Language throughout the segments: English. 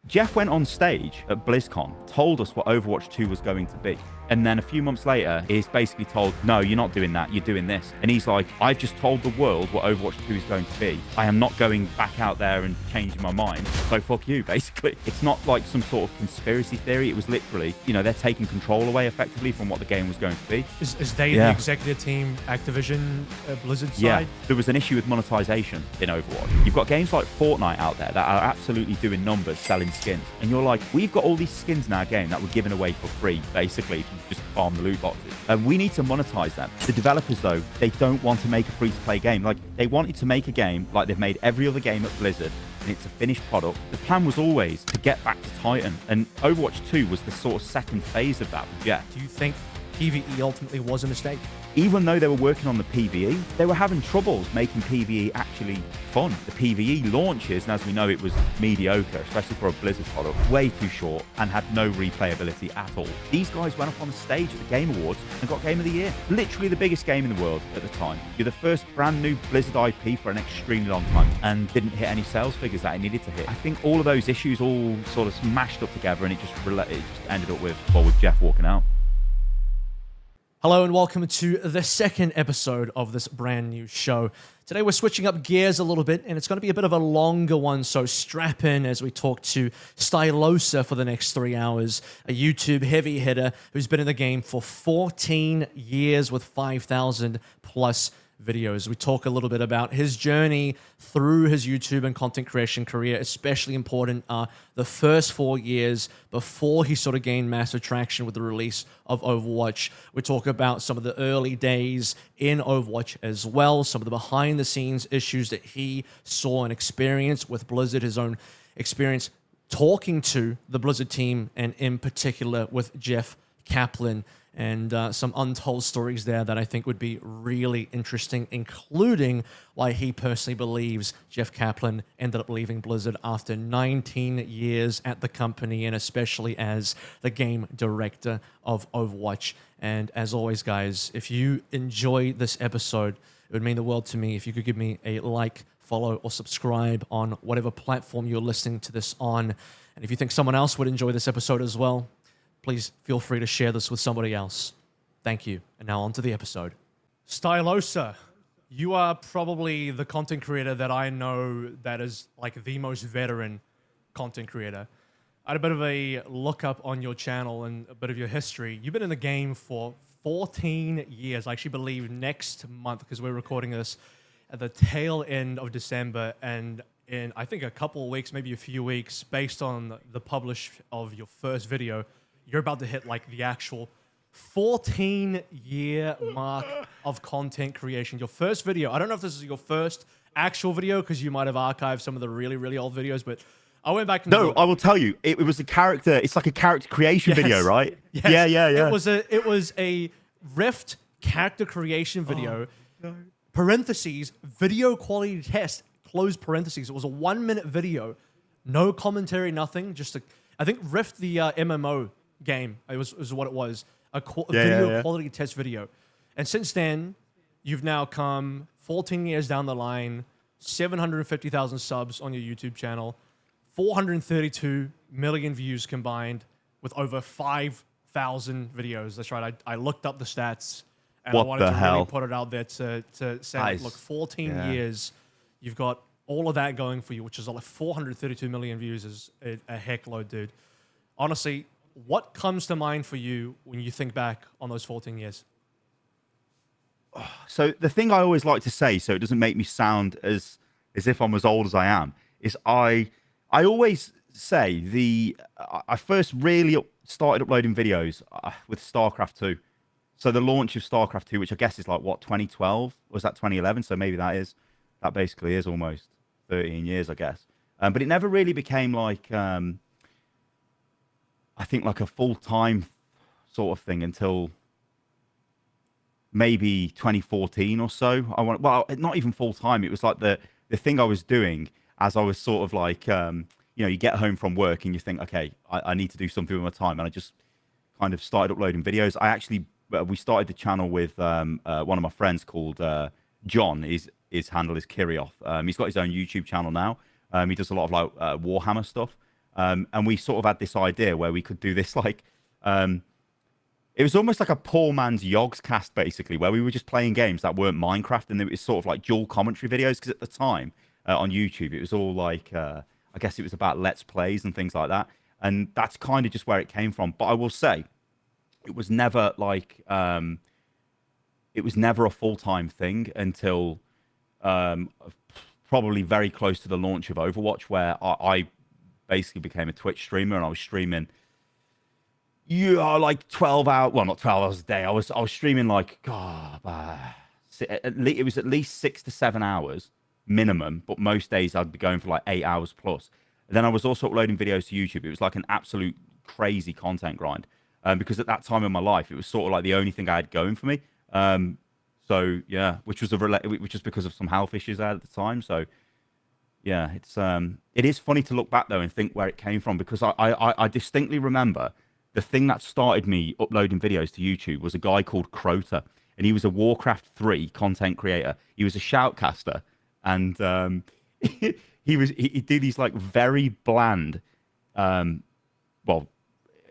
Jeff went on stage at BlizzCon, told us what Overwatch 2 was going to be. And then a few months later, he's basically told, no, you're not doing that, you're doing this. And he's like, I've just told the world what Overwatch 2 is going to be. I am not going back out there and changing my mind. So fuck you, basically. It's not like some sort of conspiracy theory. It was literally, you know, they're taking control away effectively from what the game was going to be. Is they the executive team, Activision, Blizzard side? Yeah, there was an issue with monetization in Overwatch. You've got games like Fortnite out there that are absolutely doing numbers, selling skins. And you're like, we've got all these skins in our game that we're giving away for free, basically, if you just farm the loot boxes. We need to monetize them. The developers, though, they don't want to make a free-to-play game. Like, they wanted to make a game like they've made every other game at Blizzard, and it's a finished product. The plan was always to get back to Titan, and Overwatch 2 was the sort of second phase of that for Jeff. Do you think PvE ultimately was a mistake? Even though they were working on the PvE, they were having troubles making PvE actually fun. The PvE launches, and as we know, it was mediocre, especially for a Blizzard product, way too short and had no replayability at all. These guys went up on the stage at the Game Awards and got Game of the Year. Literally the biggest game in the world at the time. You're the first brand new Blizzard IP for an extremely long time and didn't hit any sales figures that it needed to hit. I think all of those issues all sort of smashed up together, and it just ended up with Jeff walking out. Hello and welcome to the second episode of this brand new show. Today we're switching up gears a little bit, and it's going to be a bit of a longer one, so strap in as we talk to Stylosa for the next 3 hours, a YouTube heavy hitter who's been in the game for 14 years with 5,000 plus videos. We talk a little bit about his journey through his YouTube and content creation career. Especially important are the first 4 years before he sort of gained massive traction with the release of Overwatch. We talk about some of the early days in Overwatch as well, some of the behind the scenes issues that he saw and experienced with Blizzard, his own experience talking to the Blizzard team, and in particular with Jeff Kaplan. And some untold stories there that I think would be really interesting, including why he personally believes Jeff Kaplan ended up leaving Blizzard after 19 years at the company, and especially as the game director of Overwatch. And as always, guys, if you enjoy this episode, it would mean the world to me if you could give me a like, follow, or subscribe on whatever platform you're listening to this on. And if you think someone else would enjoy this episode as well, please feel free to share this with somebody else. Thank you. And now on to the episode. Stylosa, you are probably the content creator that I know that is like the most veteran content creator. I had a bit of a look up on your channel and a bit of your history. You've been in the game for 14 years. I actually believe next month, because we're recording this at the tail end of December, and in I think a couple of weeks, maybe a few weeks, based on the publish of your first video, you're about to hit like the actual 14-year mark of content creation. Your first video, I don't know if this is your first actual video because you might have archived some of the really, really old videos, but I went back and... No, I will tell you, it was a character, it's like a character creation video, right? Yes. Yeah. It was a Rift character creation video, parentheses, video quality test, close parentheses. It was a 1-minute video, no commentary, nothing, just I think Rift, the MMO game, it was what it was, a video quality test video. And since then, you've now come 14 years down the line, 750,000 subs on your YouTube channel, 432 million views combined with over 5,000 videos. That's right, I looked up the stats, and I wanted to really put it out there to say, nice. Look, 14 years, you've got all of that going for you, which is like 432 million views is a heck load, dude. Honestly, what comes to mind for you when you think back on those 14 years? So the thing I always like to say, so it doesn't make me sound as if I'm as old as I am, is I always say I first really started uploading videos with StarCraft 2. So the launch of StarCraft 2, which I guess is like, what, 2012? Was that 2011? So maybe that basically is almost 13 years, I guess. But it never really became like... I think like a full-time sort of thing until maybe 2014 or so. Well, not even full-time. It was like the thing I was doing as I was sort of like, you get home from work and you think, okay, I need to do something with my time. And I just kind of started uploading videos. We started the channel with one of my friends called John. His handle is Kirioth. He's got his own YouTube channel now. He does a lot of like Warhammer stuff. And we sort of had this idea where we could do this like, it was almost like a poor man's Yogs cast, basically, where we were just playing games that weren't Minecraft, and it was sort of like dual commentary videos, because at the time on YouTube, it was all like, I guess it was about Let's Plays and things like that. And that's kind of just where it came from. But I will say, it was never like, it was never a full-time thing until probably very close to the launch of Overwatch, where I basically became a Twitch streamer, and I was streaming like 12 hours, well, not 12 hours a day. I was streaming like, God, it was at least 6 to 7 hours minimum, but most days I'd be going for like 8 hours plus. And then I was also uploading videos to YouTube. It was like an absolute crazy content grind, because at that time in my life, it was sort of like the only thing I had going for me. So yeah, which was because of some health issues I had at the time. So yeah, it is funny to look back though and think where it came from, because I distinctly remember the thing that started me uploading videos to YouTube was a guy called Crota, and he was a Warcraft 3 content creator. He was a shoutcaster, and he'd do these like very bland, well,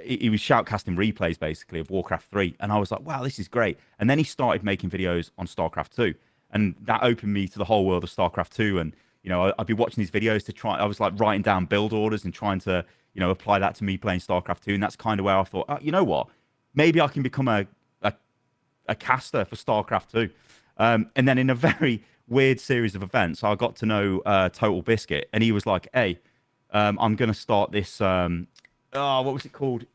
he was shoutcasting replays basically of Warcraft 3, and I was like, wow, this is great. And then he started making videos on StarCraft 2, and that opened me to the whole world of StarCraft 2. And you know, I'd be watching these videos to try. I was like writing down build orders and trying to, you know, apply that to me playing StarCraft 2. And that's kind of where I thought, oh, you know what, maybe I can become a caster for StarCraft 2. And then in a very weird series of events, I got to know Total Biscuit, and he was like, hey, I'm going to start this, what was it called?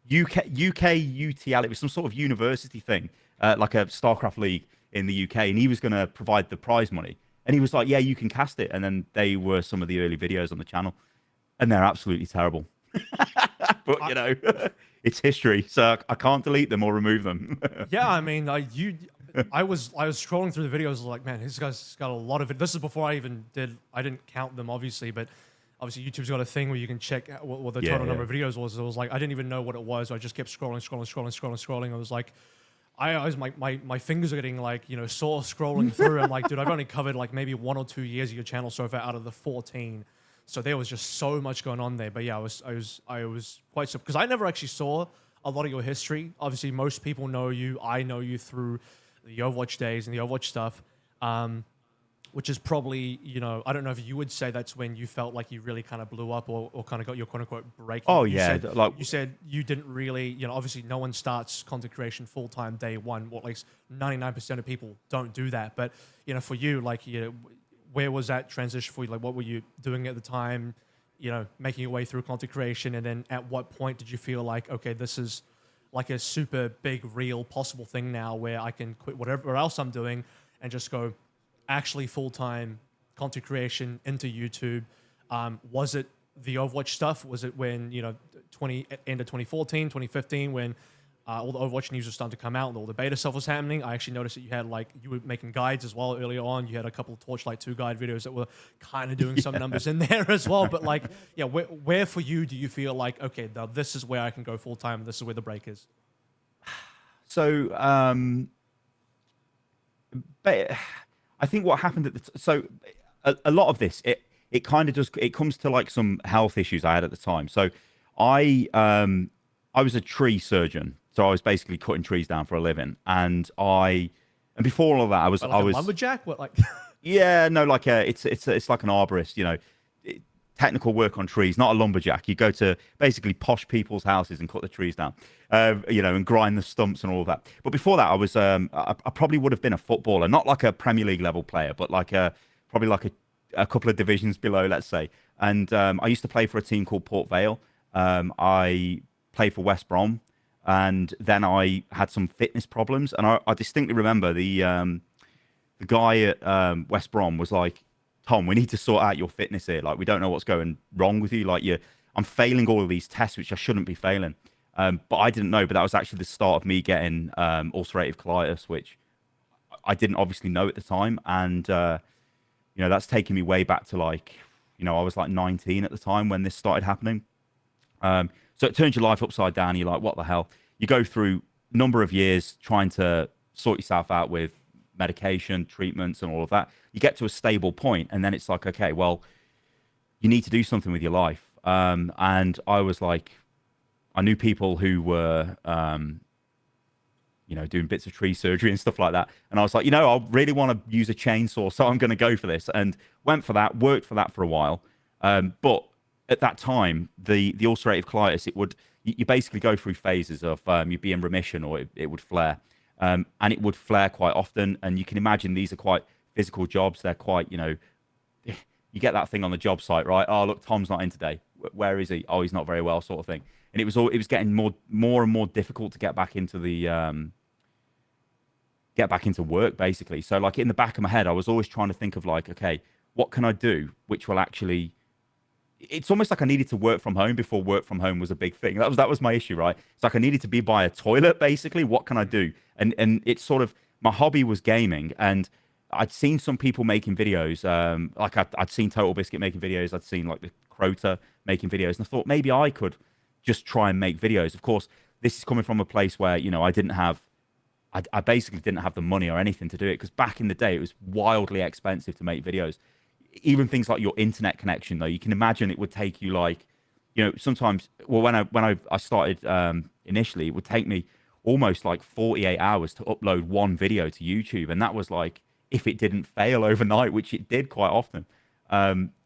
UK UTL. It was some sort of university thing, like a StarCraft league in the UK, and he was going to provide the prize money. And he was like, yeah, you can cast it. And then they were some of the early videos on the channel, and they're absolutely terrible. But you know, it's history, so I can't delete them or remove them. Yeah, I mean, I was scrolling through the videos, I was like, man, this guy's got a lot of it. This is before I didn't count them, obviously, but obviously YouTube's got a thing where you can check what the total number of videos was. It was like, I didn't even know what it was, so I just kept scrolling. I was like, my fingers are getting like, you know, sore scrolling through. I'm like, dude, I've only covered like maybe 1 or 2 years of your channel so far out of the 14. So there was just so much going on there. But yeah, I was quite surprised, because I never actually saw a lot of your history. Obviously, most people know you. I know you through the Overwatch days and the Overwatch stuff, which is probably, you know, I don't know if you would say that's when you felt like you really kind of blew up, or kind of got your quote-unquote break. Oh, yeah. Like, you said you didn't really, you know, obviously no one starts content creation full-time day one. Well, like 99% of people don't do that. But, you know, for you, like, you know, where was that transition for you? Like, what were you doing at the time, you know, making your way through content creation? And then at what point did you feel like, okay, this is like a super big, real, possible thing now where I can quit whatever else I'm doing and just go actually full-time content creation into YouTube? Was it the Overwatch stuff? Was it when, you know, end of 2014, 2015, when all the Overwatch news was starting to come out and all the beta stuff was happening? I actually noticed that you had, like, you were making guides as well earlier on. You had a couple of Torchlight 2 guide videos that were kind of doing some numbers in there as well. But, like, yeah, where for you do you feel like, okay, now this is where I can go full-time, this is where the break is? So, but I think what happened a lot of this, it kind of it comes to like some health issues I had at the time. So I was a tree surgeon. So I was basically cutting trees down for a living, and before all of that, I was a lumberjack. What, like? Yeah, no, like it's like an arborist, you know, technical work on trees, not a lumberjack. You go to basically posh people's houses and cut the trees down, you know, and grind the stumps and all of that. But before that, I was I probably would have been a footballer, not like a Premier League level player, but like probably like a couple of divisions below, let's say. And I used to play for a team called Port Vale. I played for West Brom. And then I had some fitness problems, and I distinctly remember the guy at West Brom was like, "Tom, we need to sort out your fitness here. Like, we don't know what's going wrong with you. Like, I'm failing all of these tests, which I shouldn't be failing." But I didn't know. But that was actually the start of me getting ulcerative colitis, which I didn't obviously know at the time. And you know, that's taking me way back to, like, you know, I was like 19 at the time when this started happening. So it turns your life upside down. You're like, what the hell? You go through a number of years trying to sort yourself out with medication, treatments, and all of that. You get to a stable point, and then it's like, okay, well, you need to do something with your life. and I was like, I knew people who were, doing bits of tree surgery and stuff like that. And I was like, I really want to use a chainsaw, so I'm going to go for this. And went for that, worked for that for a while. But at that time, the ulcerative colitis, you basically go through phases of you'd be in remission or it would flare. And it would flare quite often. And you can imagine these are quite physical jobs. They're quite, you get that thing on the job site, right? Oh, look, Tom's not in today. Where is he? Oh, he's not very well, sort of thing. And it was getting more and more difficult to get back into work, basically. So like in the back of my head, I was always trying to think of like, okay, what can I do which will actually, it's almost like I needed to work from home before work from home was a big thing. That was my issue, right? It's like I needed to be by a toilet, basically. What can I do? And it's sort of, my hobby was gaming, and I'd seen some people making videos. Like I'd seen Total Biscuit making videos. I'd seen like the Crota making videos, and I thought maybe I could just try and make videos. Of course, this is coming from a place where, I basically didn't have the money or anything to do it, because back in the day, it was wildly expensive to make videos. Even things like your internet connection, though, you can imagine it would take you like, sometimes, well, when I started initially, it would take me almost like 48 hours to upload one video to YouTube. And that was like, if it didn't fail overnight, which it did quite often.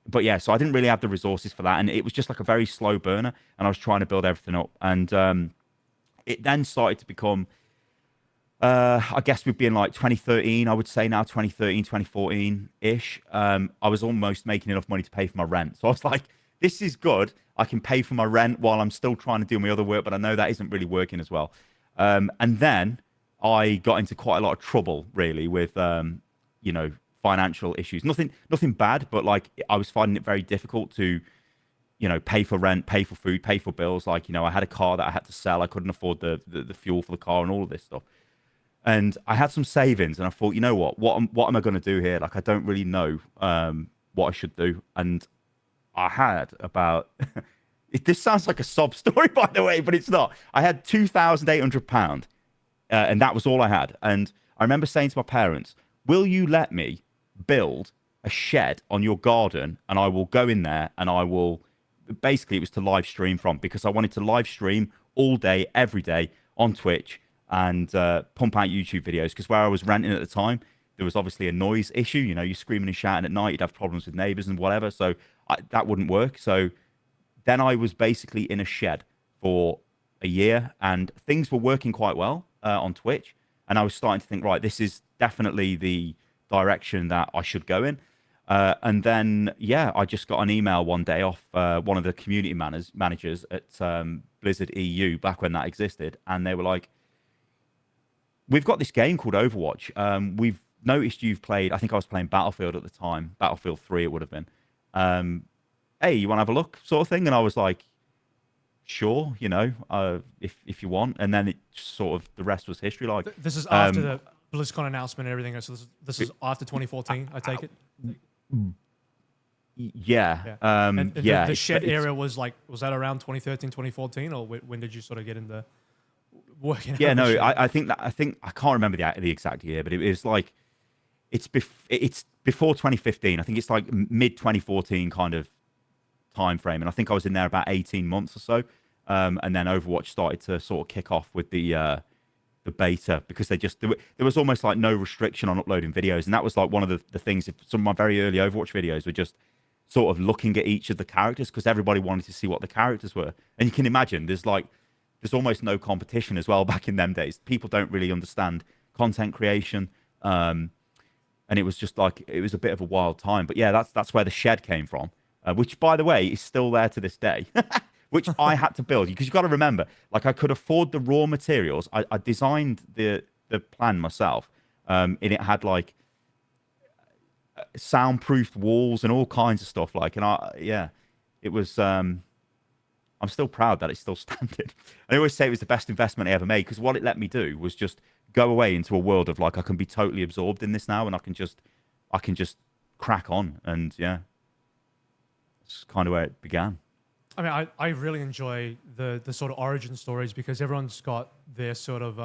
But yeah, so I didn't really have the resources for that. And it was just like a very slow burner, and I was trying to build everything up. And it then started to become, I guess we'd be in like 2013, I would say now, 2013, 2014-ish. I was almost making enough money to pay for my rent. So I was like, this is good. I can pay for my rent while I'm still trying to do my other work, but I know that isn't really working as well. And then I got into quite a lot of trouble, really, with, financial issues. Nothing bad, but like I was finding it very difficult to, pay for rent, pay for food, pay for bills. Like, I had a car that I had to sell. I couldn't afford the fuel for the car and all of this stuff. And I had some savings, and I thought, you know what am I going to do here? Like, I don't really know what I should do. And I had about, this sounds like a sob story, by the way, but it's not. I had £2,800, and that was all I had. And I remember saying to my parents, will you let me build a shed on your garden, and I will go in there and I will, basically it was to live stream from, because I wanted to live stream all day, every day on Twitch, and pump out YouTube videos, because where I was renting at the time, there was obviously a noise issue. You're screaming and shouting at night, you'd have problems with neighbors and whatever, so that wouldn't work. So then I was basically in a shed for a year, and things were working quite well on Twitch, and I was starting to think, right, this is definitely the direction that I should go in. And then, yeah, I just got an email one day off one of the community managers at Blizzard EU, back when that existed, and they were like, we've got this game called Overwatch. We've noticed you've played, I think I was playing Battlefield at the time, Battlefield 3 it would have been. Hey, you want to have a look, sort of thing? And I was like, sure, if you want. And then it sort of, the rest was history. Like, this is after the BlizzCon announcement and everything. So this is after 2014, I take it? Yeah. And yeah. The shed area was that around 2013, 2014? Or when did you sort of get into working out? Yeah, no, I think I can't remember the exact year, but it was like, it's before 2015. I think it's like mid 2014 kind of time frame, and I think I was in there about 18 months or so. And then Overwatch started to sort of kick off with the beta, because there was almost like no restriction on uploading videos, and that was like one of the things. If some of my very early Overwatch videos were just sort of looking at each of the characters, because everybody wanted to see what the characters were, and you can imagine there's almost no competition as well back in them days. People don't really understand content creation, and it was just like, it was a bit of a wild time. But yeah, that's where the shed came from, which, by the way, is still there to this day. Which I had to build, because you've got to remember, like, I could afford the raw materials. I designed the plan myself, and it had like soundproofed walls and all kinds of stuff. Like, and it was. I'm still proud that it's still standing. I always say it was the best investment I ever made, because what it let me do was just go away into a world of like, I can be totally absorbed in this now, and I can just crack on, and yeah, it's kind of where it began. I mean, I really enjoy the sort of origin stories, because everyone's got their sort of,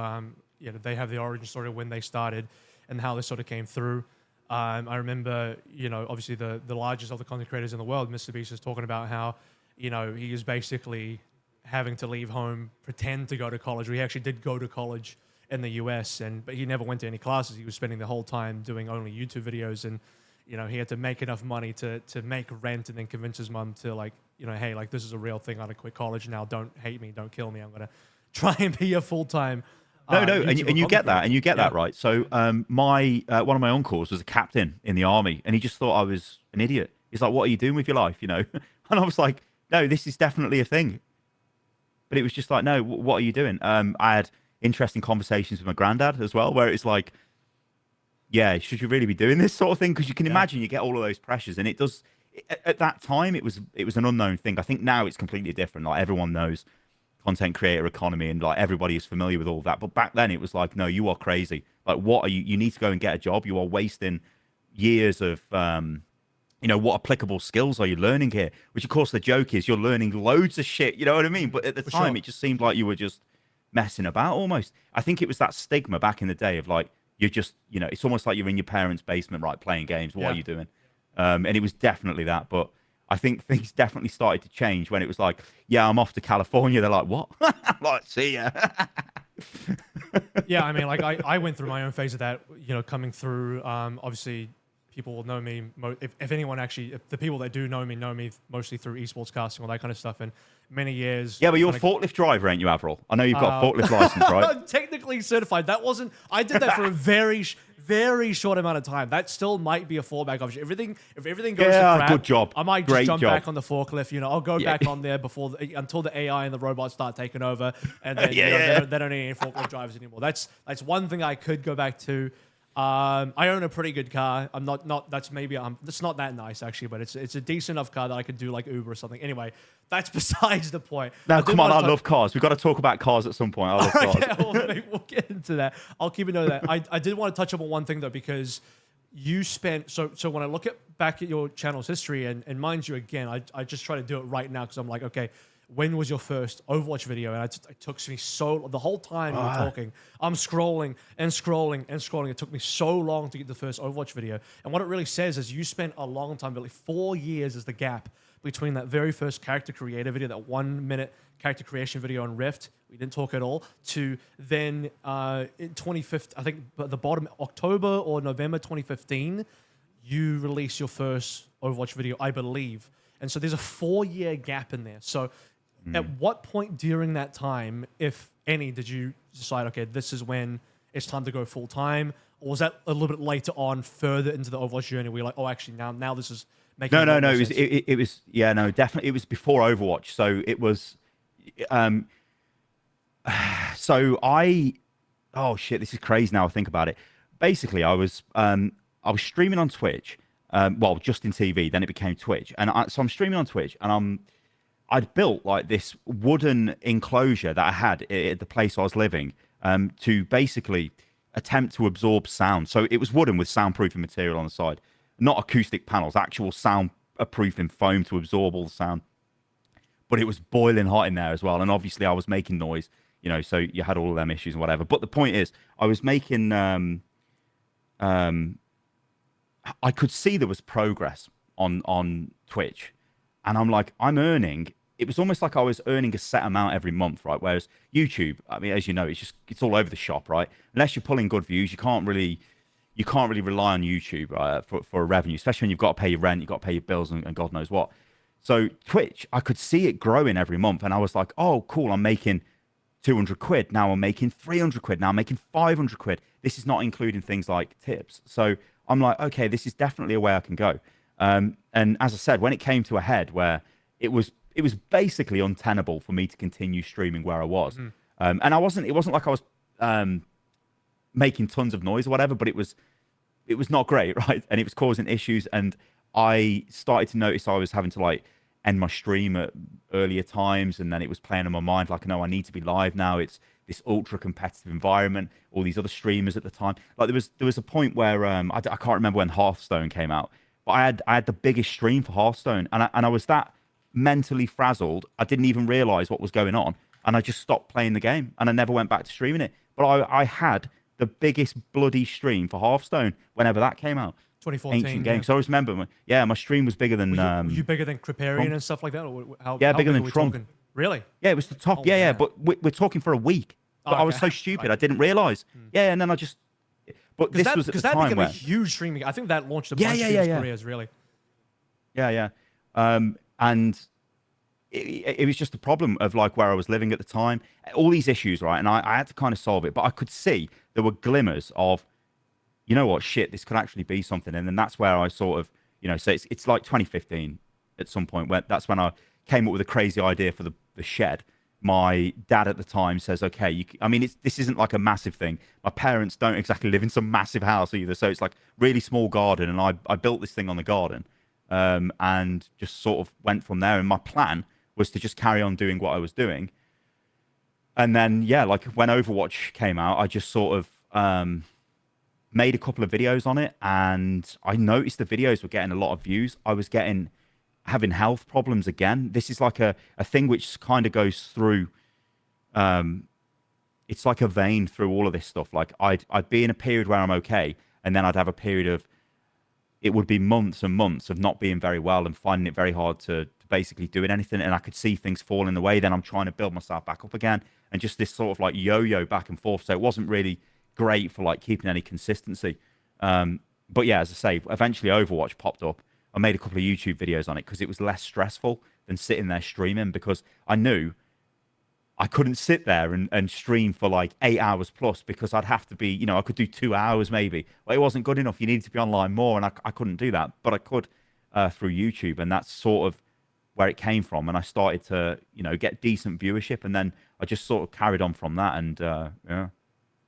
they have the origin story when they started and how they sort of came through. I remember, obviously the largest of the content creators in the world, Mr. Beast, is talking about how you know, he was basically having to leave home, pretend to go to college. He actually did go to college in the US, but he never went to any classes. He was spending the whole time doing only YouTube videos, and you know, he had to make enough money to make rent and then convince his mom to, like, you know, hey, like, this is a real thing. I'm gonna quit college now. Don't hate me. Don't kill me. I'm gonna try and be a full-time. And you get that, that, right? So my one of my uncles was a captain in the army, and he just thought I was an idiot. He's like, "What are you doing with your life?" You know, and I was like, "No, this is definitely a thing." But it was just like, "No, what are you doing?" I had interesting conversations with my granddad as well, where it's like, "Yeah, should you really be doing this sort of thing?" Because you can imagine you get all of those pressures, and it does. At that time, it was an unknown thing. I think now it's completely different. Like, everyone knows content creator economy, and like everybody is familiar with all of that. But back then, it was like, no, you are crazy. Like, what are you? You need to go and get a job. You are wasting years of, you know, what applicable skills are you learning here? Which, of course, the joke is you're learning loads of shit. You know what I mean? But at the time, it just seemed like you were just messing about almost. I think it was that stigma back in the day of like, you're just, you know, it's almost like you're in your parents' basement, right, playing games. What are you doing? And it was definitely that. But I think things definitely started to change when it was like, yeah, I'm off to California. They're like, what? Like, see ya. Yeah, I mean, like, I went through my own phase of that, you know, coming through. Obviously, people will know me. If anyone actually, if the people that do know me mostly through esports casting, all that kind of stuff. And many years. Yeah, but you're a forklift driver, ain't you, Avril? I know you've got a forklift license, right? I'm technically certified. That wasn't. I did that for a very short amount of time. That still might be a fallback option. If everything goes to crap, good job. I might Great just jump job. back on the forklift. You know, I'll go back on there until the AI and the robots start taking over, and then they don't need any forklift drivers anymore. That's one thing I could go back to. I own a pretty good car. I'm not. That's maybe. It's not that nice actually, but it's a decent enough car that I could do like Uber or something. Anyway, that's besides the point. Now, come on, I love cars. We've got to talk about cars at some point. I love cars. Okay, well, maybe we'll get into that. I'll keep a note of that. I did want to touch up on one thing though, because you spent so when I look back at your channel's history, and mind you, again, I just try to do it right now because I'm like, okay, when was your first Overwatch video? And it took me the whole time you were talking, I'm scrolling and scrolling and scrolling. It took me so long to get the first Overwatch video. And what it really says is you spent a long time, like 4 years is the gap between that very first character creator video, that 1 minute character creation video on Rift, we didn't talk at all, to then in 2015, I think at the bottom, October or November 2015, you released your first Overwatch video, I believe. And so there's a 4-year gap in there. So at what point during that time, if any, did you decide, okay, this is when it's time to go full time? Or was that a little bit later on, further into the Overwatch journey, where you're like, oh, actually, now this is making No. It was definitely. It was before Overwatch. So it was, oh shit, this is crazy now I think about it. Basically, I was streaming on Twitch, well, just in TV, then it became Twitch. And so I'm streaming on Twitch, and I'd built like this wooden enclosure that I had at the place I was living, to basically attempt to absorb sound. So it was wooden with soundproofing material on the side, not acoustic panels, actual soundproofing foam to absorb all the sound. But it was boiling hot in there as well, and obviously I was making noise, you know, so you had all of them issues and whatever. But the point is, I was making, I could see there was progress on Twitch, and I'm like, I'm earning. It was almost like I was earning a set amount every month, right? Whereas YouTube, I mean, as you know, it's all over the shop, right? Unless you're pulling good views, you can't really rely on YouTube for a revenue, especially when you've got to pay your rent, you've got to pay your bills, and God knows what. So Twitch, I could see it growing every month, and I was like, oh, cool, I'm making 200 quid. Now I'm making 300 quid. Now I'm making 500 quid. This is not including things like tips. So I'm like, okay, this is definitely a way I can go. And as I said, when it came to a head where it was basically untenable for me to continue streaming where I was. And it wasn't like I was making tons of noise or whatever, but it was not great, right? And it was causing issues, and I started to notice I was having to like end my stream at earlier times, and then it was playing on my mind like, no, I need to be live now. It's this ultra competitive environment, all these other streamers at the time. Like there was a point where I can't remember when Hearthstone came out, but I had the biggest stream for Hearthstone, and I was that mentally frazzled, I didn't even realize what was going on, and I just stopped playing the game, and I never went back to streaming it. But I had the biggest bloody stream for Hearthstone whenever that came out. 2014, ancient games. So I always remember, my stream was bigger than. Were you bigger than Kriparian and stuff like that? Or how bigger than were we Trump. talking? Really? Yeah, it was the top. Oh, yeah, man. but we're talking for a week. But I was so stupid, I didn't realize. Yeah, and then I just. But this was at the time became where a huge streaming. I think that launched a bunch of people's careers, really. Yeah. And it was just the problem of like where I was living at the time. All these issues, right? And I had to kind of solve it, but I could see there were glimmers of, you know what, shit, this could actually be something. And then that's where I sort of, so it's like 2015 at some point where that's when I came up with a crazy idea for the shed. My dad at the time says, okay, this isn't like a massive thing. My parents don't exactly live in some massive house either. So it's like really small garden. And I built this thing on the garden and just sort of went from there. And my plan was to just carry on doing what I was doing. And then, like when Overwatch came out, I just sort of made a couple of videos on it. And I noticed the videos were getting a lot of views. I was having health problems again. This is like a thing which kind of goes through, it's like a vein through all of this stuff. Like I'd be in a period where I'm okay, and then I'd have a period of, it would be months and months of not being very well and finding it very hard to basically doing anything. And I could see things falling away. Then I'm trying to build myself back up again. And just this sort of like yo-yo back and forth. So it wasn't really great for like keeping any consistency. But yeah, as I say, eventually Overwatch popped up. I made a couple of YouTube videos on it because it was less stressful than sitting there streaming, because I knew I couldn't sit there and stream for like 8 hours plus, because I'd have to be, I could do 2 hours maybe. But it wasn't good enough. You needed to be online more, and I couldn't do that. But I could through YouTube, and that's sort of where it came from. And I started to, get decent viewership, and then I just sort of carried on from that. And yeah,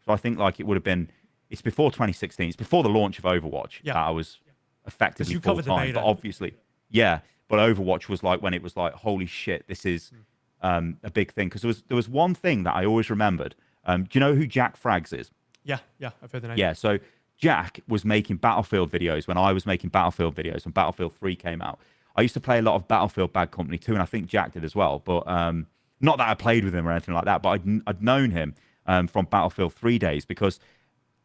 so I think like it would have been, it's before 2016, it's before the launch of Overwatch that I was effectively full time, but obviously, but Overwatch was like when it was like, holy shit, this is a big thing. Because there was one thing that I always remembered. Do you know who Jack Frags is? Yeah, I've heard the name. Yeah, so Jack was making Battlefield videos when I was making Battlefield videos when Battlefield 3 came out. I used to play a lot of Battlefield Bad Company 2, and I think Jack did as well. But not that I played with him or anything like that, but I'd known him from Battlefield 3 days, because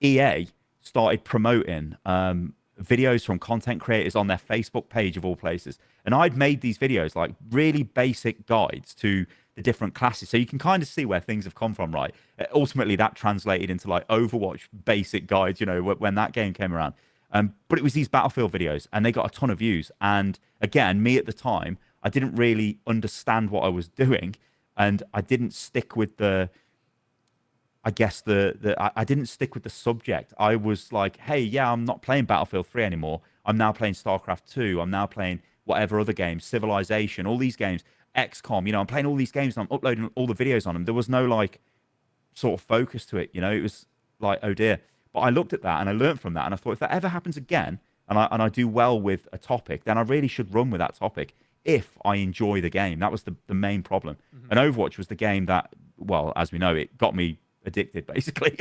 EA started promoting videos from content creators on their Facebook page of all places. And I'd made these videos, like really basic guides to the different classes. So you can kind of see where things have come from, right? Ultimately, that translated into like Overwatch basic guides, when that game came around. But it was these Battlefield videos, and they got a ton of views. And again, me at the time, I didn't really understand what I was doing. And I didn't stick with I didn't stick with the subject. I was like, hey, I'm not playing Battlefield 3 anymore. I'm now playing StarCraft 2. I'm now playing whatever other games, Civilization, all these games, XCOM. I'm playing all these games and I'm uploading all the videos on them. There was no like sort of focus to it. It was like, oh dear. But I looked at that and I learned from that, and I thought, if that ever happens again, and I do well with a topic, then I really should run with that topic if I enjoy the game. That was the main problem. And Overwatch was the game that, well, as we know, it got me addicted basically.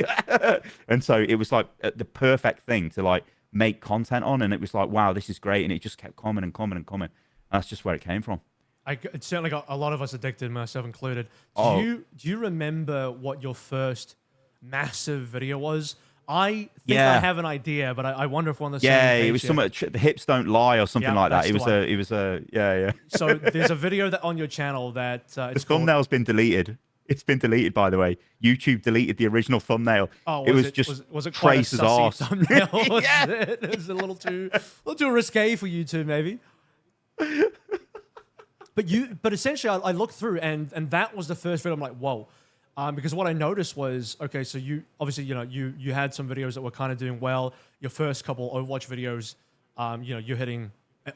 And so it was like the perfect thing to like make content on, and it was like, wow, this is great. And it just kept coming and coming and coming. And that's just where it came from. It certainly got a lot of us addicted, myself included. Do you remember what your first massive video was? I think I have an idea, but I wonder if we're on the same page. It was something, the hips don't lie or something like that. It was a So there's a video that on your channel that the thumbnail's been deleted. It's been deleted, by the way. YouTube deleted the original thumbnail. Oh, was it Trace's arse. Thumbnail? It was a little too risque for YouTube, maybe. But essentially, I looked through, and that was the first video. I'm like, whoa. Because what I noticed was, okay, so you obviously, you had some videos that were kind of doing well. Your first couple Overwatch videos, you're hitting,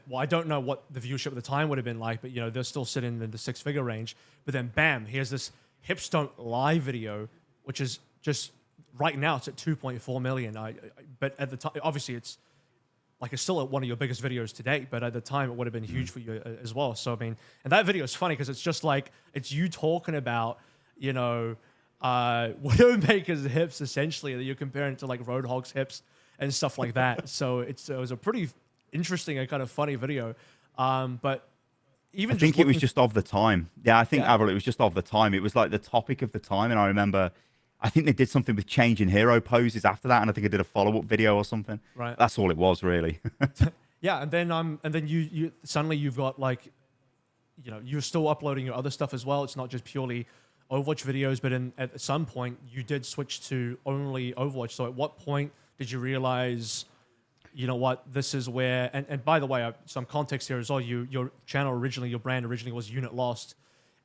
well, I don't know what the viewership at the time would have been like, but they're still sitting in the 6-figure range. But then bam, here's this Hips Don't Lie video, which is just right now it's at 2.4 million. But at the time, obviously it's still one of your biggest videos to date, but at the time it would have been huge for you as well. So I mean, and that video is funny because it's just like, it's you talking about, Widowmaker's hips essentially, that you're comparing it to like Roadhog's hips and stuff like that. So it was a pretty interesting and kind of funny video. But even I think it was just of the time. Yeah, I think Avril, it was just of the time. It was like the topic of the time. And I remember I think they did something with changing hero poses after that, and I think I did a follow-up video or something. Right. That's all it was, really. Yeah, and then you suddenly you've got like, you know, you're still uploading your other stuff as well. It's not just purely Overwatch videos, but at some point you did switch to only Overwatch. So at what point did you realize, you know what, this is where, and by the way, some context here as well, your channel originally, your brand originally was Unit Lost.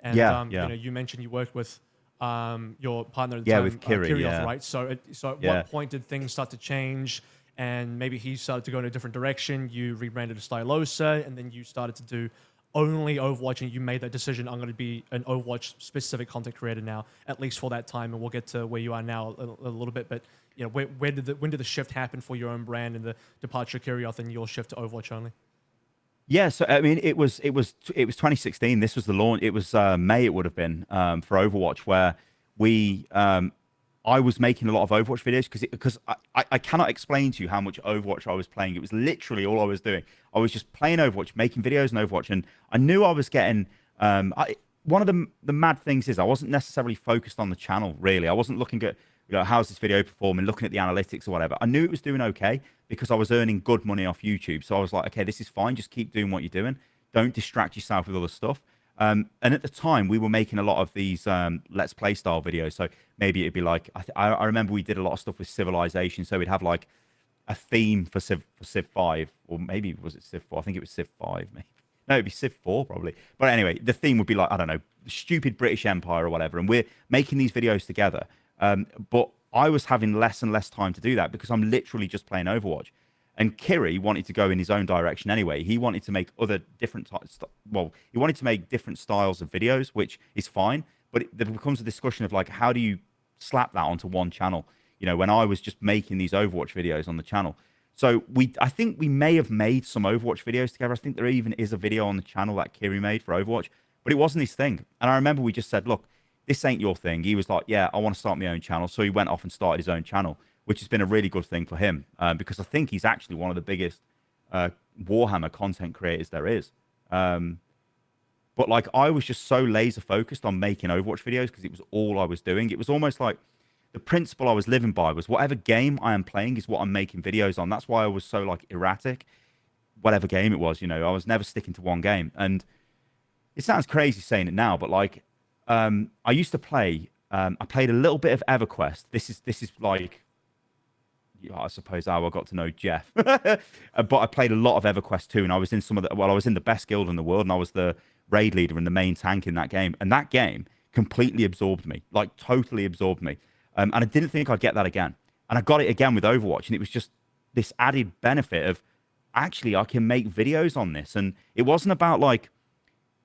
And you know, you mentioned you worked with your partner at the time, with Kiri, right? So at what point did things start to change? And maybe he started to go in a different direction. You rebranded to Stylosa, and then you started to do only Overwatch, and you made that decision. I'm going to be an Overwatch specific content creator now, at least for that time. And we'll get to where you are now a little bit. But you know, when did the shift happen for your own brand and the departure of Kiri and your shift to Overwatch only? Yeah, so I mean, it was 2016. This was the launch. It was May. It would have been for Overwatch, where we I was making a lot of Overwatch videos because I cannot explain to you how much Overwatch I was playing. It was literally all I was doing. I was just playing Overwatch, making videos in Overwatch, and I knew I was getting. One of the mad things is I wasn't necessarily focused on the channel really. I wasn't looking at, you know, how's this video performing, looking at the analytics or whatever. I knew it was doing okay because I was earning good money off YouTube. So I was like, okay, this is fine. Just keep doing what you're doing. Don't distract yourself with other stuff. And at the time, we were making a lot of these Let's Play style videos. So maybe it'd be like, I remember we did a lot of stuff with Civilization. So we'd have like a theme for Civ 5, or maybe was it Civ 4? I think it was Civ 5, maybe. No, it'd be Civ 4 probably. But anyway, the theme would be like, I don't know, stupid British Empire or whatever. And we're making these videos together. But I was having less and less time to do that because I'm literally just playing Overwatch. And Kiri wanted to go in his own direction anyway. He wanted to make other different he wanted to make different styles of videos, which is fine. But there becomes a discussion of like, how do you slap that onto one channel? You know, when I was just making these Overwatch videos on the channel. So I think we may have made some Overwatch videos together. I think there even is a video on the channel that Kiri made for Overwatch, but it wasn't his thing. And I remember we just said, look, this ain't your thing. He was like, yeah, I want to start my own channel. So he went off and started his own channel, which has been a really good thing for him because I think he's actually one of the biggest Warhammer content creators there is. But like, I was just so laser focused on making Overwatch videos because it was all I was doing. It was almost like the principle I was living by was whatever game I am playing is what I'm making videos on. That's why I was so like erratic, whatever game it was, you know, I was never sticking to one game. And it sounds crazy saying it now, but like, I used to play, I played a little bit of EverQuest. This is like, I suppose how I got to know Jeff. But I played a lot of EverQuest 2, and I was in I was in the best guild in the world, and I was the raid leader and the main tank in that game. And that game completely absorbed me, like totally absorbed me. And I didn't think I'd get that again. And I got it again with Overwatch, and it was just this added benefit of, actually, I can make videos on this. And it wasn't about like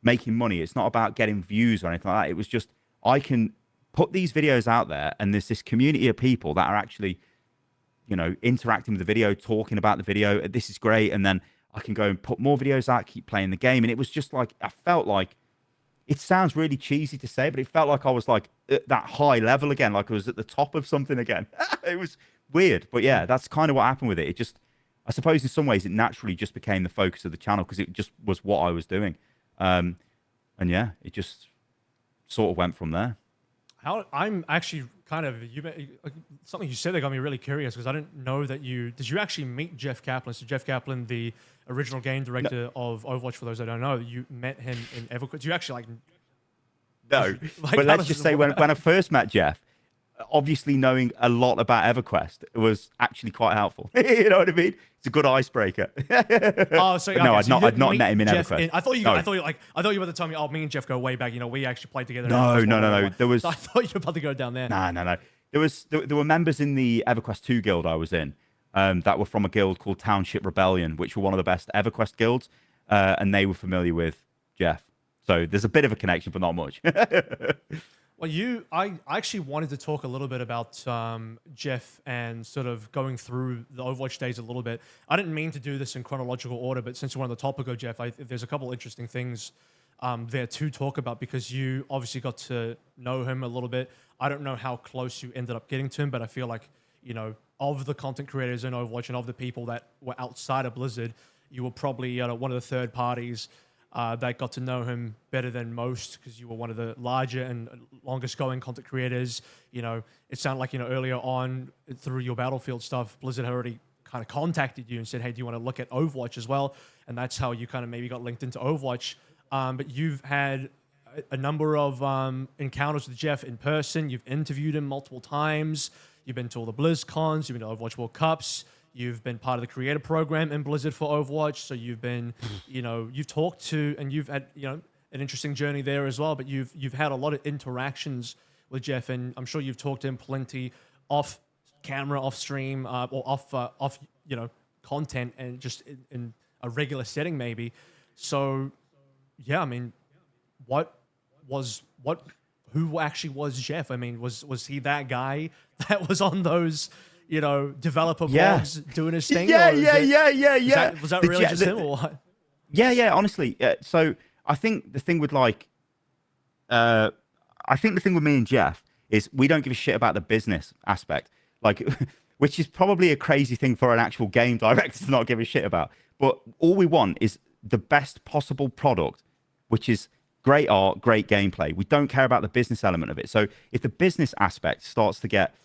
making money. It's not about getting views or anything like that. It was just, I can put these videos out there, and there's this community of people that are actually, you know, interacting with the video, talking about the video. This is great. And then I can go and put more videos out, keep playing the game. And it was just like, I felt like, it sounds really cheesy to say, but it felt like I was like at that high level again, like I was at the top of something again. It was weird. But yeah, that's kind of what happened with it. It just, I suppose in some ways it naturally just became the focus of the channel because it just was what I was doing. And yeah, it just sort of went from there. I'm actually kind of, something you said that got me really curious because I didn't know that did you actually meet Jeff Kaplan? So Jeff Kaplan, the original game director of Overwatch, for those that don't know, you met him in EverQuest. Did you actually like... No, but let's just say when I first met Jeff, obviously knowing a lot about EverQuest was actually quite helpful. You know what I mean? It's a good icebreaker. Oh, so no, okay, I'd not met him in Jeff EverQuest. I thought you were about to tell me, oh, me and Jeff go way back. You know, we actually played together. No. There was. So I thought you were about to go down there. No. There were members in the EverQuest 2 guild I was in that were from a guild called Township Rebellion, which were one of the best EverQuest guilds, and they were familiar with Jeff. So there's a bit of a connection, but not much. Well, I actually wanted to talk a little bit about Jeff and sort of going through the Overwatch days a little bit. I didn't mean to do this in chronological order, but since we're on the topic of Jeff, there's a couple interesting things there to talk about because you obviously got to know him a little bit. I don't know how close you ended up getting to him, but I feel like, you know, of the content creators in Overwatch and of the people that were outside of Blizzard, you were probably one of the third parties that got to know him better than most because you were one of the larger and longest going content creators. You know, it sounded like, you know, earlier on through your Battlefield stuff, Blizzard had already kind of contacted you and said, hey, do you want to look at Overwatch as well? And that's how you kind of maybe got linked into Overwatch. But you've had a number of encounters with Jeff in person. You've interviewed him multiple times. You've been to all the BlizzCons. You've been to Overwatch World Cups. You've been part of the creator program in Blizzard for Overwatch. So you've been, you know, you've talked to, and you've had, you know, an interesting journey there as well. But you've had a lot of interactions with Jeff, and I'm sure you've talked to him plenty off camera, off stream, or off you know, content, and just in a regular setting maybe. So yeah, I mean, who actually was Jeff? I mean, was he that guy that was on those, you know, developer blogs doing his thing? Yeah. Was that really just him or what? Yeah, honestly. So I think the thing with like, I think the thing with me and Jeff is we don't give a shit about the business aspect, like, which is probably a crazy thing for an actual game director to not give a shit about. But all we want is the best possible product, which is great art, great gameplay. We don't care about the business element of it. So if the business aspect starts to get,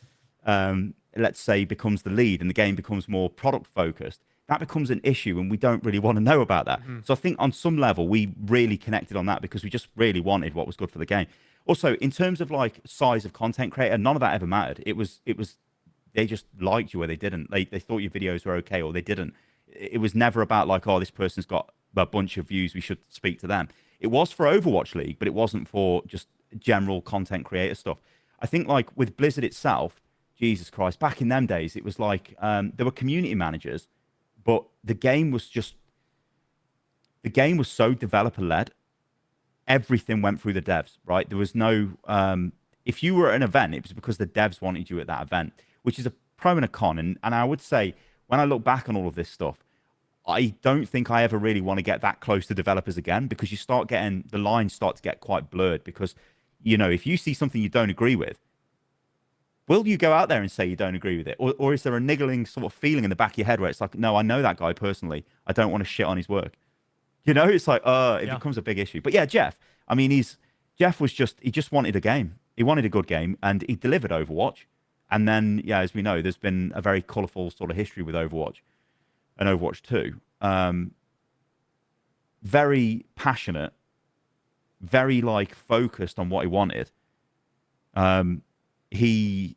let's say, becomes the lead and the game becomes more product focused, that becomes an issue, and we don't really want to know about that. So I think on some level we really connected on that because we just really wanted what was good for the game. Also, in terms of like size of content creator, none of that ever mattered. It was they just liked you or they didn't. They thought your videos were okay or they didn't. It was never about like, oh, this person's got a bunch of views, we should speak to them. It was for Overwatch League, but it wasn't for just general content creator stuff. I think like with Blizzard itself, Jesus Christ, back in them days, it was like there were community managers, but the game was so developer led. Everything went through the devs, right? There was no, if you were at an event, it was because the devs wanted you at that event, which is a pro and a con. And I would say, when I look back on all of this stuff, I don't think I ever really want to get that close to developers again, because you start getting, the lines start to get quite blurred, because, you know, if you see something you don't agree with, will you go out there and say you don't agree with it? Or is there a niggling sort of feeling in the back of your head where it's like, no, I know that guy personally, I don't want to shit on his work. You know, it's like, it becomes a big issue. But yeah, Jeff, I mean, he just wanted a game. He wanted a good game, and he delivered Overwatch. And then, yeah, as we know, there's been a very colourful sort of history with Overwatch and Overwatch 2. Very passionate, very like focused on what he wanted. He,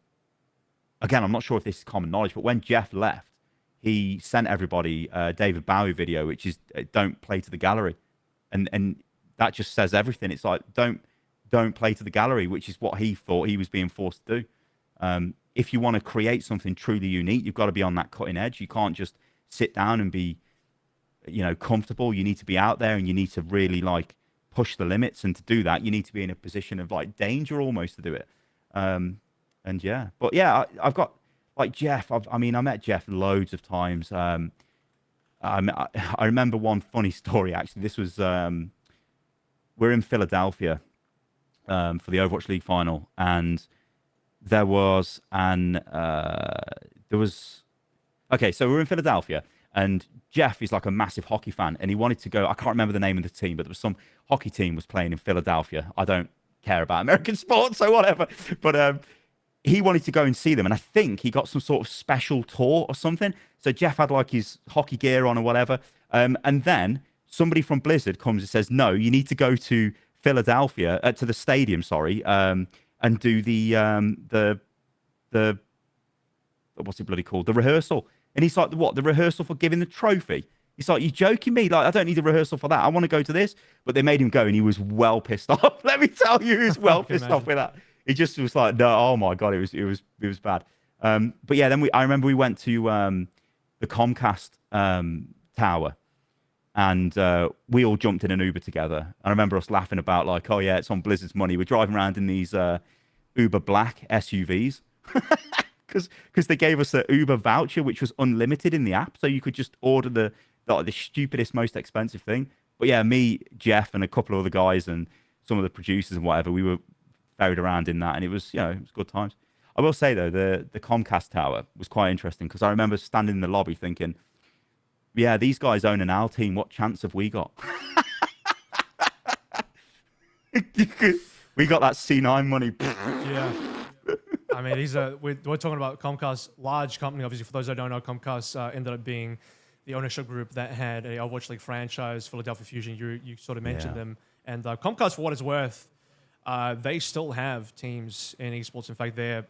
again, I'm not sure if this is common knowledge, but when Jeff left, he sent everybody a David Bowie video, which is "Don't Play to the Gallery," and that just says everything. It's like don't play to the gallery, which is what he thought he was being forced to do. If you want to create something truly unique, you've got to be on that cutting edge. You can't just sit down and be, you know, comfortable. You need to be out there, and you need to really like push the limits. And to do that, you need to be in a position of like danger almost to do it. And yeah, but yeah, I've got like Jeff. I mean, I met Jeff loads of times. I remember one funny story actually. This was we're in Philadelphia for the Overwatch League final, and there was okay, so we're in Philadelphia, and Jeff is like a massive hockey fan, and he wanted to go. I can't remember the name of the team, but there was some hockey team was playing in Philadelphia. I don't care about American sports, so whatever. But he wanted to go and see them, and I think he got some sort of special tour or something. So Jeff had like his hockey gear on or whatever, and then somebody from Blizzard comes and says, "No, you need to go to Philadelphia, to the stadium, sorry, and do the what's it bloody called? The rehearsal." And he's like, "What? The rehearsal for giving the trophy?" He's like, "You joking me? Like, I don't need a rehearsal for that. I want to go to this." But they made him go, and he was well pissed off. Let me tell you, he was well pissed off with that. He just was like, "No, oh my god, it was bad." But yeah, then I remember we went to the Comcast tower, and we all jumped in an Uber together. I remember us laughing about like, "Oh yeah, it's on Blizzard's money." We're driving around in these Uber Black SUVs. Because they gave us an Uber voucher, which was unlimited in the app, so you could just order the stupidest, most expensive thing. But yeah, me, Jeff, and a couple of other guys, and some of the producers and whatever, we were ferried around in that, and it was, you know, it was good times. I will say though, the Comcast tower was quite interesting, because I remember standing in the lobby thinking, yeah, these guys own an AL team. What chance have we got? We got that C9 money. Yeah. I mean, we're talking about Comcast, large company. Obviously, for those that don't know, Comcast ended up being the ownership group that had a Overwatch League franchise, Philadelphia Fusion. You sort of mentioned them. And Comcast, for what it's worth, they still have teams in esports. In fact, they're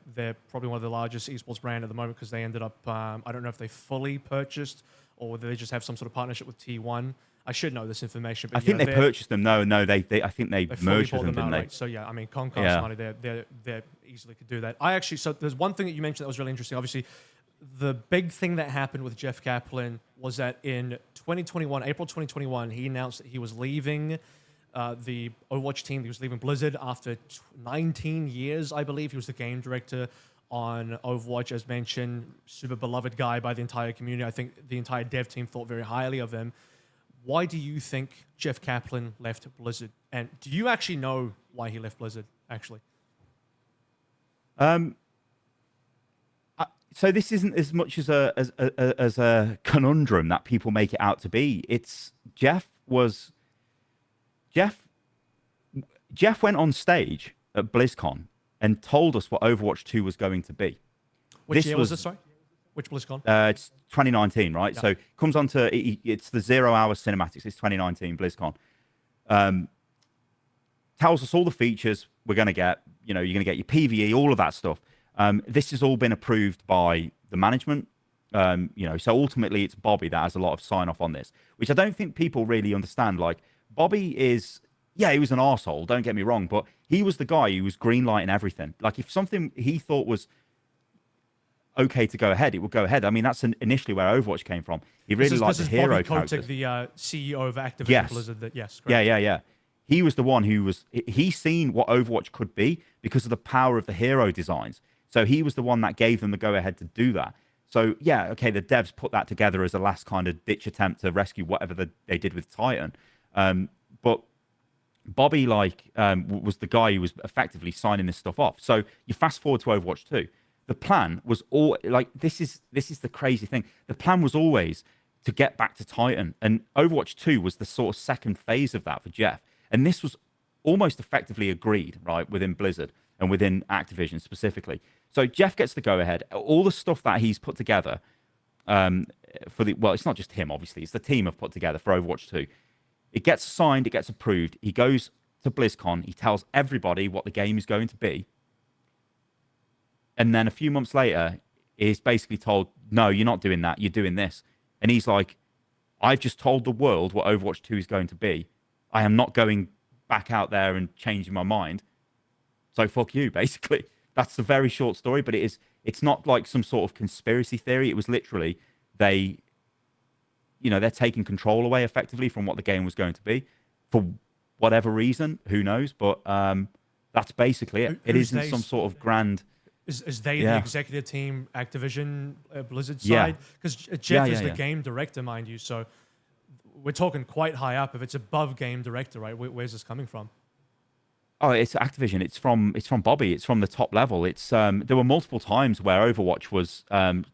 probably one of the largest esports brand at the moment because they ended up, I don't know if they fully purchased or whether they just have some sort of partnership with T1. I should know this information, but I think they purchased them. No, I think they merged with them, didn't they? Right? So yeah, I mean, Comcast money, they easily could do that. So there's one thing that you mentioned that was really interesting. Obviously, the big thing that happened with Jeff Kaplan was that in 2021, April 2021, he announced that he was leaving the Overwatch team. He was leaving Blizzard after 19 years, I believe. He was the game director on Overwatch, as mentioned, super beloved guy by the entire community. I think the entire dev team thought very highly of him. Why do you think Jeff Kaplan left Blizzard? And do you actually know why he left Blizzard, actually? So this isn't as much as a conundrum that people make it out to be. It's Jeff went on stage at Blizzcon and told us what Overwatch 2 was going to BlizzCon? Which year was this, sorry? Which BlizzCon? It's 2019, right? Yeah. So comes on to, it's the 0 hour cinematics. It's 2019 BlizzCon. Tells us all the features we're going to get. You're going to get your PvE, all of that stuff. This has all been approved by the management. So ultimately it's Bobby that has a lot of sign off on this, which I don't think people really understand. Like, Bobby is, he was an arsehole, don't get me wrong, but he was the guy who was greenlighting everything. Like, if something he thought was okay to go ahead, it would go ahead. I mean, that's initially where Overwatch came from. He really liked the hero characters. The CEO of Activision Yes. Blizzard. Yes. Correct. Yeah. He was the one who he seen what Overwatch could be because of the power of the hero designs. So he was the one that gave them the go-ahead to do that. So, the devs put that together as a last kind of ditch attempt to rescue whatever they did with Titan. But Bobby, was the guy who was effectively signing this stuff off. So you fast forward to Overwatch 2. The plan was this is the crazy thing. The plan was always to get back to Titan. And Overwatch 2 was the sort of second phase of that for Jeff. And this was almost effectively agreed, right, within Blizzard and within Activision specifically. So Jeff gets the go-ahead. All the stuff that he's put together it's not just him, obviously. It's the team have put together for Overwatch 2. It gets signed. It gets approved. He goes to BlizzCon. He tells everybody what the game is going to be. And then a few months later, he's basically told, no, you're not doing that. You're doing this. And he's like, I've just told the world what Overwatch 2 is going to be. I am not going back out there and changing my mind. So fuck you, basically. That's a very short story, but it's not like some sort of conspiracy theory. It was literally they're taking control away effectively from what the game was going to be for whatever reason. Who knows? But that's basically it. It isn't some sort of grand... Is they the executive team, Activision, Blizzard side? Because Jeff is the game director, mind you. So we're talking quite high up. If it's above game director, right? Where's this coming from? Oh, it's Activision. It's from Bobby. It's from the top level. It's there were multiple times where Overwatch was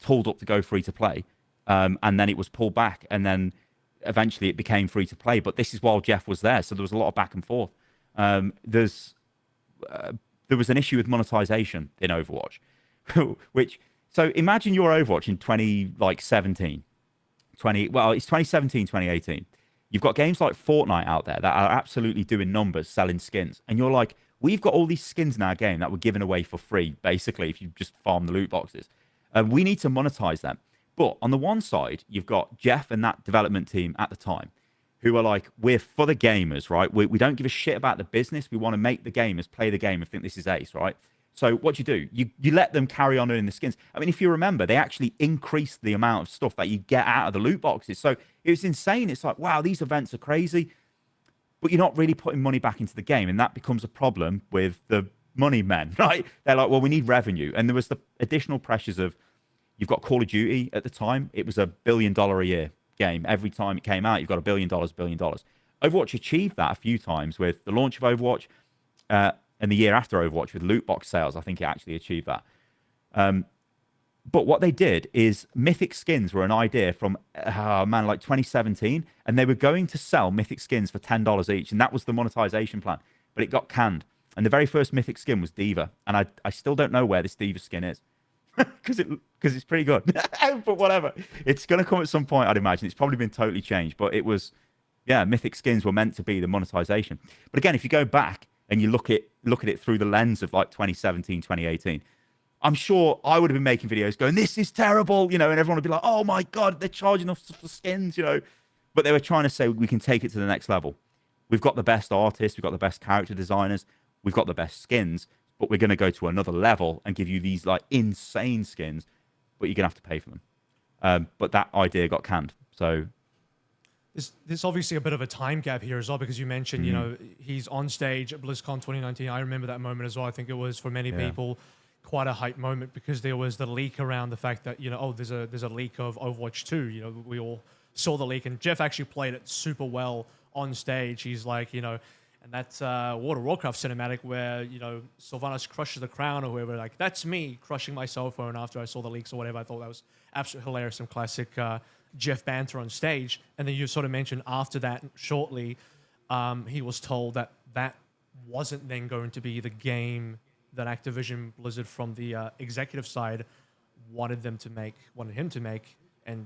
tooled up to go free to play, and then it was pulled back, and then eventually it became free to play. But this is while Jeff was there, so there was a lot of back and forth. There was an issue with monetization in Overwatch, so imagine you're Overwatch in 2017, it's 2017, 2018. You've got games like Fortnite out there that are absolutely doing numbers, selling skins. And you're like, we've got all these skins in our game that we're giving away for free, basically, if you just farm the loot boxes. We need to monetize them. But on the one side, you've got Jeff and that development team at the time who are like, we're for the gamers, right? We don't give a shit about the business. We want to make the gamers play the game and think this is ace, right? So what do? You let them carry on earning the skins. I mean, if you remember, they actually increased the amount of stuff that you get out of the loot boxes. So it was insane. It's like, wow, these events are crazy, but you're not really putting money back into the game. And that becomes a problem with the money men, right? They're like, well, we need revenue. And there was the additional pressures of, you've got Call of Duty at the time. It was $1 billion a year game. Every time it came out, you've got $1 billion. Overwatch achieved that a few times with the launch of Overwatch, and the year after Overwatch with loot box sales. I think it actually achieved that. But what they did is Mythic skins were an idea from, 2017, and they were going to sell Mythic skins for $10 each, and that was the monetization plan. but it got canned. And the very first mythic skin was Diva, and I still don't know where this Diva skin is. Because it's pretty good. But whatever. It's going to come at some point, I'd imagine. It's probably been totally changed. But it was, yeah, mythic skins were meant to be the monetization. But again, if you go back and you look at it through the lens of like 2017, 2018, I'm sure I would have been making videos going, this is terrible, and everyone would be like, oh my God, they're charging us for skins, But they were trying to say we can take it to the next level. We've got the best artists. We've got the best character designers. We've got the best skins. But we're going to go to another level and give you these like insane skins, but you're going to have to pay for them. But that idea got canned. So there's obviously a bit of a time gap here as well, because you mentioned, he's on stage at BlizzCon 2019. I remember that moment as well. I think it was for many people quite a hype moment, because there was the leak around the fact that, there's a leak of Overwatch 2. We all saw the leak, and Jeff actually played it super well on stage. He's like, and that's World of Warcraft cinematic where, Sylvanas crushes the crown or whoever. Like, that's me crushing my cell phone after I saw the leaks or whatever. I thought that was absolutely hilarious. Some classic Jeff banter on stage. And then you sort of mentioned after that, shortly, he was told that that wasn't then going to be the game that Activision Blizzard from the executive side wanted him to make. And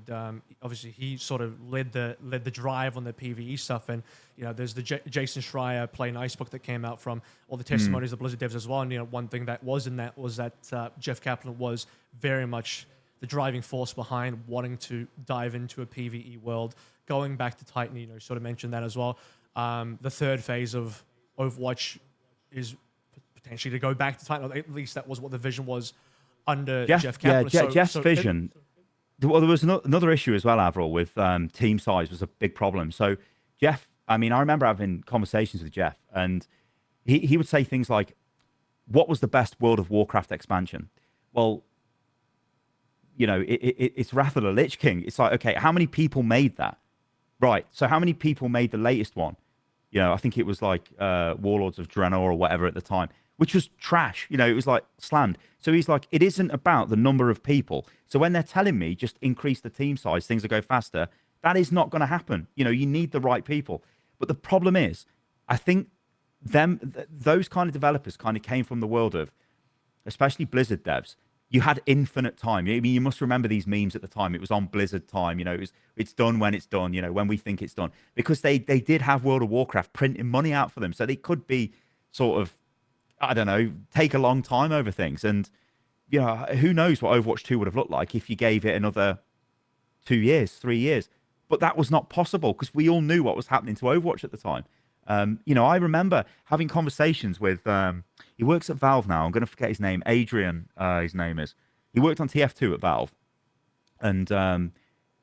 obviously, he sort of led the drive on the PvE stuff. And there's the Jason Schreier Play Nice book that came out from all the testimonies of Blizzard devs as well. And one thing that was in that was that Jeff Kaplan was very much the driving force behind wanting to dive into a PvE world. Going back to Titan, you sort of mentioned that as well. The third phase of Overwatch is potentially to go back to Titan. Or at least that was what the vision was under Jeff Kaplan. Yeah, Jeff's vision. Well, there was another issue as well, Avril, with team size was a big problem. So Jeff, I remember having conversations with Jeff, and he would say things like, what was the best World of Warcraft expansion? Well, it's Wrath of the Lich King. It's like, okay, how many people made that? Right, so how many people made the latest one? I think it was like Warlords of Draenor or whatever at the time, which was trash. It was like slammed. So he's like, it isn't about the number of people. So when they're telling me just increase the team size, things will go faster, that is not going to happen. You need the right people. But the problem is, I think those kind of developers kind of came from the world of, especially Blizzard devs. You had infinite time. You must remember these memes at the time. It was on Blizzard time. It's done when it's done. When we think it's done, because they did have World of Warcraft printing money out for them, so they could be sort of, I don't know, take a long time over things. And who knows what Overwatch 2 would have looked like if you gave it another 2 years, 3 years. But that was not possible because we all knew what was happening to Overwatch at the time. I remember having conversations with, he works at Valve now. I'm going to forget his name. Adrian, his name is. He worked on TF2 at Valve. And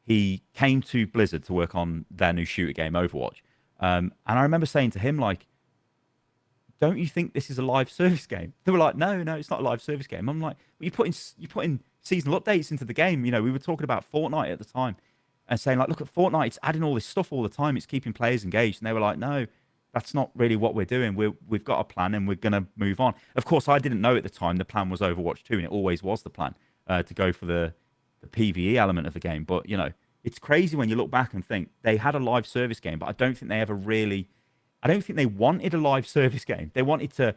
he came to Blizzard to work on their new shooter game, Overwatch. And I remember saying to him, like, don't you think this is a live service game? They were like, no, it's not a live service game. I'm like, well, you're putting seasonal updates into the game. We were talking about Fortnite at the time and saying, like, look at Fortnite. It's adding all this stuff all the time. It's keeping players engaged. And they were like, no, that's not really what we're doing. We've got a plan and we're going to move on. Of course, I didn't know at the time the plan was Overwatch 2, and it always was the plan to go for the PvE element of the game. But, it's crazy when you look back and think they had a live service game, but I don't think they ever really... I don't think they wanted a live service game. They wanted to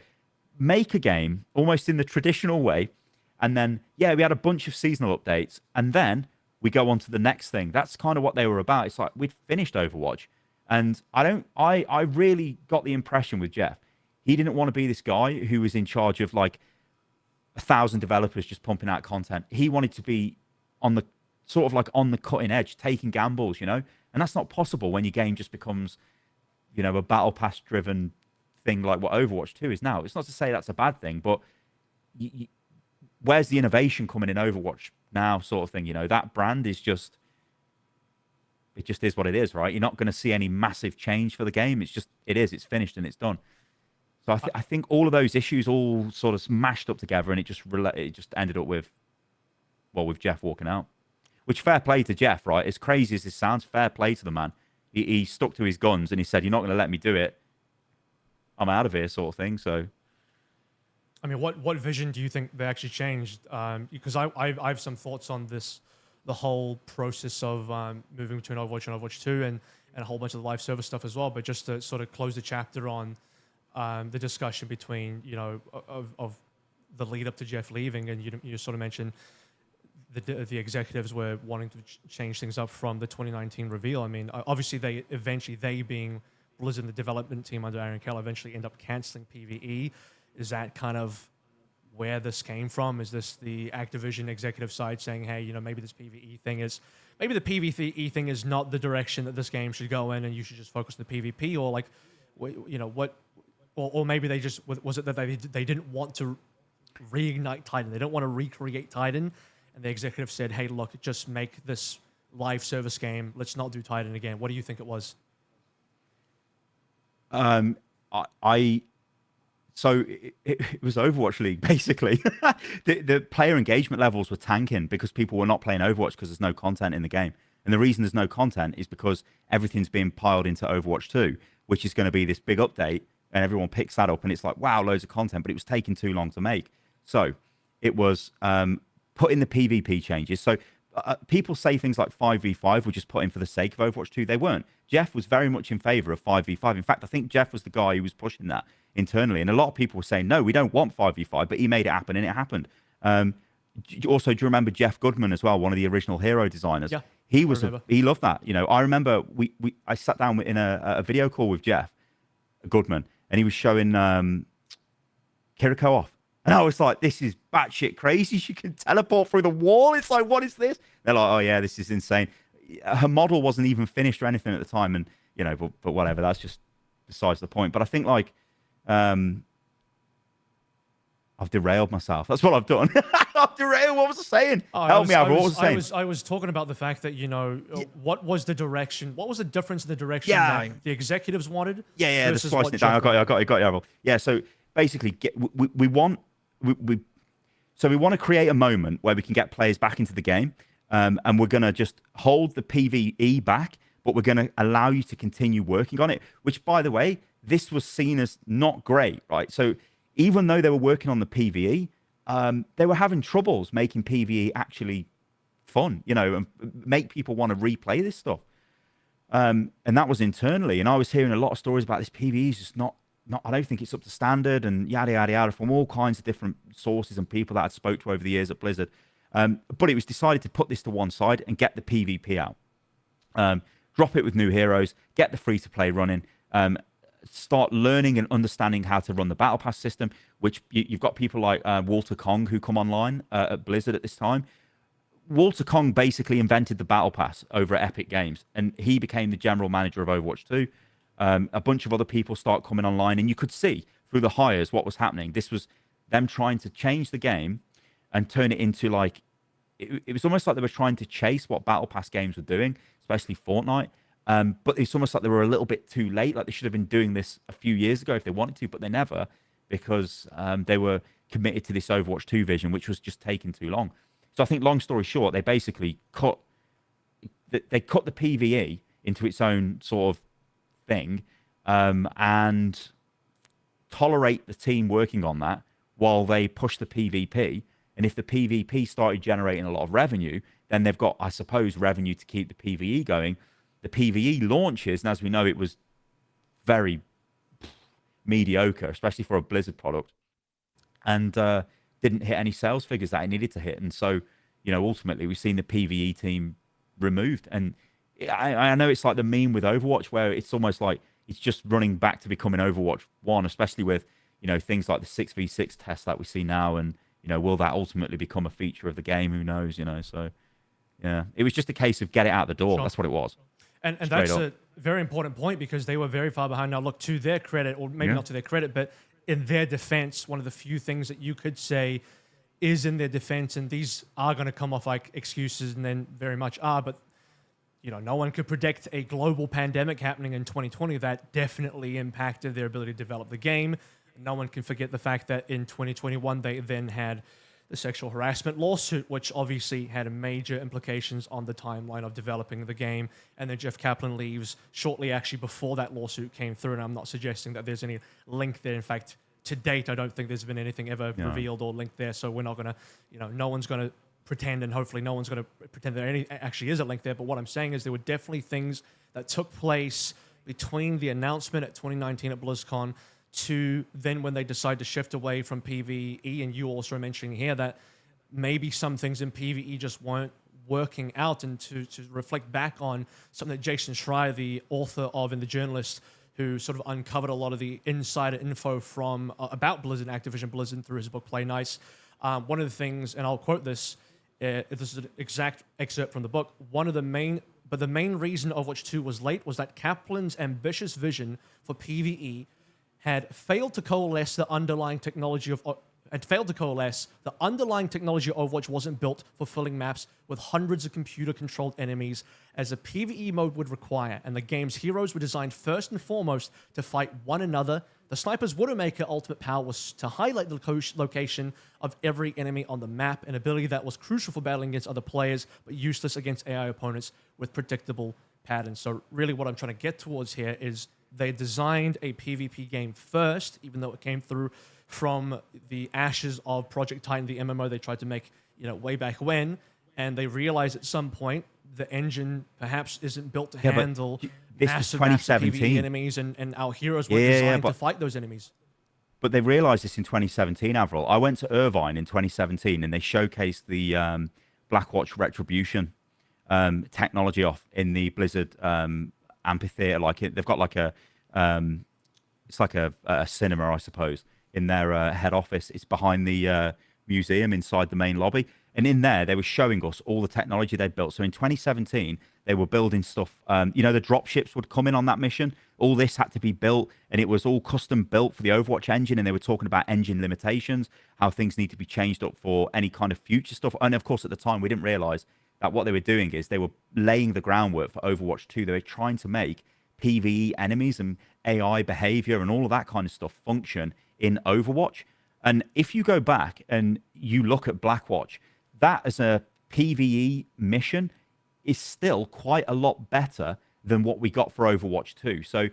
make a game almost in the traditional way. And then, we had a bunch of seasonal updates. And then we go on to the next thing. That's kind of what they were about. It's like we'd finished Overwatch. And I really got the impression with Jeff, he didn't want to be this guy who was in charge of like 1,000 developers just pumping out content. He wanted to be on the sort of like on the cutting edge, taking gambles, And that's not possible when your game just becomes... a battle pass driven thing like what Overwatch 2 is now. It's not to say that's a bad thing, but where's the innovation coming in Overwatch now sort of thing? That brand is just, it just is what it is, right? You're not going to see any massive change for the game. It's finished and it's done. So I think all of those issues all sort of mashed up together, and it just ended up with Jeff walking out, which fair play to Jeff, right? As crazy as this sounds, fair play to the man. He stuck to his guns and he said, you're not going to let me do it. I'm out of here sort of thing. So, what vision do you think they actually changed? Because I have some thoughts on this, the whole process of moving between Overwatch and Overwatch 2 and a whole bunch of the live service stuff as well. But just to sort of close the chapter on the discussion between, of the lead up to Jeff leaving, and you sort of mentioned the executives were wanting to change things up from the 2019 reveal. I mean, obviously they being Blizzard and the development team under Aaron Keller eventually end up canceling PvE. Is that kind of where this came from? Is this the Activision executive side saying, hey, maybe this PvE thing is, maybe the PvE thing is not the direction that this game should go in, and you should just focus on the PvP, or like, or maybe they just, was it that they didn't want to reignite Titan? They don't want to recreate Titan, and the executive said, hey, look, just make this live service game. Let's not do Titan again. What do you think it was? So it was Overwatch League, basically. the player engagement levels were tanking because people were not playing Overwatch because there's no content in the game. And the reason there's no content is because everything's being piled into Overwatch 2, which is going to be this big update, and everyone picks that up, and it's like, wow, loads of content, but it was taking too long to make. So it was put in the PvP changes. So people say things like 5v5 were just put in for the sake of Overwatch 2. They weren't. Jeff was very much in favor of 5v5. In fact, I think Jeff was the guy who was pushing that internally. And a lot of people were saying, no, we don't want 5v5, but he made it happen, and it happened. Also, do you remember Jeff Goodman as well, one of the original hero designers? Yeah, he loved that. I remember I sat down in a video call with Jeff Goodman, and he was showing Kiriko off. And I was like, this is batshit crazy. She can teleport through the wall. It's like, what is this? They're like, oh, yeah, this is insane. Her model wasn't even finished or anything at the time. And, but whatever. That's just besides the point. But I think, like, I've derailed myself. That's what I've done. I've derailed. What was I saying? Help me out. What was I saying? I was talking about the fact that, what was the direction? What was the difference in the direction that the executives wanted? Yeah, the slicing it down. I got you. Yeah, so basically, we want to create a moment where we can get players back into the game, and we're going to just hold the PvE back, but we're going to allow you to continue working on it, which, by the way, this was seen as not great, right? So even though they were working on the PvE, they were having troubles making PvE actually fun, and make people want to replay this stuff. And that was internally. And I was hearing a lot of stories about this PvE is just not, I don't think it's up to standard, and yada, yada, yada, from all kinds of different sources and people that I'd spoke to over the years at Blizzard. But it was decided to put this to one side and get the PvP out. Drop it with new heroes, get the free-to-play running, start learning and understanding how to run the Battle Pass system, which you've got people like Walter Kong who come online at Blizzard at this time. Walter Kong basically invented the Battle Pass over at Epic Games, and he became the general manager of Overwatch 2. A bunch of other people start coming online, and you could see through the hires what was happening. This was them trying to change the game and turn it into like, it was almost like they were trying to chase what Battle Pass games were doing, especially Fortnite. But it's almost like they were a little bit too late. Like they should have been doing this a few years ago if they wanted to, but they never, because they were committed to this Overwatch 2 vision, which was just taking too long. So I think, long story short, they basically cut the PvE into its own sort of thing, and tolerate the team working on that while they push the PvP. And if the PvP started generating a lot of revenue, then they've got, I suppose, revenue to keep the PvE going. The PvE launches, and as we know, it was very mediocre, especially for a Blizzard product, and didn't hit any sales figures that it needed to hit. And so, ultimately, we've seen the PvE team removed. And I know it's like the meme with Overwatch, where it's almost like it's just running back to becoming Overwatch 1, especially with, things like the 6v6 test that we see now. And, will that ultimately become a feature of the game? Who knows, So, yeah, it was just a case of get it out the door. Sure. That's what it was. And that's a very important point, because they were very far behind. Now, look, to their credit, or maybe not to their credit, but in their defense, one of the few things that you could say is in their defense, and these are going to come off like excuses, and then very much are, but no one could predict a global pandemic happening in 2020 that definitely impacted their ability to develop the game. No one can forget the fact that in 2021, they then had the sexual harassment lawsuit, which obviously had major implications on the timeline of developing the game. And then Jeff Kaplan leaves shortly actually before that lawsuit came through. And I'm not suggesting that there's any link there. In fact, to date, I don't think there's been anything ever revealed or linked there. So we're not going to, no one's going to pretend, and hopefully no one's going to pretend there actually is a link there. But what I'm saying is there were definitely things that took place between the announcement at 2019 at Blizzcon to then when they decide to shift away from PvE, and you also mentioning here that maybe some things in PvE just weren't working out, and to reflect back on something that Jason Schreier, the author of and the journalist who sort of uncovered a lot of the insider info from about Blizzard and Activision Blizzard through his book Play Nice. One of the things, and I'll quote this, this is an exact excerpt from the book, the main reason Overwatch 2 was late was that Kaplan's ambitious vision for PvE had failed to coalesce the underlying technology of Overwatch wasn't built for filling maps with hundreds of computer-controlled enemies as a PvE mode would require, and the game's heroes were designed first and foremost to fight one another. The Sniper's Widowmaker ultimate power was to highlight the location of every enemy on the map, an ability that was crucial for battling against other players, but useless against AI opponents with predictable patterns. So really what I'm trying to get towards here is they designed a PvP game first, even though it came through from the ashes of Project Titan, the MMO they tried to make, way back when, and they realized at some point the engine perhaps isn't built to handle massive PvE enemies, and our heroes were designed to fight those enemies. But they realized this in 2017, Avril. I went to Irvine in 2017, and they showcased the Blackwatch Retribution technology off in the Blizzard amphitheater. They've got it's like a cinema, I suppose, in their head office. It's behind the museum inside the main lobby. And in there, they were showing us all the technology they'd built. So in 2017, they were building stuff. The dropships would come in on that mission. All this had to be built, and it was all custom built for the Overwatch engine. And they were talking about engine limitations, how things need to be changed up for any kind of future stuff. And of course, at the time, we didn't realize that what they were doing is they were laying the groundwork for Overwatch 2. They were trying to make PvE enemies and AI behavior and all of that kind of stuff function in Overwatch. And if you go back and you look at Blackwatch, that as a PvE mission is still quite a lot better than what we got for Overwatch 2. So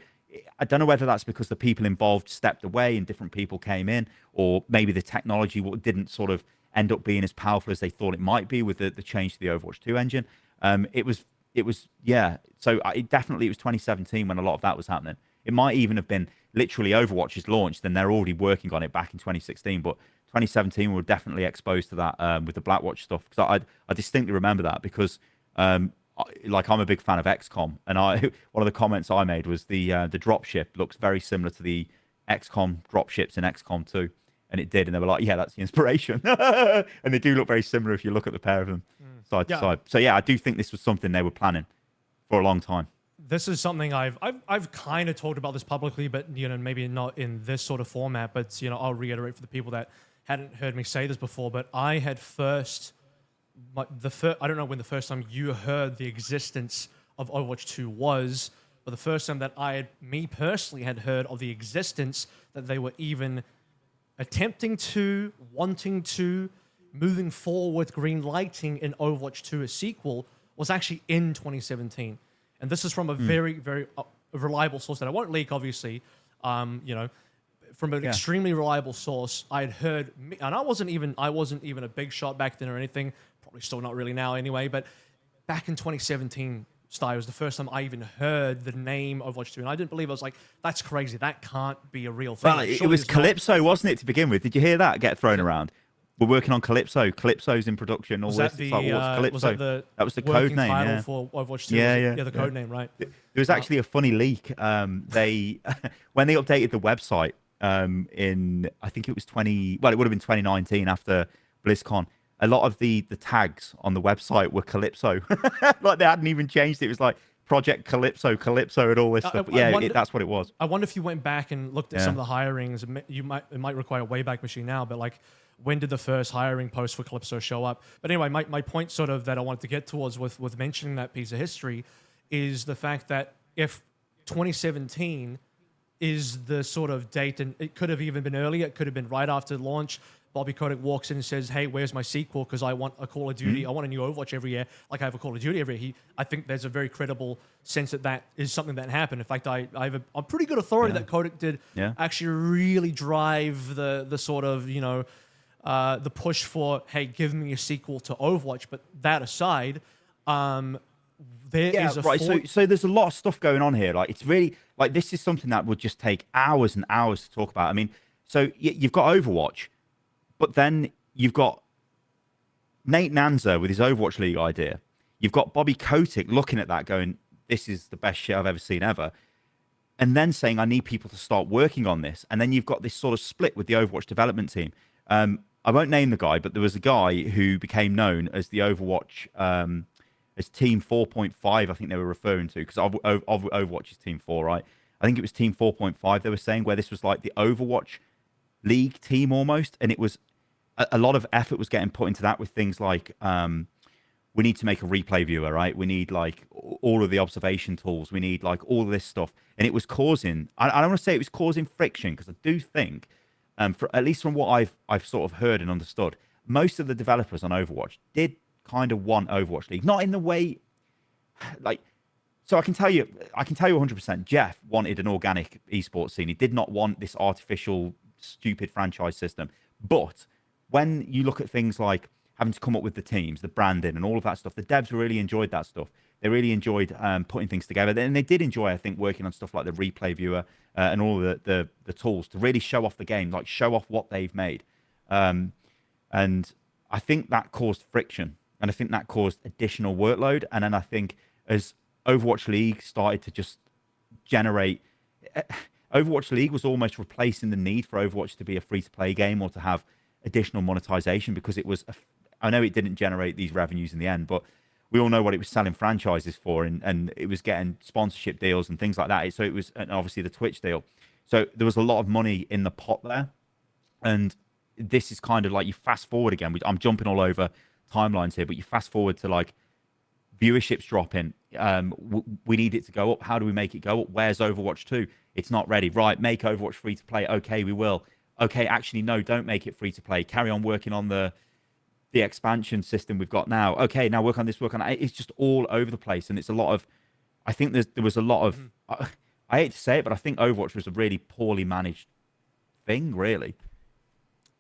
I don't know whether that's because the people involved stepped away and different people came in, or maybe the technology didn't sort of end up being as powerful as they thought it might be with the change to the Overwatch 2 engine. It was So it was 2017 when a lot of that was happening. It might even have been literally Overwatch is launched and they're already working on it back in 2016, but 2017 we were definitely exposed to that with the Blackwatch stuff, because I distinctly remember that, because I'm a big fan of XCOM, and one of the comments I made was the dropship looks very similar to the XCOM dropships in XCOM 2, and it did, and they were like, yeah, that's the inspiration. And they do look very similar if you look at the pair of them side to side. So yeah, I do think this was something they were planning for a long time. This is something I've kind of talked about this publicly, but maybe not in this sort of format. But I'll reiterate for the people that hadn't heard me say this before. But I had I don't know when the first time you heard the existence of Overwatch 2 was, but the first time that me personally had heard of the existence, that they were even attempting to, wanting to, moving forward, green lighting in Overwatch 2 a sequel, was actually in 2017. And this is from a very, very reliable source that I won't leak, obviously. From an extremely reliable source, I had heard, and I wasn't even a big shot back then or anything. Probably still not really now, anyway. But back in 2017, Sty was the first time I even heard the name of Overwatch 2, and I didn't believe it. I was like, "That's crazy. That can't be a real thing." Well, it was Calypso, wasn't it, to begin with? Did you hear that get thrown around? We're working on Calypso. Calypso's in production. All this. What's Calypso? That was the code name. Title for Overwatch 2. Yeah, the code name, right? There was actually a funny leak. They when they updated the website in, I think it was it would have been 2019 after BlizzCon. A lot of the tags on the website were Calypso. Like they hadn't even changed it. It was like Project Calypso and all this stuff. But that's what it was. I wonder if you went back and looked at some of the hirings. It might require a Wayback Machine now, but like, when did the first hiring post for Calypso show up? But anyway, my point sort of that I wanted to get towards with mentioning that piece of history is the fact that if 2017 is the sort of date, and it could have even been earlier, it could have been right after launch, Bobby Kotick walks in and says, "Hey, where's my sequel? Because I want a Call of Duty. I want a new Overwatch every year, like I have a Call of Duty every year." I think there's a very credible sense that is something that happened. In fact, I have a pretty good authority that Kotick did actually really drive the sort of, the push for, hey, give me a sequel to Overwatch. But that aside, there is a right. So there's a lot of stuff going on here. Like, it's really like this is something that would just take hours and hours to talk about. I mean, so you've got Overwatch, but then you've got Nate Nanzer with his Overwatch League idea. You've got Bobby Kotick looking at that, going, "This is the best shit I've ever seen ever," and then saying, "I need people to start working on this." And then you've got this sort of split with the Overwatch development team. I won't name the guy, but there was a guy who became known as the Overwatch. As Team 4.5, I think they were referring to, because Overwatch is Team 4, right? I think it was Team 4.5 they were saying, where this was like the Overwatch League team almost, and it was a lot of effort was getting put into that with things like we need to make a replay viewer, right? We need like all of the observation tools. We need like all of this stuff, and it was causing. I don't want to say it was causing friction, because I do think, at least from what I've sort of heard and understood, most of the developers on Overwatch did kind of want Overwatch League, not in the way like, so I can tell you 100% Jeff wanted an organic esports scene. He did not want this artificial stupid franchise system. But when you look at things like having to come up with the teams, the branding and all of that stuff, the devs really enjoyed that stuff. They really enjoyed putting things together, and they did enjoy, I think, working on stuff like the replay viewer and all the tools to really show off the game, like show off what they've made. And I think that caused friction. And I think that caused additional workload. And then I think as Overwatch League started to just generate... Overwatch League was almost replacing the need for Overwatch to be a free-to-play game or to have additional monetization, because it was... I know it didn't generate these revenues in the end, but we all know what it was selling franchises for, and it was getting sponsorship deals and things like that. So it was, and obviously the Twitch deal. So there was a lot of money in the pot there. And this is kind of like, you fast forward again. I'm jumping all over timelines here, but you fast forward to like viewership's dropping. We need it to go up. How do we make it go up? Where's Overwatch 2? It's not ready. Right, make Overwatch free to play. Okay, we will. Okay, actually, no, don't make it free to play. Carry on working on the expansion system we've got now. Okay, now work on this, work on that. It's just all over the place, and it's a lot of... I think there was a lot of... I hate to say it, but I think Overwatch was a really poorly managed thing, really.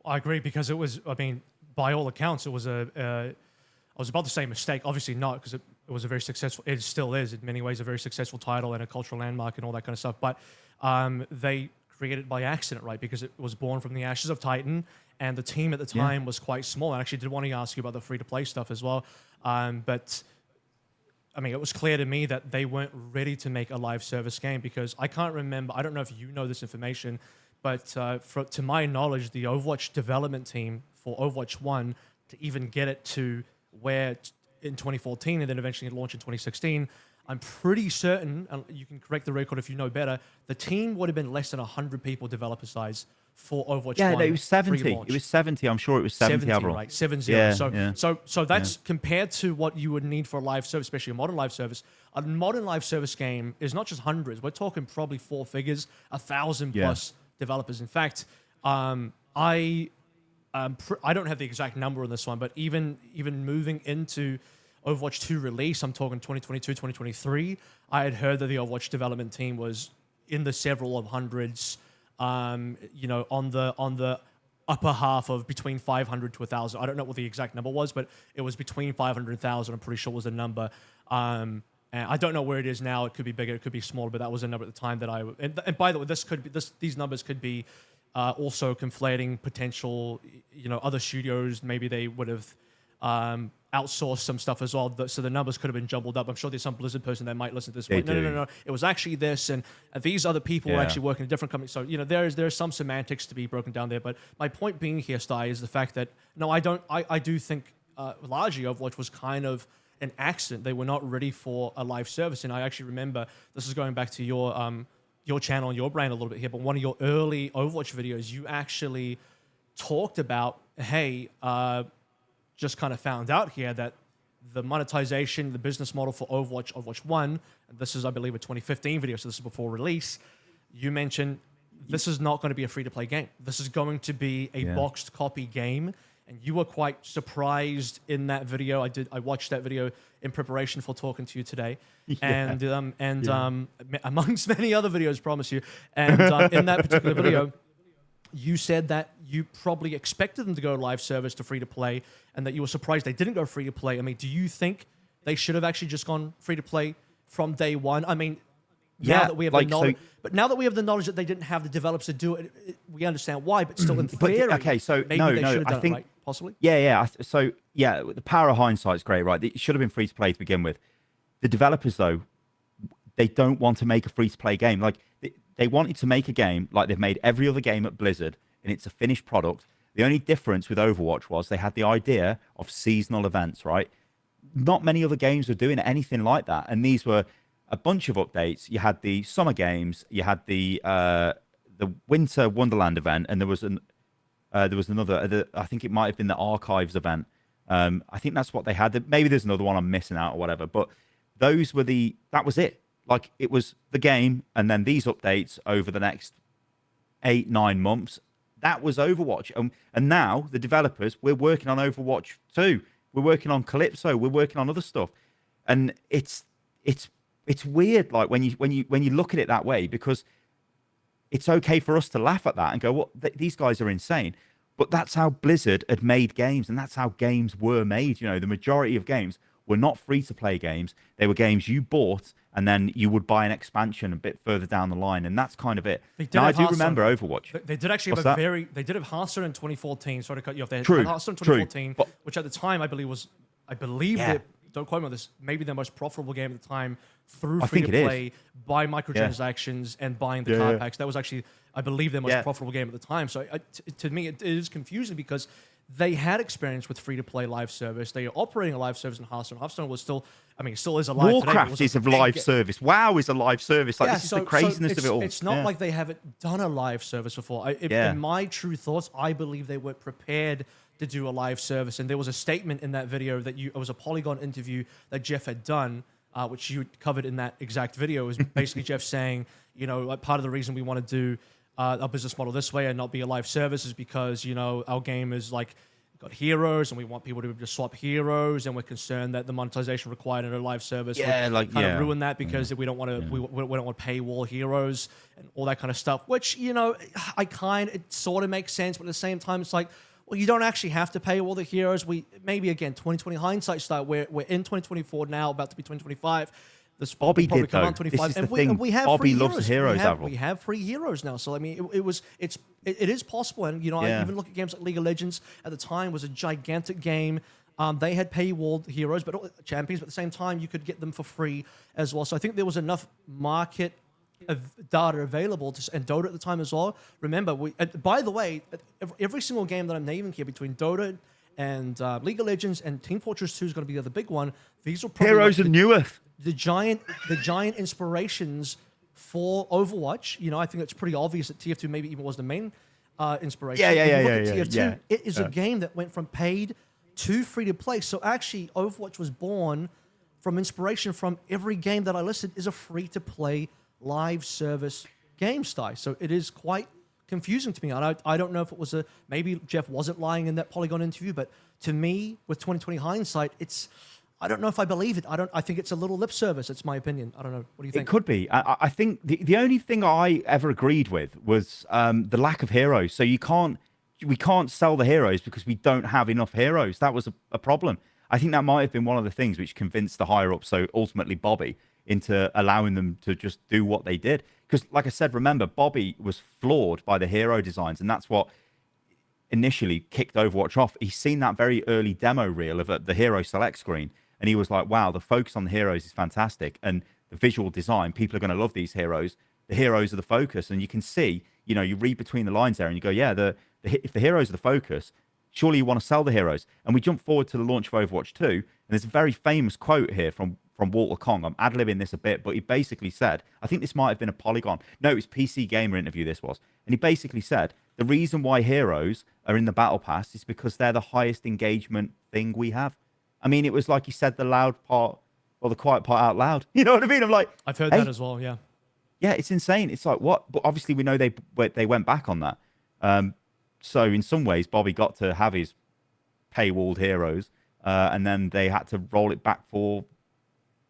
I agree, because it was, I mean, by all accounts, it was I was about to say mistake. Obviously not, because it was a very successful... It still is, in many ways, a very successful title and a cultural landmark and all that kind of stuff. But they created it by accident, right? Because it was born from the Ashes of Titan, and the team at the time was quite small. I actually did want to ask you about the free-to-play stuff as well. But, I mean, it was clear to me that they weren't ready to make a live service game, because I can't remember... I don't know if you know this information, but to my knowledge, the Overwatch development team for Overwatch 1, to even get it to where in 2014 and then eventually it launched in 2016, I'm pretty certain, and you can correct the record if you know better, the team would have been less than 100 people developer size for Overwatch 1. Yeah, no, it was 70. It was 70. I'm sure it was 70, right? 70. Yeah, so that's compared to what you would need for a live service, especially a modern live service. A modern live service game is not just hundreds. We're talking probably four figures, 1,000 plus developers. In fact, I don't have the exact number on this one, but even moving into Overwatch 2 release, I'm talking 2022, 2023, I had heard that the Overwatch development team was in the several of hundreds, you know, on the upper half of between 500 to 1,000. I don't know what the exact number was, but it was between 500 and 1,000, I'm pretty sure was the number. And I don't know where it is now. It could be bigger, it could be smaller, but that was a number at the time that and by the way, these numbers could be also conflating potential, you know, other studios. Maybe they would have outsourced some stuff as well, so the numbers could have been jumbled up. I'm sure there's some Blizzard person that might listen to this. No. It was actually this, and these other people were actually working in different companies. So, you know, there's some semantics to be broken down there. But my point being here, Sty, is the fact that I do think largely Overwatch was kind of an accident. They were not ready for a live service, and I actually remember, this is going back to your channel and your brand a little bit here, but one of your early Overwatch videos, you actually talked about, hey, just kind of found out here that the monetization, the business model for Overwatch 1, and this is, I believe, a 2015 video, so this is before release, you mentioned this is not going to be a free-to-play game. This is going to be a boxed copy game, and you were quite surprised in that video. I watched that video in preparation for talking to you today, and amongst many other videos, promise you. And in that particular video, you said that you probably expected them to go live service to free to play, and that you were surprised they didn't go free to play. I mean, do you think they should have actually just gone free to play from day one. I mean, Yeah, now that we have like, the knowledge, but now that we have the knowledge that they didn't have the developers to do it, we understand why. But still, in theory, okay, so maybe no, they should have done I think it right, possibly. So yeah, the power of hindsight is great, right? It should have been free to play to begin with. The developers, though, they don't want to make a free to play game. Like they wanted to make a game like they've made every other game at Blizzard, and it's a finished product. The only difference with Overwatch was they had the idea of seasonal events, right? Not many other games were doing anything like that, and these were a bunch of updates. You had the summer games, you had the winter Wonderland event, and there was another. I think it might have been the Archives event. I think that's what they had. Maybe there's another one I'm missing out or whatever. But those were that was it. Like it was the game, and then these updates over the next 8-9 months. That was Overwatch, and now the developers, we're working on Overwatch 2. We're working on Calypso. We're working on other stuff, and it's weird. Like when you look at it that way, because it's okay for us to laugh at that and go, "What? These guys are insane." But that's how Blizzard had made games, and that's how games were made. You know, the majority of games were not free-to-play games. They were games you bought, and then you would buy an expansion a bit further down the line, and that's kind of it. Now, I do remember Overwatch. They did actually have They did have Hearthstone in 2014. Sorry to cut you off there. True. Hearthstone 2014, But, which at the time I believe that, don't quote me on this, maybe the most profitable game at the time through free to play, buy microtransactions and buying the card packs. That was actually, I believe, their most profitable game at the time. So to me, it is confusing because they had experience with free-to-play live service. They are operating a live service in Hearthstone. Hearthstone was still, I mean, it still is a live Warcraft today. is a live service. WoW is a live service. Like, this is the craziness of it all. It's not like they haven't done a live service before. In my true thoughts, I believe they were prepared to do a live service. And there was a statement in that video it was a Polygon interview that Jeff had done, which you covered in that exact video. It was basically Jeff saying, you know, like part of the reason we want to do our business model this way and not be a live service is because, you know, our game is like got heroes and we want people to be able to swap heroes, and we're concerned that the monetization required in a live service would kind of ruin that because we don't want to we don't want to paywall heroes and all that kind of stuff, which, you know, it sort of makes sense, but at the same time it's like, well, you don't actually have to pay all the heroes. Maybe again 2020 hindsight style, we're in 2024 now, about to be 2025. This Bobby did, though. 25, this is and the thing. we have Bobby free loves heroes. heroes, we have free heroes now. So I mean, it is possible. And you know, I even look at games like League of Legends at the time was a gigantic game. They had paywalled heroes, but champions. But at the same time, you could get them for free as well. So I think there was enough market data available and Dota at the time as well. Remember, by the way, every single game that I'm naming here between Dota and League of Legends and Team Fortress 2 is going to be the other big one. These are probably Heroes and Neweth. The giant inspirations for Overwatch. You know, I think it's pretty obvious that TF2 maybe even was the main inspiration. TF2, it is a game that went from paid to free to play. So actually, Overwatch was born from inspiration from every game that I listed is a free to play live service game style. So it is quite confusing to me. I don't know if it was maybe Jeff wasn't lying in that Polygon interview, but to me, with 2020 hindsight, I don't know if I believe it. I think it's a little lip service. It's my opinion. I don't know. What do you think? It could be. I think the only thing I ever agreed with was the lack of heroes. So we can't sell the heroes because we don't have enough heroes. That was a problem. I think that might have been one of the things which convinced the higher up, so ultimately Bobby, into allowing them to just do what they did. Because, like I said, remember, Bobby was floored by the hero designs, and that's what initially kicked Overwatch off. He's seen that very early demo reel of the hero select screen, and he was like, wow, the focus on the heroes is fantastic, and the visual design, people are going to love these heroes. The heroes are the focus, and you can see, you know, you read between the lines there, and you go, yeah, if the heroes are the focus, surely you want to sell the heroes. And we jump forward to the launch of Overwatch 2, and there's a very famous quote here from Walter Kong. I'm ad-libbing this a bit, but he basically said, I think this might have been a Polygon. No, it was PC Gamer interview this was. And he basically said, the reason why heroes are in the Battle Pass is because they're the highest engagement thing we have. I mean, it was like he said the loud part or the quiet part out loud. You know what I mean? I'm like, I've heard that as well, yeah. Yeah, it's insane. It's like, what? But obviously we know they went back on that. So in some ways, Bobby got to have his paywalled heroes, and then they had to roll it back for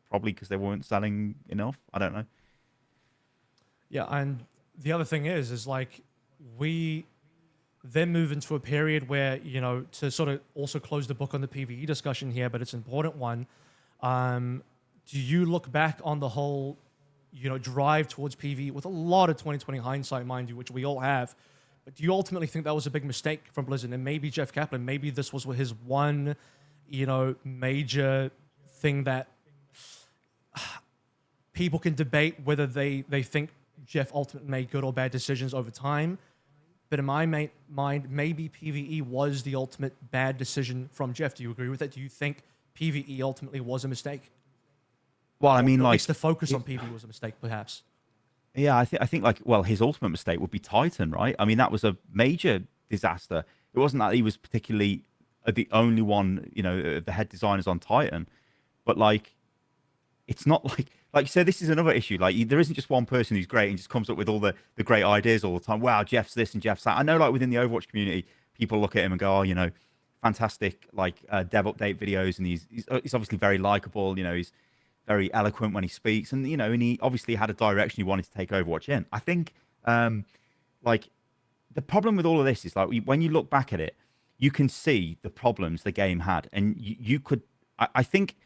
probably because they weren't selling enough. I don't know. Yeah, and the other thing is like we then move into a period where, you know, to sort of also close the book on the PvE discussion here, but it's an important one. Do you look back on the whole, drive towards PvE with a lot of 2020 hindsight, mind you, which we all have? But do you ultimately think that was a big mistake from Blizzard? And maybe Jeff Kaplan, maybe this was his one, major thing that people can debate whether they think Jeff ultimately made good or bad decisions over time. But in my mind, maybe PvE was the ultimate bad decision from Jeff. Do you agree with that? Do you think PvE ultimately was a mistake? Well, I mean, at like, least the focus on PvE was a mistake, perhaps. yeah, I think like, well, his ultimate mistake would be Titan, right? I mean, that was a major disaster. It wasn't that he was particularly the only one, the head designers on Titan, but like, it's not like you said, this is another issue. Like, there isn't just one person who's great and just comes up with all the great ideas all the time. Wow, Jeff's this and Jeff's that. I know, like, within the Overwatch community, people look at him and go, oh, fantastic, like, dev update videos, and he's obviously very likable. He's very eloquent when he speaks, and and he obviously had a direction he wanted to take Overwatch in. I think, like, the problem with all of this is, like, when you look back at it, you can see the problems the game had, and you could, I think.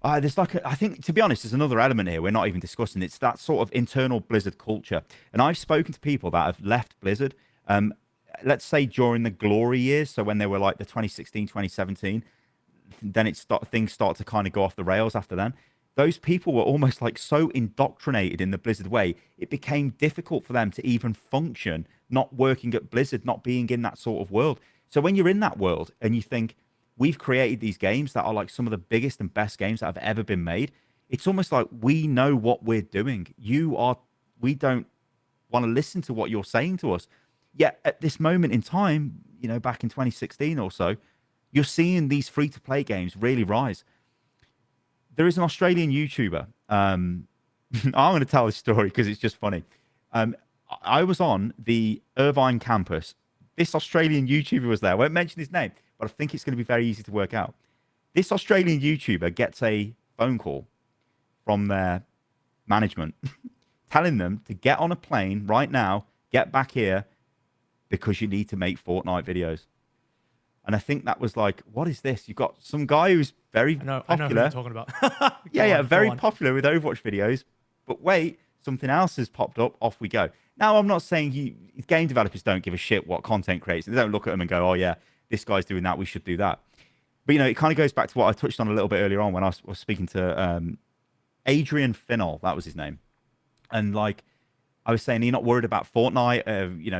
There's like, I think, to be honest, there's another element here we're not even discussing. It's that sort of internal Blizzard culture. And I've spoken to people that have left Blizzard, let's say during the glory years, so when they were like the 2016, 2017, then things start to kind of go off the rails after then. Those people were almost like so indoctrinated in the Blizzard way, it became difficult for them to even function, not working at Blizzard, not being in that sort of world. So when you're in that world and you think, we've created these games that are like some of the biggest and best games that have ever been made, it's almost like we know what we're doing. We don't want to listen to what you're saying to us. Yet at this moment in time, back in 2016 or so, you're seeing these free-to-play games really rise. There is an Australian YouTuber. I'm going to tell this story because it's just funny. I was on the Irvine campus. This Australian YouTuber was there. I won't mention his name, but I think it's going to be very easy to work out. This Australian YouTuber gets a phone call from their management telling them to get on a plane right now, get back here, because you need to make Fortnite videos. And I think that was like, what is this? You've got some guy who's very popular. I know who you're talking about. Very popular with Overwatch videos. But wait, something else has popped up. Off we go. Now, I'm not saying game developers don't give a shit what content creates. They don't look at them and go, oh, yeah, this guy's doing that, we should do that. But, it kind of goes back to what I touched on a little bit earlier on when I was speaking to Adrian Finnell. That was his name. And, like, I was saying, you're not worried about Fortnite.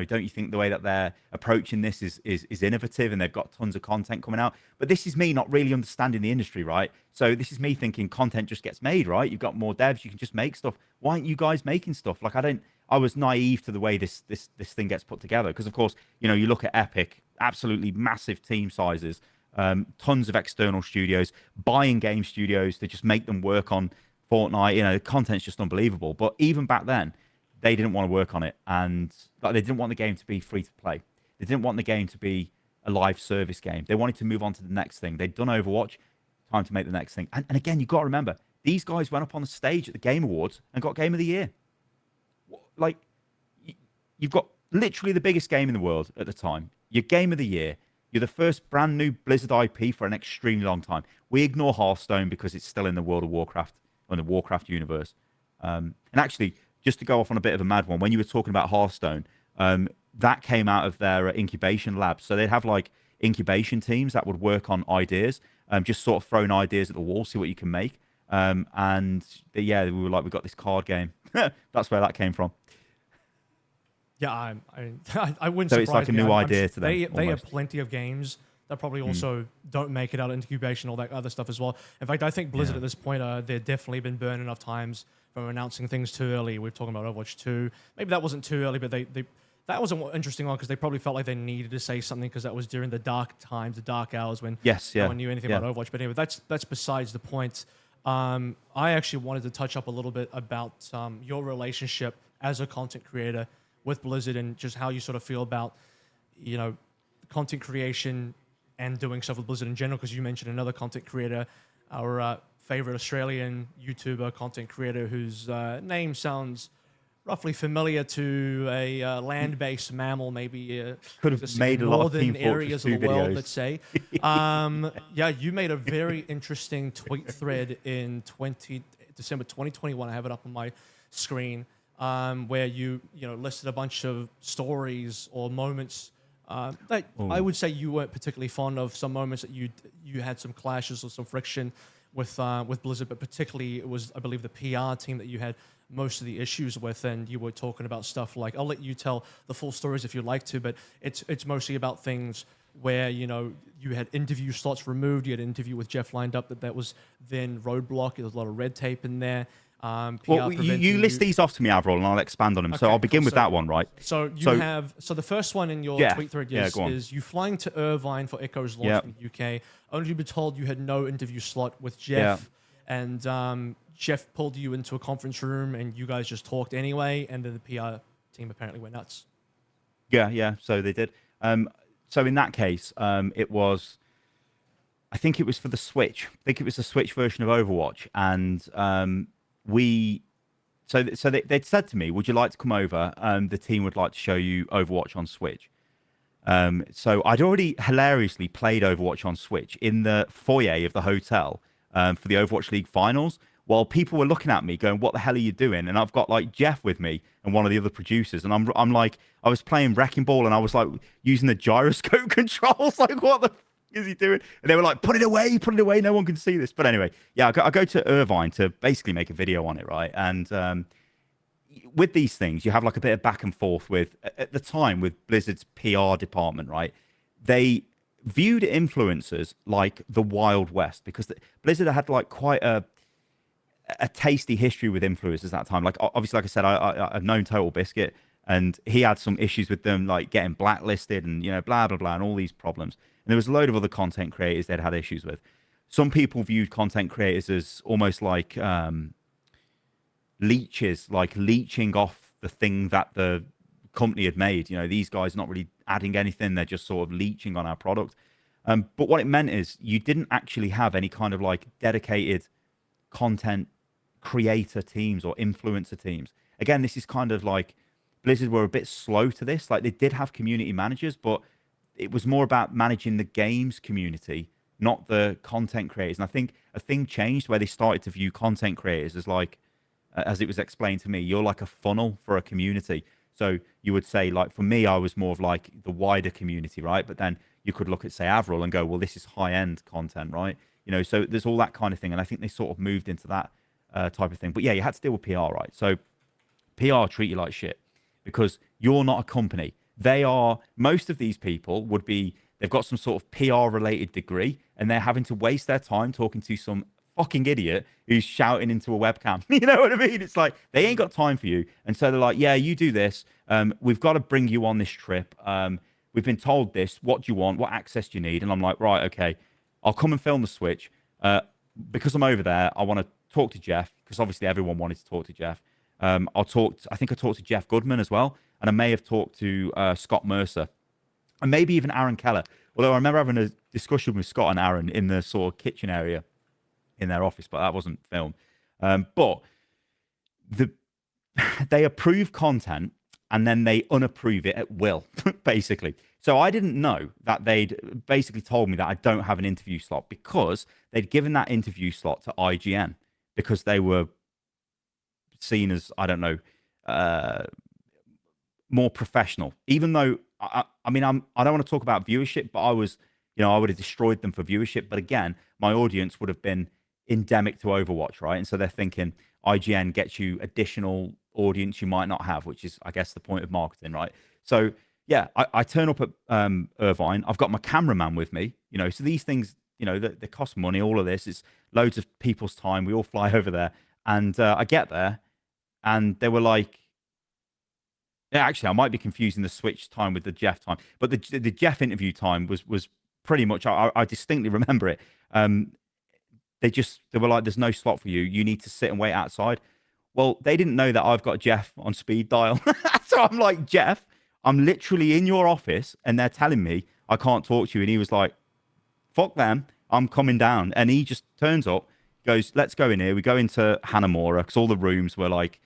Don't you think the way that they're approaching this is innovative and they've got tons of content coming out? But this is me not really understanding the industry, right? So this is me thinking content just gets made, right? You've got more devs, you can just make stuff. Why aren't you guys making stuff? Like, I was naive to the way this thing gets put together. Because, of course, you look at Epic, absolutely massive team sizes, tons of external studios, buying game studios to just make them work on Fortnite. The content's just unbelievable. But even back then, they didn't want to work on it, and they didn't want the game to be free to play. They didn't want the game to be a live service game. They wanted to move on to the next thing. They'd done Overwatch, time to make the next thing. And again, you've got to remember, these guys went up on the stage at the Game Awards and got Game of the Year. Like, you've got literally the biggest game in the world at the time. You're Game of the Year. You're the first brand new Blizzard IP for an extremely long time. We ignore Hearthstone because it's still in the World of Warcraft, or in the Warcraft universe. And actually, just to go off on a bit of a mad one, when you were talking about Hearthstone, that came out of their incubation labs. So they'd have like incubation teams that would work on ideas, just sort of throwing ideas at the wall, see what you can make. We were like, we got this card game. That's where that came from. Yeah, I wouldn't. So it's like a new idea to them. They have plenty of games that probably also don't make it out of incubation, all that other stuff as well. In fact, I think Blizzard at this point, they've definitely been burned enough times from announcing things too early. We're talking about Overwatch 2. Maybe that wasn't too early, but that was an interesting one because they probably felt like they needed to say something because that was during the dark times, the dark hours when no one knew anything about Overwatch. But anyway, that's besides the point. I actually wanted to touch up a little bit about your relationship as a content creator with Blizzard and just how you sort of feel about, content creation and doing stuff with Blizzard in general, because you mentioned another content creator, our favorite Australian YouTuber content creator whose name sounds roughly familiar to a land-based mammal, maybe Could have made a lot of northern Team Fortress areas 2 of the world, videos. let's say. Yeah, you made a very interesting tweet thread in December 2021. I have it up on my screen, where you listed a bunch of stories or moments that I would say you weren't particularly fond of. Some moments that you had some clashes or some friction with Blizzard, but particularly it was, I believe, the PR team that you had most of the issues with, and you were talking about stuff like, I'll let you tell the full stories if you'd like to, but it's mostly about things where you had interview slots removed. You had an interview with Jeff lined up that was then roadblocked. There was a lot of red tape in there. PR well, you list these off to me, Avril, and I'll expand on them. Okay, so I'll begin cool. with that one, right? So the first one in your tweet thread is you flying to Irvine for Echo's launch in the UK, only to be told you had no interview slot with Jeff, and Jeff pulled you into a conference room and you guys just talked anyway, and then the PR team apparently went nuts. Yeah, so they did. So in that case, it was, I think it was for the Switch. I think it was the Switch version of Overwatch, and they'd said to me, would you like to come over? The team would like to show you Overwatch on Switch. So I'd already hilariously played Overwatch on Switch in the foyer of the hotel for the Overwatch League finals, while people were looking at me going, what the hell are you doing? And I've got like Jeff with me and one of the other producers, and I'm like, I was playing Wrecking Ball and I was like using the gyroscope controls, like what the is he doing? And they were like, put it away, no one can see this. But anyway, yeah, I go to Irvine to basically make a video on it, right? And with these things, you have like a bit of back and forth with, at the time, with Blizzard's PR department, right? They viewed influencers like the Wild West, because Blizzard had like quite a tasty history with influencers at that time. Like, obviously, like I said, I've known Total Biscuit, and he had some issues with them, like getting blacklisted and, blah, blah, blah, and all these problems. And there was a load of other content creators they'd had issues with. Some people viewed content creators as almost like leeches, like leeching off the thing that the company had made. These guys are not really adding anything. They're just sort of leeching on our product. But what it meant is you didn't actually have any kind of like dedicated content creator teams or influencer teams. Again, this is kind of like Blizzard were a bit slow to this. Like, they did have community managers, but it was more about managing the games community, not the content creators. And I think a thing changed where they started to view content creators as like, as it was explained to me, you're like a funnel for a community. So you would say, like, for me, I was more of like the wider community, right? But then you could look at, say, Avril and go, well, this is high-end content, right? So there's all that kind of thing. And I think they sort of moved into that type of thing. But yeah, you had to deal with PR, right? So PR treat you like shit because you're not a company. They are, most of these people would be, they've got some sort of PR-related degree, and they're having to waste their time talking to some fucking idiot who's shouting into a webcam. You know what I mean? It's like, they ain't got time for you. And so they're like, yeah, you do this. We've got to bring you on this trip. We've been told this. What do you want? What access do you need? And I'm like, right, okay, I'll come and film the Switch. Because I'm over there, I want to talk to Jeff, because obviously everyone wanted to talk to Jeff. I think I talked to Jeff Goodman as well. And I may have talked to Scott Mercer, and maybe even Aaron Keller. Although I remember having a discussion with Scott and Aaron in the sort of kitchen area in their office, but that wasn't filmed. But they approve content and then they unapprove it at will, basically. So I didn't know that they'd basically told me that I don't have an interview slot, because they'd given that interview slot to IGN because they were seen as, I don't know, more professional. Even though I don't want to talk about viewership, but I was, I would have destroyed them for viewership. But again, my audience would have been endemic to Overwatch, right? And so they're thinking IGN gets you additional audience you might not have, which is, I guess, the point of marketing, right? So yeah, I turn up at Irvine. I've got my cameraman with me, so these things, they cost money. All of this is loads of people's time. We all fly over there, and I get there, and they were like, yeah, actually, I might be confusing the Switch time with the Jeff time, but the Jeff interview time was pretty much, I distinctly remember it. They were like, there's no slot for you. You need to sit and wait outside. Well, they didn't know that I've got Jeff on speed dial. So I'm like, Jeff, I'm literally in your office and they're telling me I can't talk to you. And he was like, fuck them, I'm coming down. And he just turns up, goes, let's go in here. We go into Hanamura because all the rooms were like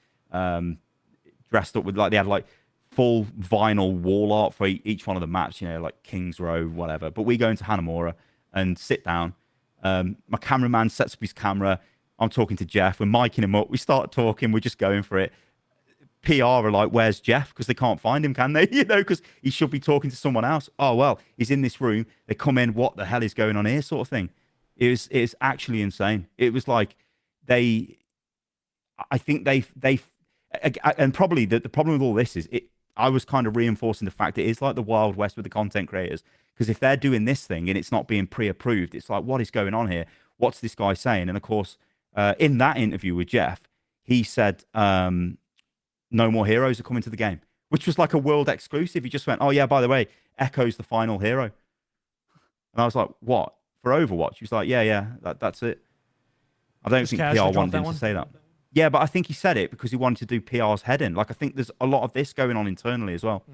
dressed up with they had like full vinyl wall art for each one of the maps, like King's Row, whatever. But we go into Hanamura and sit down. My cameraman sets up his camera. I'm talking to Jeff. We're miking him up. We start talking. We're just going for it. PR are like, "Where's Jeff?" Because they can't find him, can they? Because he should be talking to someone else. Oh well, he's in this room. They come in. What the hell is going on here? Sort of thing. It's actually insane. It was like I think they and probably the problem with all this is I was kind of reinforcing the fact it is like the Wild West with the content creators. Because if they're doing this thing and it's not being pre-approved, it's like, what is going on here? What's this guy saying? And of course, in that interview with Jeff, he said, no more heroes are coming to the game, which was like a world exclusive. He just went, oh yeah, by the way, Echo's the final hero. And I was like, what? For Overwatch? He was like, yeah, that's it. I don't think PR wanted him to say that. Yeah, but I think he said it because he wanted to do PR's head in. Like, I think there's a lot of this going on internally as well.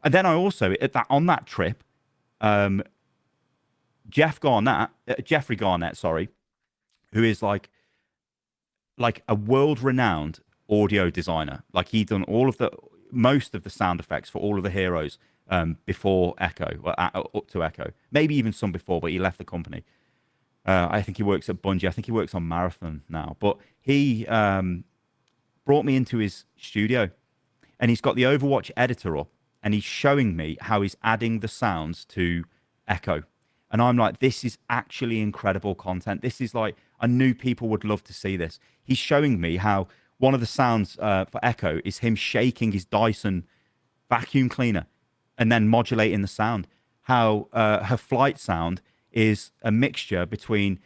And then I also, on that trip, Jeffrey Garnett, sorry, who is like a world-renowned audio designer. Like, he'd done most of the sound effects for all of the heroes before Echo, up to Echo. Maybe even some before, but he left the company. I think he works at Bungie. I think he works on Marathon now. But he brought me into his studio, and he's got the Overwatch editor up, and he's showing me how he's adding the sounds to Echo. And I'm like, this is actually incredible content. This is like, I knew people would love to see this. He's showing me how one of the sounds for Echo is him shaking his Dyson vacuum cleaner and then modulating the sound. How her flight sound is a mixture between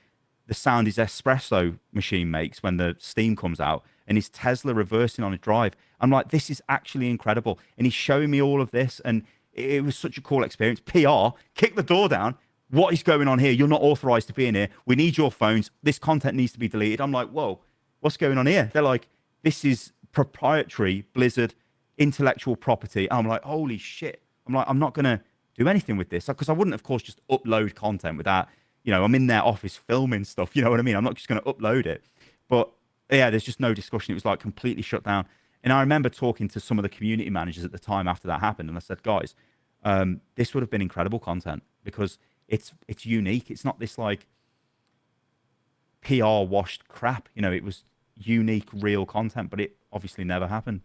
the sound his espresso machine makes when the steam comes out and his Tesla reversing on a drive. I'm like, this is actually incredible. And he's showing me all of this, and it was such a cool experience. PR, kick the door down. What is going on here? You're not authorized to be in here. We need your phones. This content needs to be deleted. I'm like, whoa, what's going on here? They're like, this is proprietary Blizzard intellectual property. I'm like, holy shit. I'm like, I'm not going to do anything with this, because I wouldn't, of course, just upload content without, I'm in their office filming stuff. You know what I mean? I'm not just going to upload it. But yeah, there's just no discussion. It was like completely shut down. And I remember talking to some of the community managers at the time after that happened, and I said, guys, this would have been incredible content because it's unique. It's not this like PR washed crap. It was unique, real content, but it obviously never happened.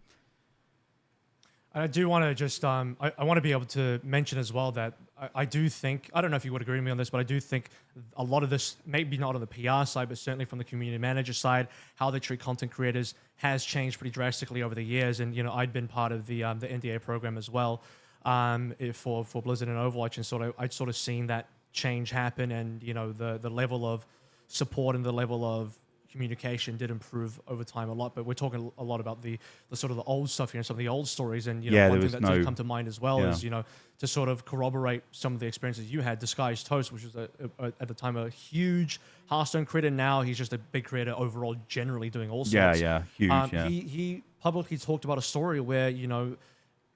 And I do want to just, I want to be able to mention as well that I do think, I don't know if you would agree with me on this, but I do think a lot of this, maybe not on the PR side, but certainly from the community manager side, how they treat content creators has changed pretty drastically over the years. And, I'd been part of the NDA program as well for Blizzard and Overwatch, and I'd sort of seen that change happen, and, the level of support and the level of communication did improve over time a lot. But we're talking a lot about the sort of the old stuff here and some of the old stories, and one thing that did come to mind as well is to sort of corroborate some of the experiences you had. Disguised Toast, which was at the time a huge Hearthstone creator. Now he's just a big creator overall, generally doing all sorts. Huge. He publicly talked about a story where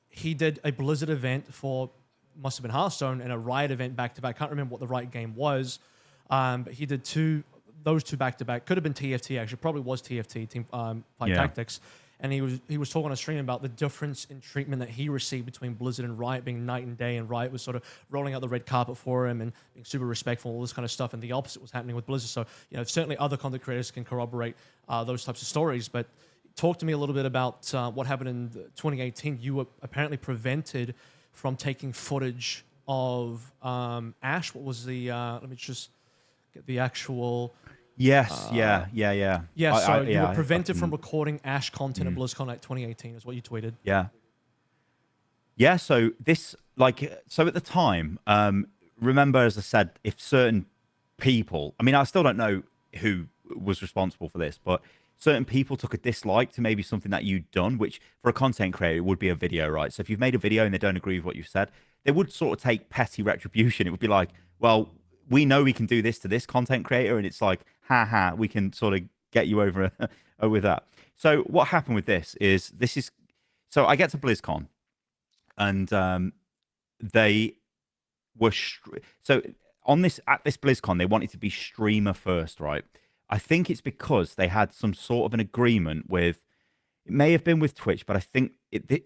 he did a Blizzard event for, must have been Hearthstone, and a Riot event back to back. I can't remember what the Riot game was, but he did those two back to back. Could have been TFT, actually. Probably was TFT, Team Fight Tactics. And he was talking on stream about the difference in treatment that he received between Blizzard and Riot, being night and day. And Riot was sort of rolling out the red carpet for him and being super respectful, all this kind of stuff. And the opposite was happening with Blizzard. So certainly other content creators can corroborate those types of stories. But talk to me a little bit about what happened in 2018. You were apparently prevented from taking footage of Ashe. What was the? Let me just get the actual. Yes, yeah. Yeah, so you were prevented from recording Ashe content at BlizzCon at 2018, is what you tweeted. Yeah, so this, so at the time, remember, as I said, if certain people, I still don't know who was responsible for this, but certain people took a dislike to maybe something that you'd done, which for a content creator, it would be a video, right? So if you've made a video and they don't agree with what you've said, they would sort of take petty retribution. It would be like, well, we know we can do this to this content creator, and it's like, we can sort of get you over with that. So what happened with this is, so I get to BlizzCon, and they were, so at this BlizzCon, they wanted to be streamer first, right? I think it's because they had some sort of an agreement with, It may have been with Twitch, but I think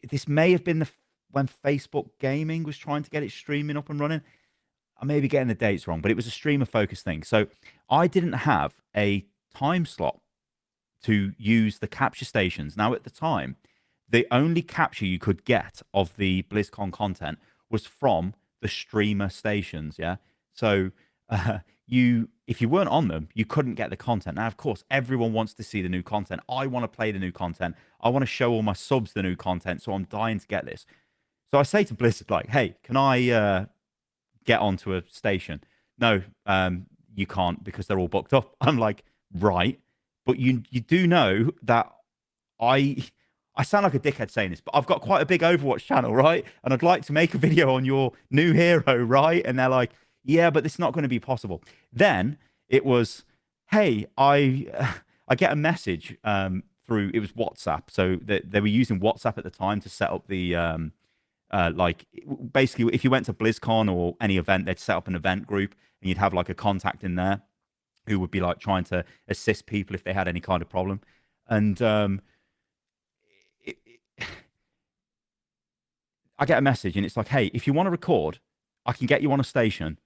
this may have been when Facebook Gaming was trying to get it streaming up and running. I may be getting the dates wrong, but it was a streamer-focused thing. So I didn't have a time slot to use the capture stations. Now, at the time, the only capture you could get of the BlizzCon content was from the streamer stations, yeah? So if you weren't on them, you couldn't get the content. Now, of course, everyone wants to see the new content. I want to play the new content. I want to show all my subs the new content, so I'm dying to get this. So I say to Blizzard, like, hey, can I get onto a station? No, you can't because they're all booked up. I'm like, right. But you do know that I sound like a dickhead saying this, but I've got quite a big Overwatch channel, right? And I'd like to make a video on your new hero, right? And they're like, yeah, but it's not going to be possible. Then it was, hey, I get a message through, it was WhatsApp. So they were using WhatsApp at the time to set up the, like, basically, if you went to BlizzCon or any event, they'd set up an event group and you'd have like a contact in there who would be like trying to assist people if they had any kind of problem. And I get a message and it's like, hey, if you want to record, I can get you on a station,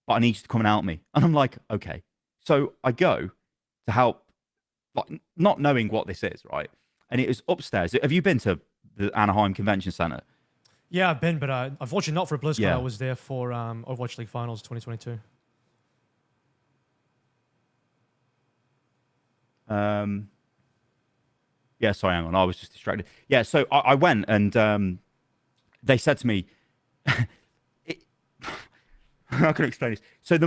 but I need you to come and help me. And I'm like, okay. So I go to help, like, not knowing what this is, right? And it was upstairs. Have you been to the Anaheim Convention Center? Yeah, I've been, but unfortunately not for BlizzCon. Yeah. I was there for Overwatch League Finals 2022. Yeah, sorry, hang on. I was just distracted. Yeah, so I went and they said to me, how can I explain this? So the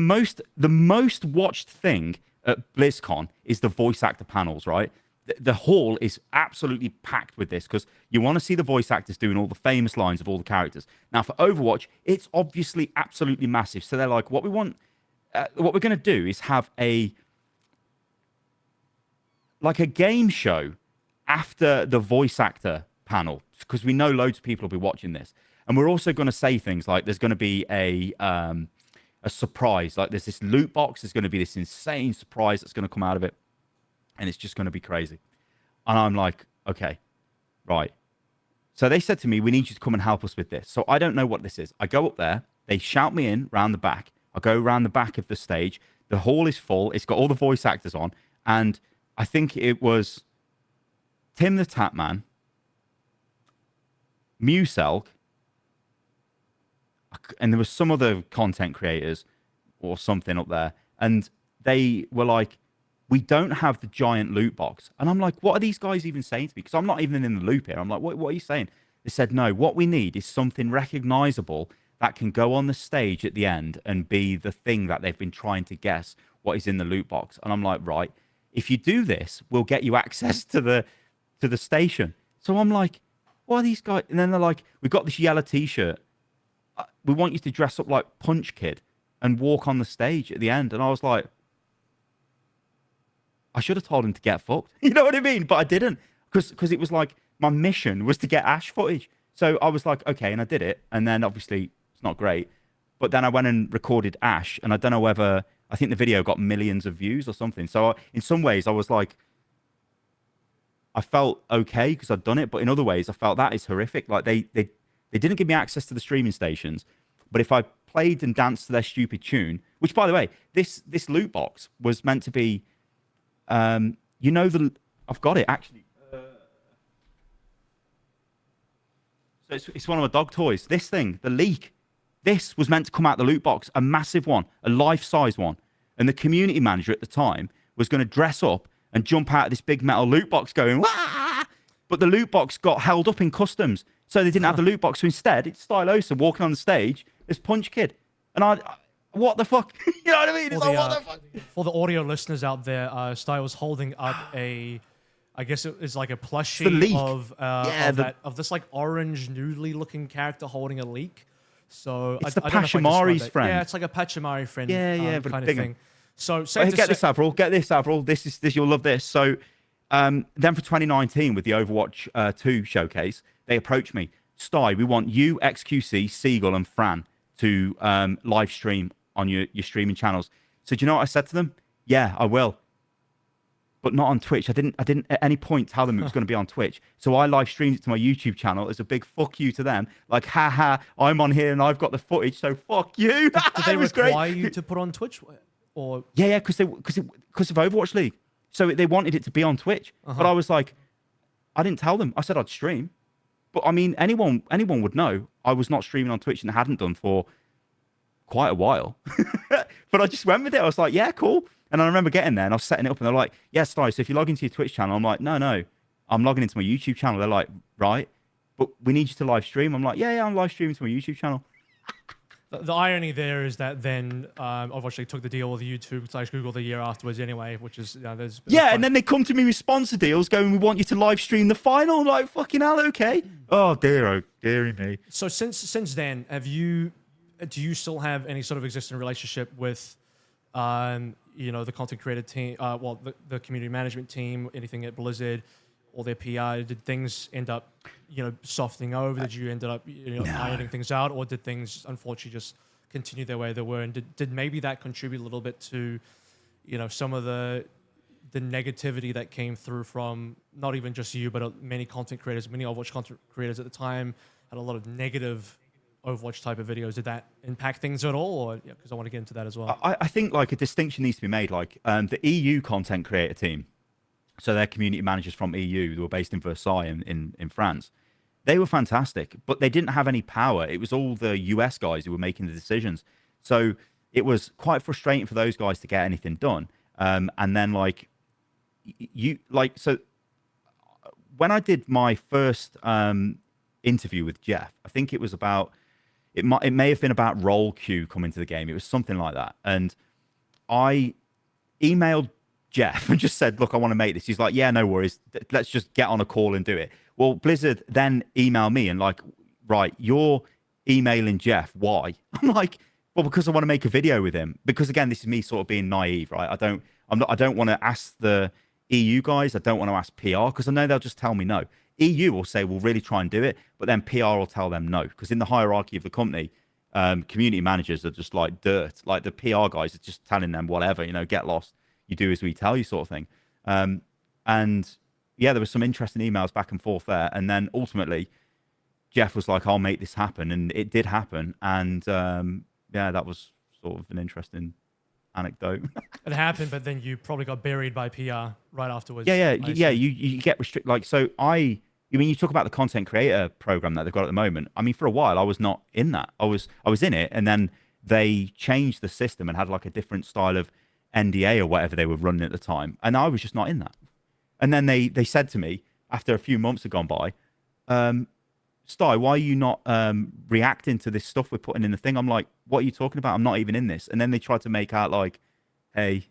most watched thing at BlizzCon is the voice actor panels, right? The hall is absolutely packed with this because you want to see the voice actors doing all the famous lines of all the characters. Now, for Overwatch, it's obviously absolutely massive. So they're like, what we're going to do is have a game show after the voice actor panel, because we know loads of people will be watching this. And we're also going to say things like there's going to be a surprise. Like there's this loot box. There's going to be this insane surprise that's going to come out of it. And it's just going to be crazy. And I'm like, okay, right. So they said to me, we need you to come and help us with this. So I don't know what this is. I go up there. They shout me in round the back. I go around the back of the stage. The hall is full. It's got all the voice actors on. And I think it was Tim the Tapman, Muselk, and there was some other content creators or something up there. And they were like, we don't have the giant loot box. And I'm like, what are these guys even saying to me? Because I'm not even in the loop here. I'm like, what are you saying? They said, no, what we need is something recognizable that can go on the stage at the end and be the thing that they've been trying to guess what is in the loot box. And I'm like, right, if you do this, we'll get you access to the station. So I'm like, what are these guys? And then they're like, we've got this yellow t-shirt. We want you to dress up like Punch Kid and walk on the stage at the end. And I was like, I should have told him to get fucked. You know what I mean? But I didn't, because it was like my mission was to get Ashe footage. So I was like, okay, and I did it. And then obviously it's not great. But then I went and recorded Ashe, and I don't know whether, I think the video got millions of views or something. So in some ways I was like, I felt okay because I'd done it. But in other ways I felt that is horrific. Like they didn't give me access to the streaming stations. But if I played and danced to their stupid tune, which by the way, this loot box was meant to be, you know, I've got it actually. So it's one of my dog toys. This thing, the leak, this was meant to come out the loot box, a massive one, a life-size one. And the community manager at the time was going to dress up and jump out of this big metal loot box going, wah! But the loot box got held up in customs. So they didn't have the loot box. So instead, it's Stylosa walking on the stage, this Punch Kid. And what the fuck? You know what I mean? It's like, what the fuck? For the audio listeners out there, Sty was holding up I guess it is like a plushie of this like orange noodly looking character holding a leak. So it's the Pachimari's friend. Yeah, it's like a Pachimari friend. Yeah, but kind of thing. So get this, Avril. Get this, Avril. This you'll love this. So then for 2019 with the Overwatch 2 showcase, they approached me. Sty, we want you, XQC, Seagull, and Fran to live stream on your streaming channels. So do you know what I said to them? Yeah, I will. but not on Twitch. I didn't at any point tell them it was going to be on Twitch. So I live streamed it to my YouTube channel as a big fuck you to them. Like, haha, I'm on here and I've got the footage, so fuck you. Did they require you to put on Twitch? Or yeah, because of Overwatch League. So they wanted it to be on Twitch. But I was like, I didn't tell them. I said I'd stream. But I mean, anyone would know I was not streaming on Twitch and hadn't done for quite a while. But I just went with it. I was like, yeah, cool. And I remember getting there and I was setting it up and they're like, yeah, Sty, so if you log into your Twitch channel, I'm like, no, I'm logging into my YouTube channel. They're like, right, but we need you to live stream. I'm like, yeah, I'm live streaming to my YouTube channel. The irony there is that then obviously took the deal with YouTube/Google the year afterwards anyway, which is there's and then they come to me with sponsor deals, going, "We want you to live stream the final." I'm like, fucking hell, okay. Oh dearie me. So since then, do you still have any sort of existing relationship with, the content creator team, the community management team, anything at Blizzard? Or their PR, did things end up, softening over? Did you end up, ironing things out, or did things unfortunately just continue their way they were? And did maybe that contribute a little bit to, some of the negativity that came through from not even just you, but many content creators, many Overwatch content creators at the time had a lot of negative Overwatch type of videos. Did that impact things at all? Or because I want to get into that as well. I think like a distinction needs to be made. Like the EU content creator team. So they're community managers from EU who were based in Versailles in France. They were fantastic, but they didn't have any power. It was all the US guys who were making the decisions. So it was quite frustrating for those guys to get anything done. And then so when I did my first interview with Jeff, I think it was about, it may have been about role queue coming to the game. It was something like that. And I emailed Jeff and just said, look, I want to make this. He's like, yeah, no worries. Let's just get on a call and do it. Well, Blizzard then emailed me and like, right, you're emailing Jeff. Why? I'm like, well, because I want to make a video with him. Because again, this is me sort of being naive, right? I don't want to ask the EU guys. I don't want to ask PR because I know they'll just tell me no. EU will say, we'll really try and do it. But then PR will tell them no. Because in the hierarchy of the company, community managers are just like dirt. Like the PR guys are just telling them whatever, get lost. You do as we tell you sort of thing. And yeah, there was some interesting emails back and forth there. And then ultimately, Jeff was like, I'll make this happen. And it did happen. And that was sort of an interesting anecdote. It happened, but then you probably got buried by PR right afterwards. Yeah. You get restricted. Like, so you talk about the content creator program that they've got at the moment. I mean, for a while, I was not in that. I was in it. And then they changed the system and had like a different style of NDA or whatever they were running at the time, and I was just not in that. And then they said to me after a few months had gone by, Sty, why are you not reacting to this stuff we're putting in the thing? I'm like, what are you talking about? I'm not even in this. And then they tried to make out like, hey,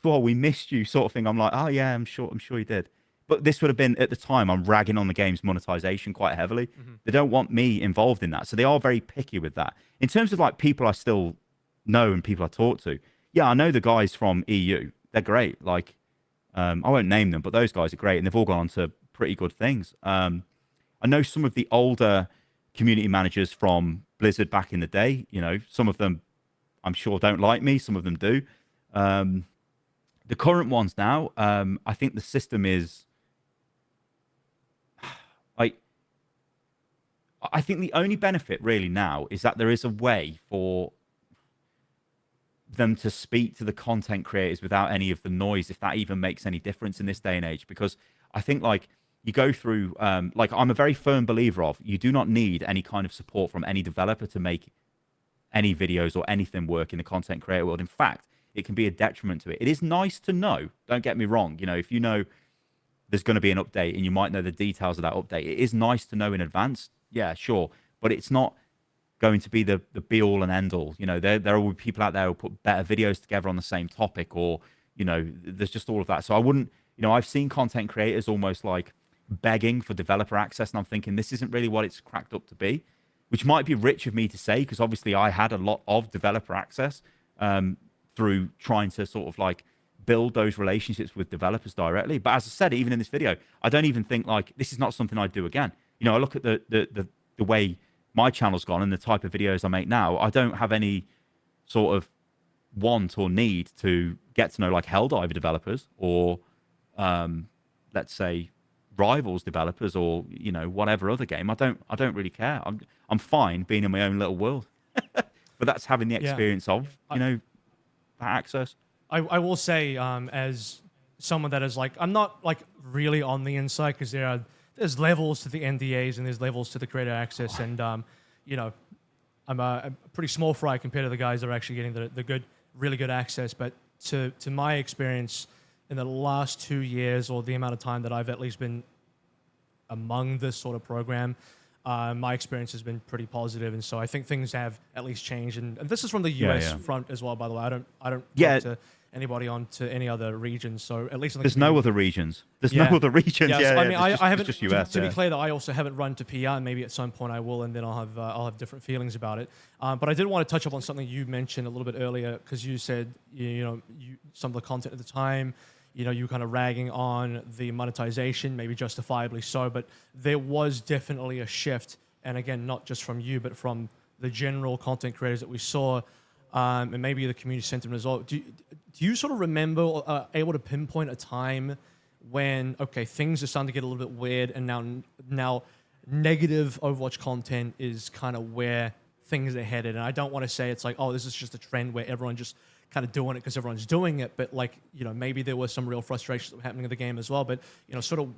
well, we missed you sort of thing. I'm like, oh yeah, I'm sure you did. But this would have been, at the time, I'm ragging on the game's monetization quite heavily. They don't want me involved in that, so they are very picky with that. In terms of like people I still know and people I talk to, yeah, I know the guys from EU. They're great. Like, I won't name them, but those guys are great, and they've all gone on to pretty good things. I know some of the older community managers from Blizzard back in the day. Some of them, I'm sure, don't like me. Some of them do. The current ones now, I think the system is like, I think the only benefit really now is that there is a way for them to speak to the content creators without any of the noise, if that even makes any difference in this day and age. Because I think like you go through, like I'm a very firm believer of, you do not need any kind of support from any developer to make any videos or anything work in the content creator world. In fact, it can be a detriment to it. It is nice to know, don't get me wrong. If you know there's going to be an update and you might know the details of that update, it is nice to know in advance. Yeah, sure. But it's not going to be the be all and end all. There will be people out there who put better videos together on the same topic, or there's just all of that. So I wouldn't, I've seen content creators almost like begging for developer access, and I'm thinking this isn't really what it's cracked up to be, which might be rich of me to say, because obviously I had a lot of developer access through trying to sort of like build those relationships with developers directly. But as I said, even in this video, I don't even think like this is not something I'd do again. I look at the way my channel's gone and the type of videos I make now. I don't have any sort of want or need to get to know like Helldiver developers or let's say, Rivals developers or whatever other game. I don't really care. I'm fine being in my own little world. But that's having the experience of that access. I will say, as someone that is like, I'm not like really on the inside because there's levels to the NDAs and there's levels to the creator access, and I'm a pretty small fry compared to the guys that are actually getting the really good access. But to my experience in the last 2 years, or the amount of time that I've at least been among this sort of program, my experience has been pretty positive, and so I think things have at least changed. And this is from the US front as well, by the way. I don't talk to anybody on to any other regions. So at least in the there's no other regions. There's no other regions. Yeah, I mean, I haven't. Just US, to be clear, though, I also haven't run to PR. And maybe at some point I will, and then I'll have different feelings about it. But I did want to touch up on something you mentioned a little bit earlier, because you said some of the content at the time. You were kind of ragging on the monetization, maybe justifiably so, but there was definitely a shift, and again, not just from you, but from the general content creators that we saw, and maybe the community sentiment as well. Do you sort of remember, or able to pinpoint a time when, okay, things are starting to get a little bit weird, and now negative Overwatch content is kind of where things are headed? And I don't want to say it's like, oh, this is just a trend where everyone just kind of doing it because everyone's doing it, but like, maybe there was some real frustrations that were happening in the game as well. But sort of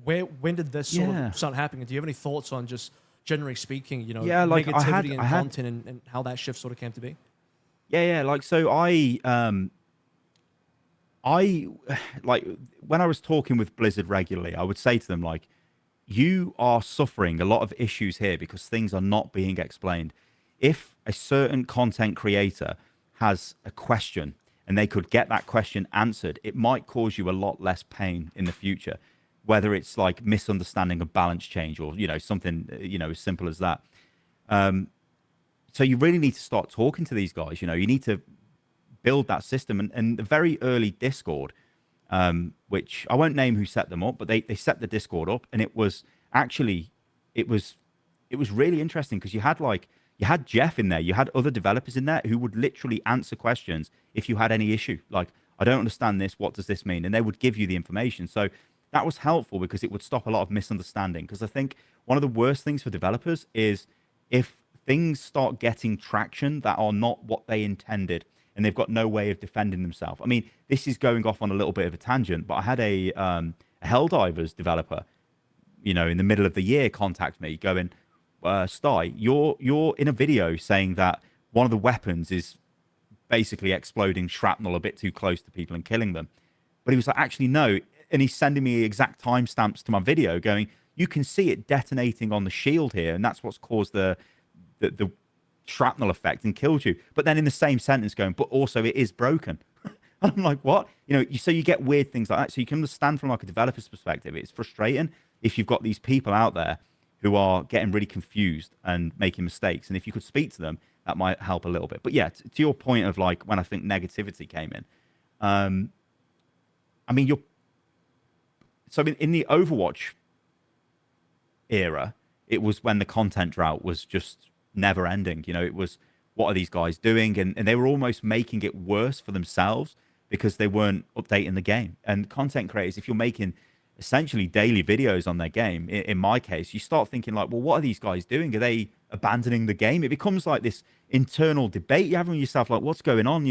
when did this sort of start happening? Do you have any thoughts on, just generally speaking, like negativity and content and how that shift sort of came to be? Like, so I like, when I was talking with Blizzard regularly, I would say to them, like, you are suffering a lot of issues here because things are not being explained. If a certain content creator has a question and they could get that question answered, it might cause you a lot less pain in the future, whether it's like misunderstanding a balance change or something as simple as that. So you really need to start talking to these guys. You need to build that system. And the very early Discord, which I won't name who set them up, but they set the Discord up, and it was really interesting because you had Jeff in there, you had other developers in there who would literally answer questions if you had any issue. Like, I don't understand this, what does this mean? And they would give you the information. So that was helpful because it would stop a lot of misunderstanding. Because I think one of the worst things for developers is if things start getting traction that are not what they intended and they've got no way of defending themselves. I mean, this is going off on a little bit of a tangent, but I had a Helldivers developer, in the middle of the year contact me going, Sty, you're in a video saying that one of the weapons is basically exploding shrapnel a bit too close to people and killing them. But he was like, actually, no. And he's sending me exact timestamps to my video going, you can see it detonating on the shield here, and that's what's caused the shrapnel effect and killed you. But then in the same sentence going, but also it is broken. I'm like, what? So you get weird things like that. So you can understand from like a developer's perspective, it's frustrating if you've got these people out there who are getting really confused and making mistakes. And if you could speak to them, that might help a little bit. But yeah, to your point of like when I think negativity came in, I mean, in the Overwatch era, it was when the content drought was just never ending. It was, what are these guys doing? And they were almost making it worse for themselves because they weren't updating the game. And content creators, if you're making essentially daily videos on their game, in my case, you start thinking like, well, what are these guys doing? Are they abandoning the game? It becomes like this internal debate you're having with yourself, like, what's going on?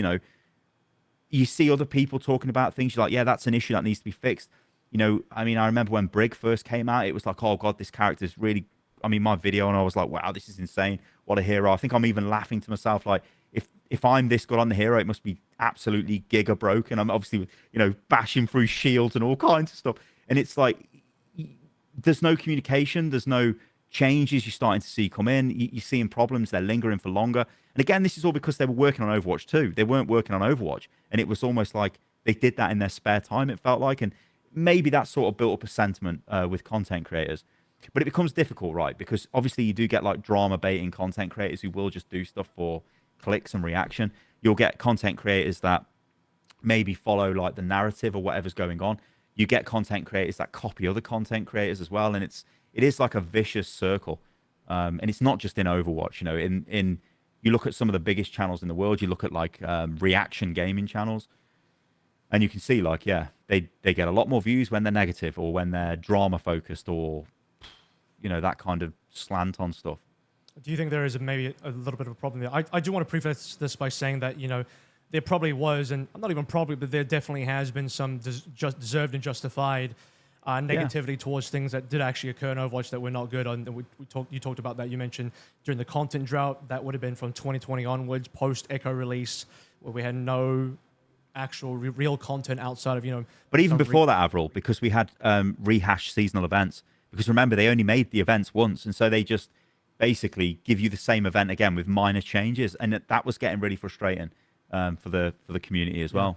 You see other people talking about things, you're like, yeah, that's an issue that needs to be fixed. I mean, I remember when Brig first came out, it was like, oh God, this character's really, my video, and I was like, wow, this is insane. What a hero. I think I'm even laughing to myself, like, if I'm this good on the hero, it must be absolutely giga broken. I'm obviously, bashing through shields and all kinds of stuff. And it's like, there's no communication, there's no changes you're starting to see come in. You're seeing problems, they're lingering for longer. And again, this is all because they were working on Overwatch 2. They weren't working on Overwatch. And it was almost like they did that in their spare time, it felt like. And maybe that sort of built up a sentiment with content creators. But it becomes difficult, right? Because obviously you do get like drama baiting content creators who will just do stuff for clicks and reaction. You'll get content creators that maybe follow like the narrative or whatever's going on. You get content creators that copy other content creators as well. And it is like a vicious circle. And it's not just in Overwatch, you look at some of the biggest channels in the world, you look at like reaction gaming channels. And you can see, like, yeah, they get a lot more views when they're negative or when they're drama focused or, that kind of slant on stuff. Do you think there is maybe a little bit of a problem there? I do want to preface this by saying that, there probably was, and not even probably, but there definitely has been some deserved and justified negativity towards things that did actually occur in Overwatch that were not good. And you talked about that. You mentioned during the content drought, that would have been from 2020 onwards, post Echo release, where we had no actual real content outside of, But even before that, Avril, because we had rehashed seasonal events, because remember, they only made the events once, and so they just basically give you the same event again with minor changes, and that was getting really frustrating for the community as well.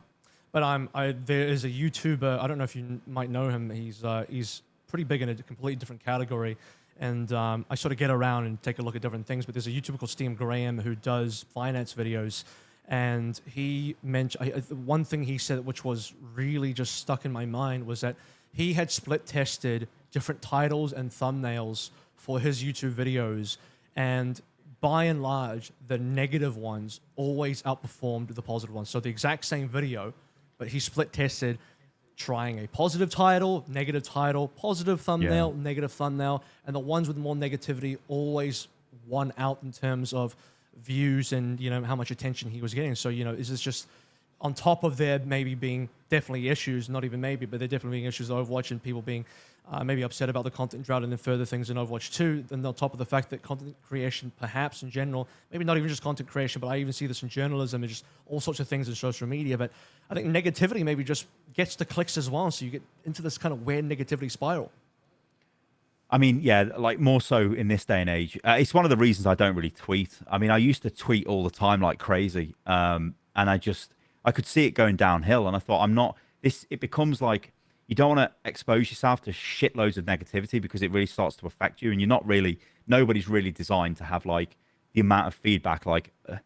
But there is a YouTuber, I don't know if you might know him, he's pretty big in a completely different category, and I sort of get around and take a look at different things, but there's a YouTuber called Steve Graham who does finance videos, and he mentioned, one thing he said which was really just stuck in my mind was that he had split tested different titles and thumbnails for his YouTube videos, and by and large, the negative ones always outperformed the positive ones. So the exact same video, but he split tested trying a positive title, positive thumbnail, negative thumbnail, and the ones with more negativity always won out in terms of views and how much attention he was getting. So is this just on top of there maybe being definitely issues, not even maybe, but there definitely being issues with Overwatch and people being maybe upset about the content drought and then further things in Overwatch 2, and on top of the fact that content creation perhaps in general, maybe not even just content creation, but I even see this in journalism and just all sorts of things in social media, but I think negativity maybe just gets the clicks as well, so you get into this kind of weird negativity spiral. I mean, yeah, like more so in this day and age. It's one of the reasons I don't really tweet. I mean, I used to tweet all the time like crazy, and I could see it going downhill, and I thought, it becomes like, you don't want to expose yourself to shitloads of negativity because it really starts to affect you, and nobody's really designed to have like the amount of feedback, like, I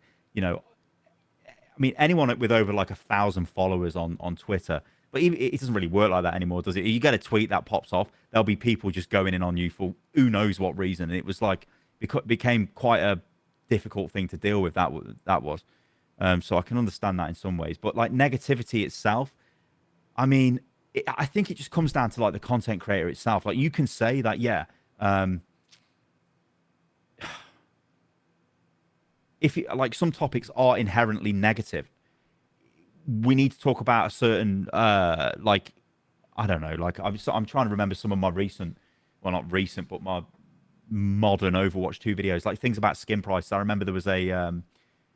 mean, anyone with over like 1,000 followers on Twitter, but it doesn't really work like that anymore, does it? You get a tweet that pops off, there'll be people just going in on you for who knows what reason, and it was like, it became quite a difficult thing to deal with, that was. So I can understand that in some ways, but like negativity itself, I mean, I think it just comes down to like the content creator itself. Like, you can say that, if like some topics are inherently negative, we need to talk about a certain like, I don't know, like I'm trying to remember some of my not recent, but my modern Overwatch 2 videos, like things about skin prices. I remember there was a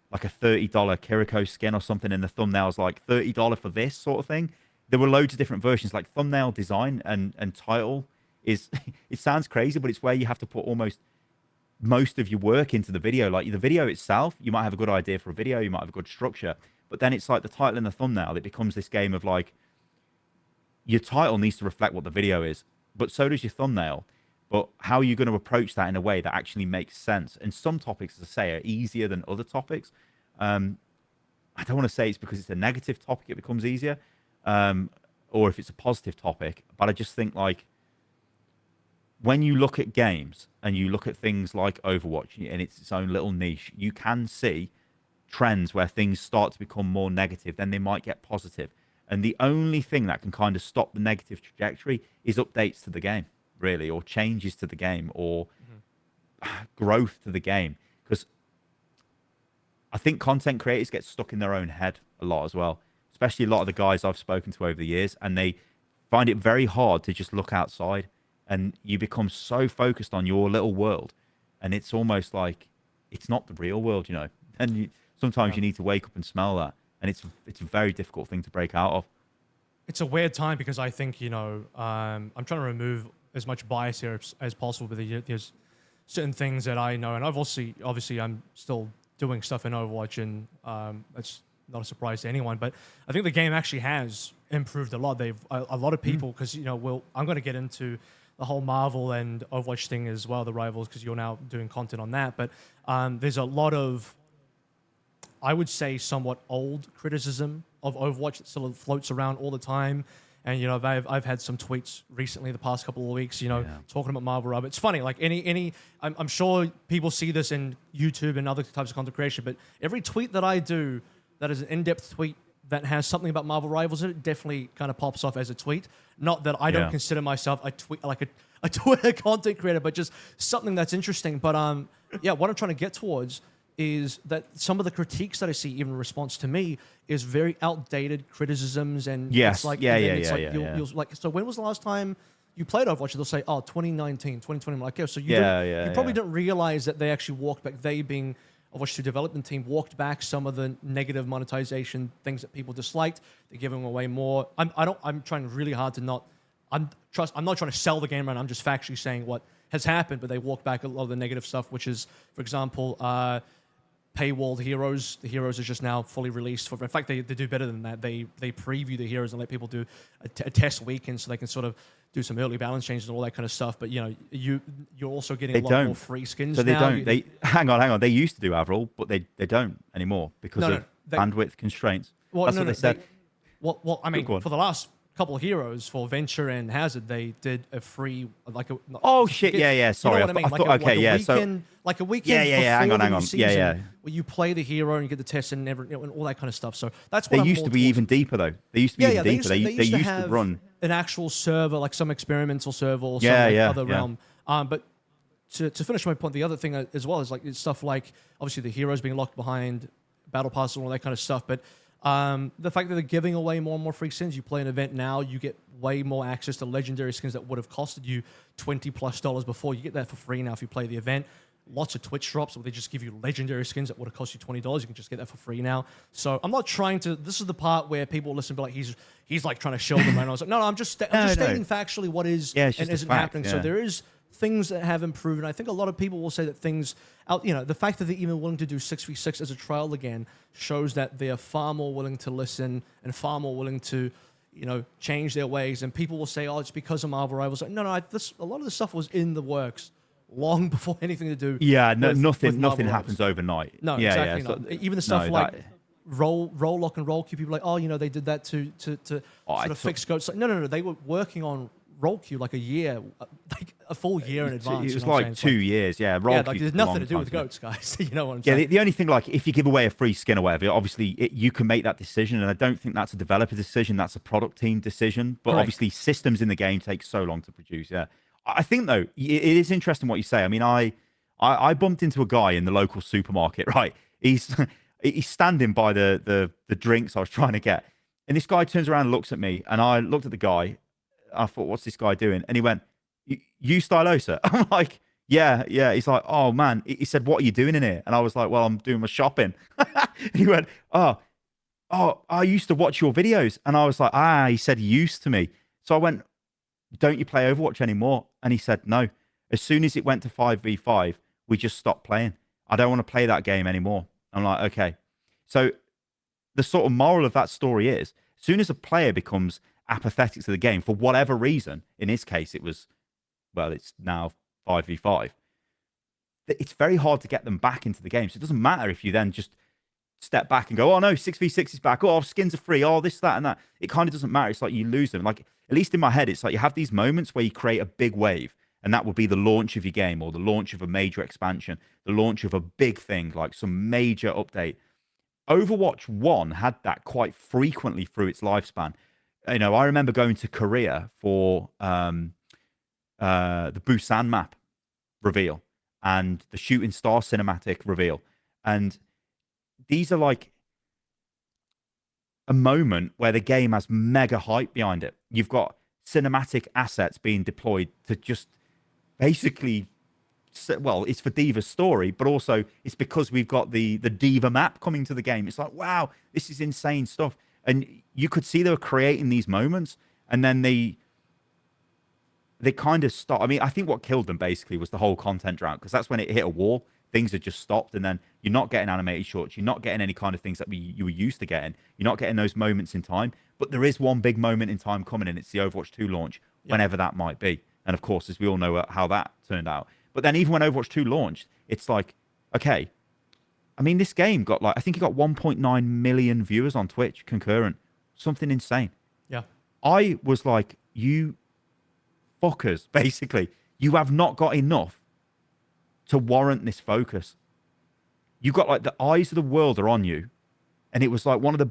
like a $30 Kiriko skin or something in the thumbnails, like $30 for this sort of thing. There were loads of different versions, like thumbnail design and title is, it sounds crazy, but it's where you have to put almost most of your work into the video. Like the video itself, you might have a good idea for a video, you might have a good structure, but then it's like the title and the thumbnail, it becomes this game of like, your title needs to reflect what the video is, but so does your thumbnail. But how are you going to approach that in a way that actually makes sense? And some topics, as I say, are easier than other topics. I don't want to say it's because it's a negative topic it becomes easier, or if it's a positive topic, but I just think like when you look at games and you look at things like Overwatch and it's its own little niche, you can see trends where things start to become more negative, then they might get positive. And the only thing that can kind of stop the negative trajectory is updates to the game, really, or changes to the game, or growth to the game. Because I think content creators get stuck in their own head a lot as well, especially a lot of the guys I've spoken to over the years, and they find it very hard to just look outside, and you become so focused on your little world, and it's almost like it's not the real world, and sometimes you need to wake up and smell that, and it's a very difficult thing to break out of. It's a weird time because I think, I'm trying to remove as much bias here as possible, but there's certain things that I know, and I've obviously I'm still doing stuff in Overwatch, and that's not a surprise to anyone, but I think the game actually has improved a lot. A lot of people, because, I'm going to get into the whole Marvel and Overwatch thing as well, the Rivals, because you're now doing content on that, but there's a lot of, I would say, somewhat old criticism of Overwatch that still floats around all the time. And, I've had some tweets recently, the past couple of weeks, talking about Marvel Rivals. It's funny, like I'm sure people see this in YouTube and other types of content creation, but every tweet that I do that is an in-depth tweet that has something about Marvel Rivals in it definitely kind of pops off as a tweet. Not that I don't consider myself a Twitter content creator, but just something that's interesting. But yeah, what I'm trying to get towards is that some of the critiques that I see, even in response to me, is very outdated criticisms, and it's like, you'll like, so when was the last time you played Overwatch? They'll say, oh, 2019, 2020. I'm like, yeah, so you probably didn't realize that they actually walked back. They being Overwatch 2 development team walked back some of the negative monetization things that people disliked. They're giving away more. I'm trying really hard to not. I'm not trying to sell the game, right? I'm just factually saying what has happened. But they walked back a lot of the negative stuff, which is, for example, paywalled heroes. The heroes are just now fully released. In fact, they do better than that. They preview the heroes and let people do a test weekend, so they can sort of do some early balance changes and all that kind of stuff. But you're also getting a lot more free skins. So they don't. They hang on. They used to do Avril, but they don't anymore because of bandwidth constraints. That's what they said. Well, I mean, for the last couple of heroes, for Venture and Hazard, they did a free Sorry, you know I thought okay, yeah. So like a weekend. Hang on. Season, where you play the hero and you get the test and and all that kind of stuff. So that's what they used to be even deeper though. They used to be even deeper. They used to run an actual server, like some experimental server or some other realm. But to finish my point, the other thing as well is like it's stuff like obviously the heroes being locked behind battle passes and all that kind of stuff, but the fact that they're giving away more and more free skins. You play an event now, you get way more access to legendary skins that would have costed you $20+ before. You get that for free now if you play the event. Lots of Twitch drops where they just give you legendary skins that would have cost you $20. You can just get that for free now. So I'm not trying to. This is the part where people listen, but like he's like trying to show them. And I was like, no, I'm just stating factually what is and isn't happening. So there is things that have improved, and I think a lot of people will say that things out. The fact that they're even willing to do 6v6 as a trial again shows that they are far more willing to listen and far more willing to, change their ways. And people will say, oh, it's because of Marvel Rivals. Like, no, a lot of this stuff was in the works long before anything to do. Nothing happens overnight. No, exactly not. So, even the stuff like roll lock and roll queue. People are like, oh, they did that to sort of fix scopes. Like, no. They were working on roll queue like a year, like a full year in advance. It was like 2 years, Roll like there's nothing to do with goats, guys. You know what I'm saying? Yeah, the only thing, like, if you give away a free skin or whatever, obviously you can make that decision, and I don't think that's a developer decision, that's a product team decision. But obviously systems in the game take so long to produce. I think though it is interesting what you say. I mean, I bumped into a guy in the local supermarket. Right, he's standing by the drinks I was trying to get, and this guy turns around and looks at me, and I looked at the guy. I thought, what's this guy doing? And he went, you Stylosa? I'm like, yeah. He's like, oh, man. He said, what are you doing in here? And I was like, well, I'm doing my shopping. And he went, oh, I used to watch your videos. And I was like, he said used to me. So I went, don't you play Overwatch anymore? And he said, no. As soon as it went to 5v5, we just stopped playing. I don't want to play that game anymore. I'm like, okay. So the sort of moral of that story is, as soon as a player becomes apathetic to the game for whatever reason, in his case it's now 5v5, it's very hard to get them back into the game. So it doesn't matter if you then just step back and go, oh no, 6v6 is back, oh skins are free, oh this, that and that. It kind of doesn't matter. It's like you lose them. Like, at least in my head, it's like you have these moments where you create a big wave, and that would be the launch of your game, or the launch of a major expansion, the launch of a big thing, like some major update. Overwatch 1 had that quite frequently through its lifespan. I remember going to Korea for the Busan map reveal and the Shooting Star cinematic reveal. And these are like a moment where the game has mega hype behind it. You've got cinematic assets being deployed to just basically, well, it's for Diva's story, but also it's because we've got the Diva map coming to the game. It's like, wow, this is insane stuff. And you could see they were creating these moments, and then they kind of stopped. I mean, I think what killed them basically was the whole content drought, because that's when it hit a wall. Things had just stopped, and then you're not getting animated shorts. You're not getting any kind of things that you were used to getting. You're not getting those moments in time. But there is one big moment in time coming, and it's the Overwatch 2 launch, whenever that might be. And of course, as we all know how that turned out. But then even when Overwatch 2 launched, it's like, okay, I mean, this game got I think it got 1.9 million viewers on Twitch concurrent. Something insane. Yeah. I was like, you fuckers, basically. You have not got enough to warrant this focus. You got the eyes of the world are on you. And it was like one of the...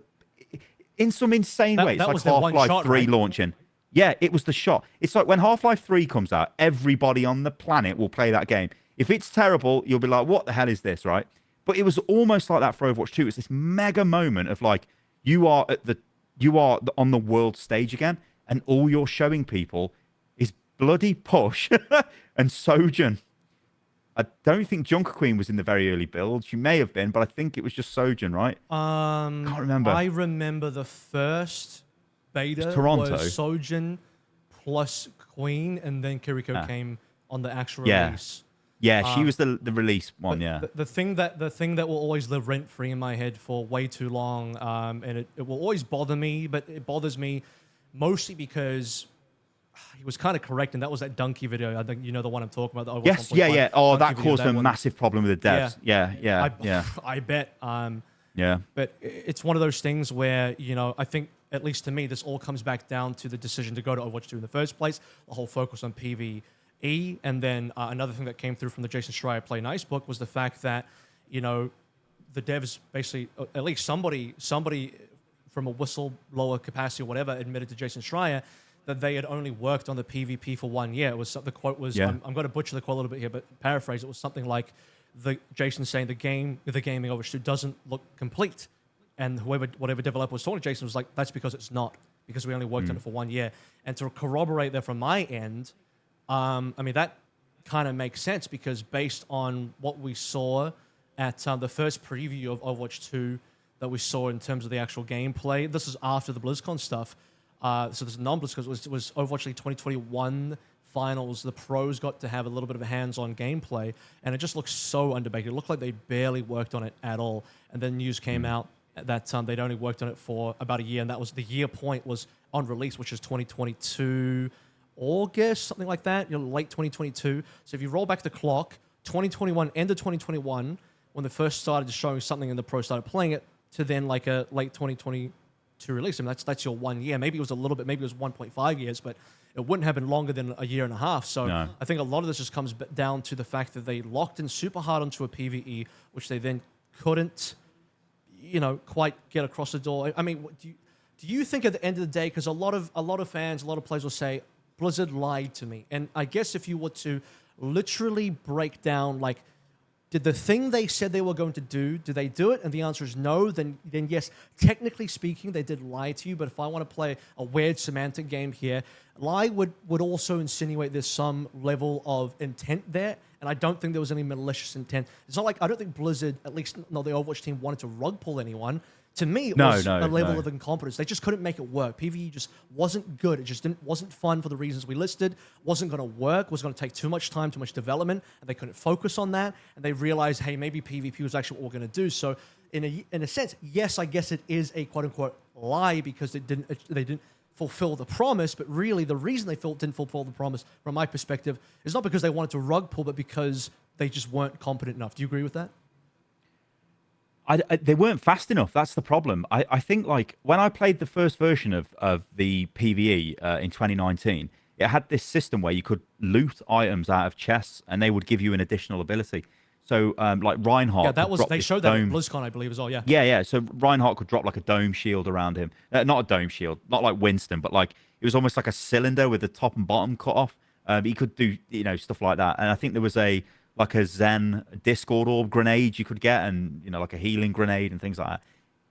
in some insane way. It's that was like their one Half-Life shot, 3 right? launching. Yeah, it was the shot. It's like when Half-Life 3 comes out, everybody on the planet will play that game. If it's terrible, you'll be like, what the hell is this, right? But it was almost like that for Overwatch 2. It's this mega moment of like, you are on the world stage again, and all you're showing people is bloody Push and Sojourn. I don't think Junker Queen was in the very early build. She may have been, but I think it was just Sojourn, right? Can't remember. I remember the first beta Toronto. was Sojourn plus Queen, and then Kiriko came on the actual Yeah. release. Yeah, she was the release one, yeah. The thing that will always live rent free in my head for way too long, and it will always bother me, but it bothers me mostly because he was kind of correct, and that was that Donkey video. I think you know the one I'm talking about. The Yes, Overwatch yeah, 1.5 yeah. Oh, that Donkey video, caused a one. massive problem with the devs. Yeah. I bet. Yeah. But it's one of those things where, you know, I think, at least to me, this all comes back down to the decision to go to Overwatch 2 in the first place, the whole focus on PvE. And then another thing that came through from the Jason Schreier Play Nice book was the fact that, you know, the devs basically, at least somebody from a whistleblower capacity or whatever, admitted to Jason Schreier that they had only worked on the PvP for 1 year. It was the quote was, I'm going to butcher the quote a little bit here, but paraphrase, it was something like Jason saying the gaming Overwatch 2 doesn't look complete. And whatever developer was talking to Jason was like, that's because it's not, because we only worked on it for 1 year. And to corroborate that from my end, I mean, that kind of makes sense because based on what we saw at the first preview of Overwatch 2 that we saw in terms of the actual gameplay, this is after the Blizzcon stuff. So this is non-Blizzcon, it was Overwatch League 2021 finals. The pros got to have a little bit of a hands-on gameplay, and it just looks so underbaked. It looked like they barely worked on it at all. And then news came out that they'd only worked on it for about a year, and that was the year point was on release, which is 2022 August, something like that, you know, late 2022. So if you roll back the clock, 2021, end of 2021, when they first started showing something and the pros started playing it, to then like a late 2022 release. I mean, that's your 1 year. Maybe it was a little bit, maybe it was 1.5 years, but it wouldn't have been longer than a year and a half. So No. I think a lot of this just comes down to the fact that they locked in super hard onto a PvE, which they then couldn't, you know, quite get across the door. I mean, do you think at the end of the day, because a lot of fans, a lot of players will say, Blizzard lied to me. And I guess if you were to literally break down, like, did the thing they said they were going to do, did they do it? And the answer is no. Then yes, technically speaking, they did lie to you. But if I want to play a weird semantic game here, lie would also insinuate there's some level of intent there. And I don't think there was any malicious intent. It's not like, I don't think Blizzard, at least not the Overwatch team, wanted to rug pull anyone. To me, it was a level of incompetence. They just couldn't make it work. PvE just wasn't good. It just wasn't fun for the reasons we listed. Wasn't going to work. Was going to take too much time, too much development, and they couldn't focus on that. And they realized, hey, maybe PvP was actually what we're going to do. So, in a sense, yes, I guess it is a quote unquote lie because they didn't fulfill the promise. But really, the reason they didn't fulfill the promise, from my perspective, is not because they wanted to rug pull, but because they just weren't competent enough. Do you agree with that? They weren't fast enough. That's the problem. I think, like, when I played the first version of the PvE in 2019, it had this system where you could loot items out of chests and they would give you an additional ability. So, like, Reinhardt... Yeah, that was... They showed that at dome... BlizzCon, I believe, as well, yeah. Yeah. So Reinhardt could drop, like, a dome shield around him. Not a dome shield. Not like Winston, but, like, it was almost like a cylinder with the top and bottom cut off. He could do, you know, stuff like that. And I think there was a Zen Discord orb grenade you could get, and, you know, like a healing grenade and things like that.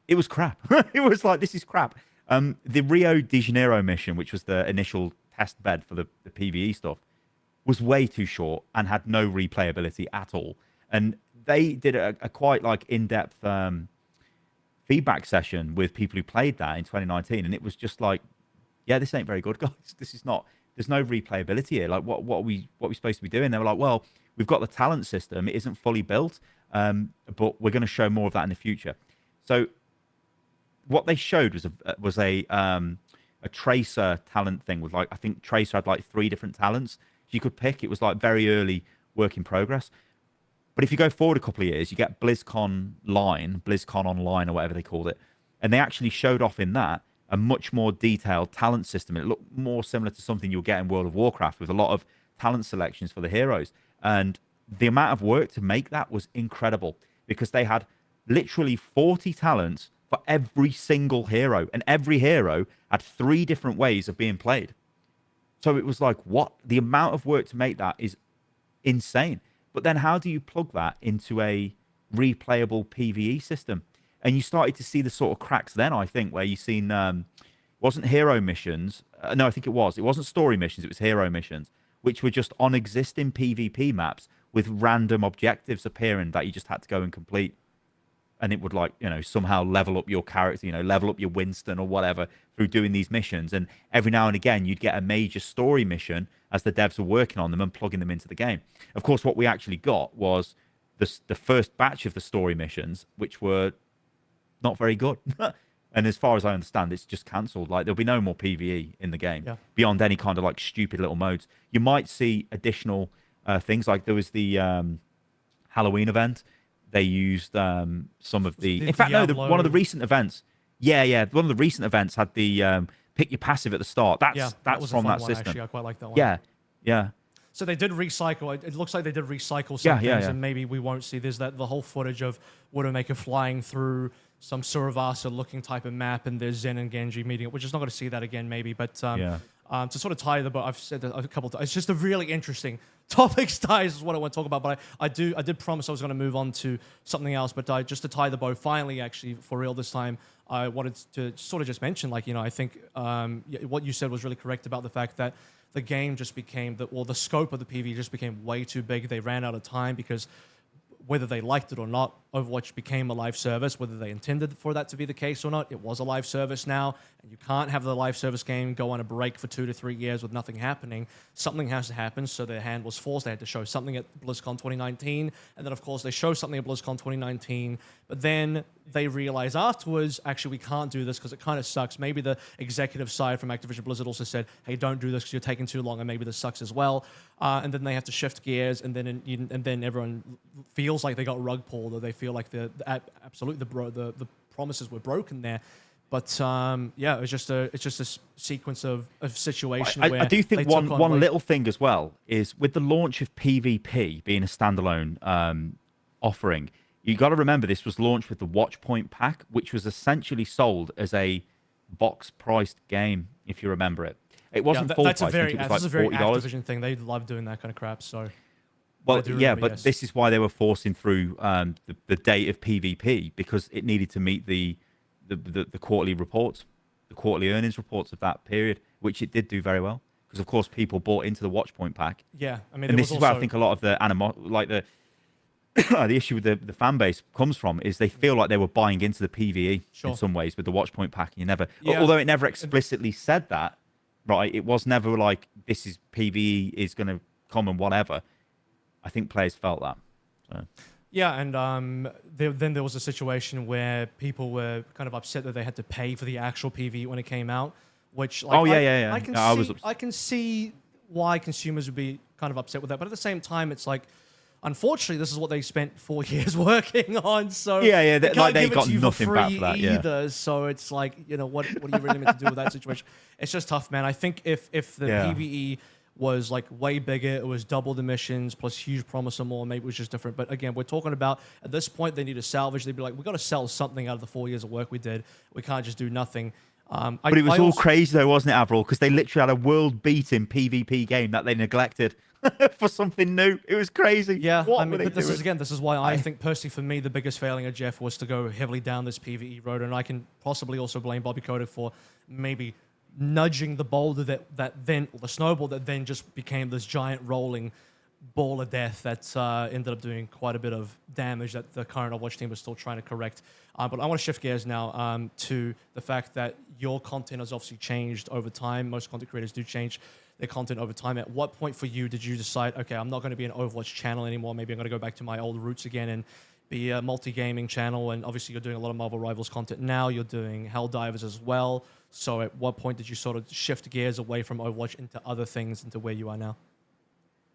It was crap. It was like, this is crap. The Rio de Janeiro mission, which was the initial test bed for the PvE stuff, was way too short and had no replayability at all. And they did a quite, like, in-depth feedback session with people who played that in 2019, and it was just like, yeah, this ain't very good, guys. This is not... There's no replayability here. Like, what are we supposed to be doing? They were like, well, we've got the talent system. It isn't fully built, but we're going to show more of that in the future. So what they showed was a Tracer talent thing with, like, I think Tracer had like 3 different talents you could pick. It was like very early work in progress. But if you go forward a couple of years, you get BlizzCon Online or whatever they called it. And they actually showed off in that a much more detailed talent system. It looked more similar to something you'll get in World of Warcraft with a lot of talent selections for the heroes. And the amount of work to make that was incredible because they had literally 40 talents for every single hero, and every hero had 3 different ways of being played. So it was like, what? The amount of work to make that is insane. But then how do you plug that into a replayable PvE system? And you started to see the sort of cracks then, I think, where you seen, wasn't hero missions. No, I think it was. It wasn't story missions. It was hero missions, which were just on existing PvP maps with random objectives appearing that you just had to go and complete. And it would, like, you know, somehow level up your character, you know, level up your Winston or whatever through doing these missions. And every now and again, you'd get a major story mission as the devs were working on them and plugging them into the game. Of course, what we actually got was the first batch of the story missions, which were not very good. And as far as I understand, it's just cancelled. Like, there'll be no more PvE in the game beyond any kind of, like, stupid little modes. You might see additional things. Like, there was the Halloween event. They used some of the... In fact, no, one of the recent events... Yeah. One of the recent events had the pick your passive at the start. That's from that system. Actually, I quite like that one. Yeah. So they did recycle. It looks like they did recycle some things, and maybe we won't see. There's the whole footage of Widowmaker flying through some Suravasa-looking type of map, and there's Zen and Genji meeting up. We're just not going to see that again, maybe. But to sort of tie the boat, I've said that a couple of times. It's just a really interesting topic, guys, is what I want to talk about. But I did promise I was going to move on to something else. But just to tie the bow, finally, actually, for real this time, I wanted to sort of just mention, like, you know, I think what you said was really correct about the fact that the game just became, the scope of the PvE just became way too big. They ran out of time because whether they liked it or not, Overwatch became a live service. Whether they intended for that to be the case or not, it was a live service now, and you can't have the live service game go on a break for 2 to 3 years with nothing happening. Something has to happen, so their hand was forced. They had to show something at BlizzCon 2019, and then, of course, they show something at BlizzCon 2019, but then they realize afterwards, actually, we can't do this because it kind of sucks. Maybe the executive side from Activision Blizzard also said, hey, don't do this because you're taking too long, and maybe this sucks as well. And then they have to shift gears, and then everyone feels like they got rug pulled, or they feel like the promises were broken there. But it's just a sequence of situation where I do think one little thing as well is with the launch of PvP being a standalone offering. You got to remember this was launched with the Watchpoint pack, which was essentially sold as a box-priced game, if you remember it. It wasn't full price. That's a very Activision thing. They love doing that kind of crap. So, well, this is why they were forcing through the date of PvP, because it needed to meet the quarterly reports, the quarterly earnings reports of that period, which it did do very well. Because of course people bought into the Watchpoint pack. Yeah, I mean, and this is where I think a lot of the the issue with the fan base comes from is they feel like they were buying into the PvE in some ways with the Watchpoint pack. And although it never explicitly said that, right? It was never like this is PvE is going to come and whatever. I think players felt that. So. Yeah, and then there was a situation where people were kind of upset that they had to pay for the actual PvE when it came out, which I can see why consumers would be kind of upset with that, but at the same time, it's like, unfortunately, this is what they spent 4 years working on. So they got nothing back for that either. So it's like, you know, what are you really meant to do with that situation? It's just tough, man. I think if the PvE was like way bigger, it was double the missions plus huge promise or more, maybe it was just different. But again, we're talking about at this point they need to salvage. They'd be like, we got to sell something out of the 4 years of work we did. We can't just do nothing. But it was all crazy though, wasn't it, Avril? Because they literally had a world-beating PvP game that they neglected for something new. It was crazy. Yeah, but this is why I think personally for me the biggest failing of Jeff was to go heavily down this PvE road, and I can possibly also blame Bobby Kotick for maybe nudging the boulder the snowball that then just became this giant rolling ball of death that ended up doing quite a bit of damage that the current Overwatch team was still trying to correct. But I want to shift gears now to the fact that your content has obviously changed over time. Most content creators do change their content over time. At what point for you did you decide, okay, I'm not going to be an Overwatch channel anymore. Maybe I'm going to go back to my old roots again and be a multi-gaming channel? And obviously you're doing a lot of Marvel Rivals content now. You're doing Helldivers as well. So at what point did you sort of shift gears away from Overwatch into other things, into where you are now?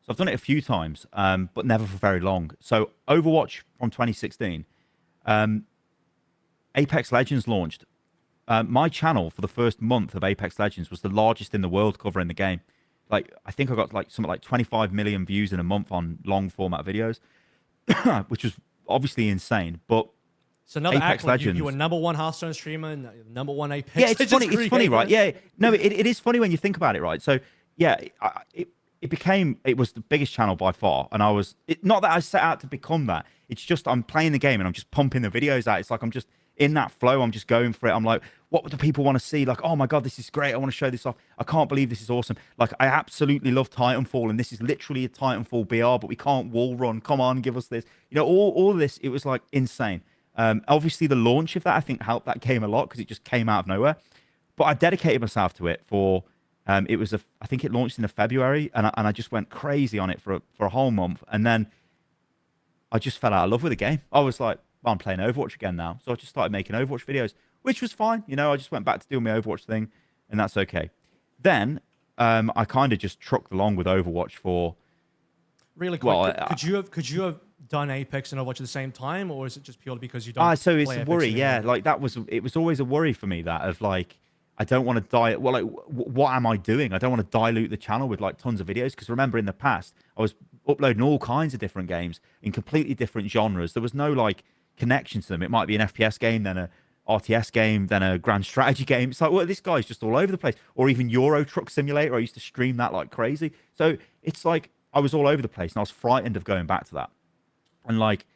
So I've done it a few times, but never for very long. So Overwatch from 2016, Apex Legends launched. My channel for the first month of Apex Legends was the largest in the world covering the game. Like, I think I got like something like 25 million views in a month on long format videos, which was obviously insane. But So another Apex accolade. Legends. You were #1 Hearthstone streamer, #1 Apex. Yeah, it's funny. Legends It's funny, right? creator. Yeah, no, it is funny when you think about it, right? So yeah, it was the biggest channel by far, and not that I set out to become that. It's just I'm playing the game and I'm just pumping the videos out. It's like I'm just in that flow. I'm just going for it. I'm like, what do people want to see? Like, oh my god, this is great. I want to show this off. I can't believe this is awesome. Like, I absolutely love Titanfall, and this is literally a Titanfall BR, but we can't wall run. Come on, give us this. You know, all of this. It was like insane. Obviously, the launch of that I think helped that game a lot because it just came out of nowhere. But I dedicated myself to it for. I think it launched in February, and I just went crazy on it for a whole month, and then I just fell out of love with the game. I was like, well, I'm playing Overwatch again now, so I just started making Overwatch videos, which was fine. You know, I just went back to doing my Overwatch thing, and that's okay. Then I kind of just trucked along with Overwatch for. Really quick, well, could you have done Apex and Overwatch at the same time, or is it just purely because you don't? So it's play a Apex worry, anymore? yeah. It was always a worry for me that of like. I don't want to well, like, what am I doing? I don't want to dilute the channel with like tons of videos because remember in the past I was uploading all kinds of different games in completely different genres. There was no like connection to them. It might be an FPS game, then a RTS game, then a grand strategy game. It's like, well, this guy's just all over the place. Or even Euro Truck Simulator. I used to stream that like crazy. So it's like I was all over the place, and I was frightened of going back to that. And like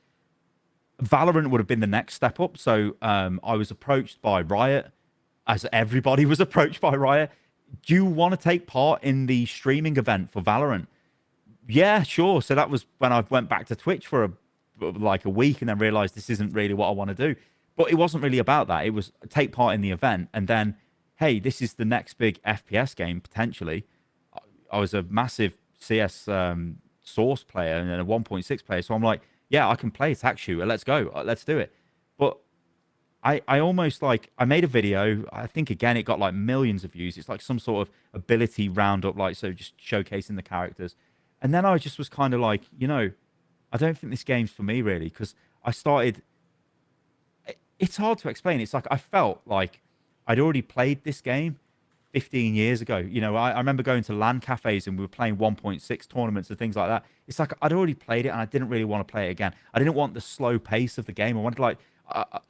Valorant would have been the next step up. So I was approached by Riot. As everybody was approached by Riot, do you want to take part in the streaming event for Valorant? Yeah, sure. So that was when I went back to Twitch for a week and then realized this isn't really what I want to do. But it wasn't really about that. It was take part in the event and then, hey, this is the next big FPS game, potentially. I was a massive CS Source player and a 1.6 player. So I'm like, yeah, I can play attack shooter. Let's go. Let's do it. But I almost like I made a video. I think again it got like millions of views. It's like some sort of ability roundup, like so just showcasing the characters. And then I just was kind of like, you know, I don't think this game's for me really because I started. It's hard to explain. It's like I felt like I'd already played this game 15 years ago. You know, I remember going to LAN cafes and we were playing 1.6 tournaments and things like that. It's like I'd already played it and I didn't really want to play it again. I didn't want the slow pace of the game. I wanted like.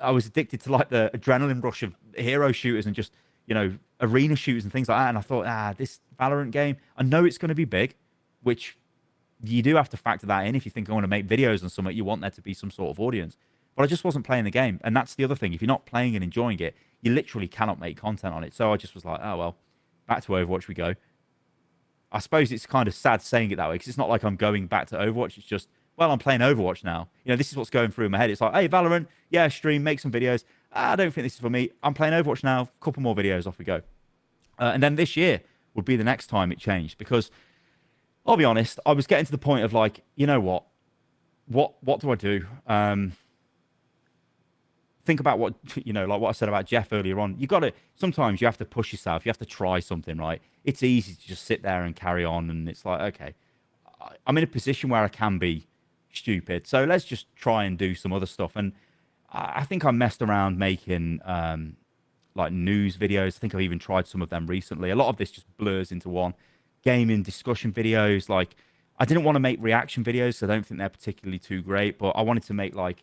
I was addicted to like the adrenaline rush of hero shooters and just, you know, arena shooters and things like that. And I thought, this Valorant game, I know it's going to be big, which you do have to factor that in. If you think I want to make videos on something, you want there to be some sort of audience. But I just wasn't playing the game. And that's the other thing. If you're not playing and enjoying it, you literally cannot make content on it. So I just was like, oh, well, back to Overwatch we go. I suppose it's kind of sad saying it that way because it's not like I'm going back to Overwatch. It's just, well, I'm playing Overwatch now. You know, this is what's going through my head. It's like, hey, Valorant, yeah, stream, make some videos. I don't think this is for me. I'm playing Overwatch now. A couple more videos, off we go. And then this year would be the next time it changed because I'll be honest, I was getting to the point of like, you know what? What do I do? Think about what, you know, like what I said about Jeff earlier on. Sometimes you have to push yourself. You have to try something, right? It's easy to just sit there and carry on. And it's like, okay, I'm in a position where I can be stupid. So let's just try and do some other stuff. And I think I messed around making like news videos. I think I've even tried some of them recently. A lot of this just blurs into one. Gaming discussion videos. Like I didn't want to make reaction videos, so I don't think they're particularly too great. But I wanted to make like,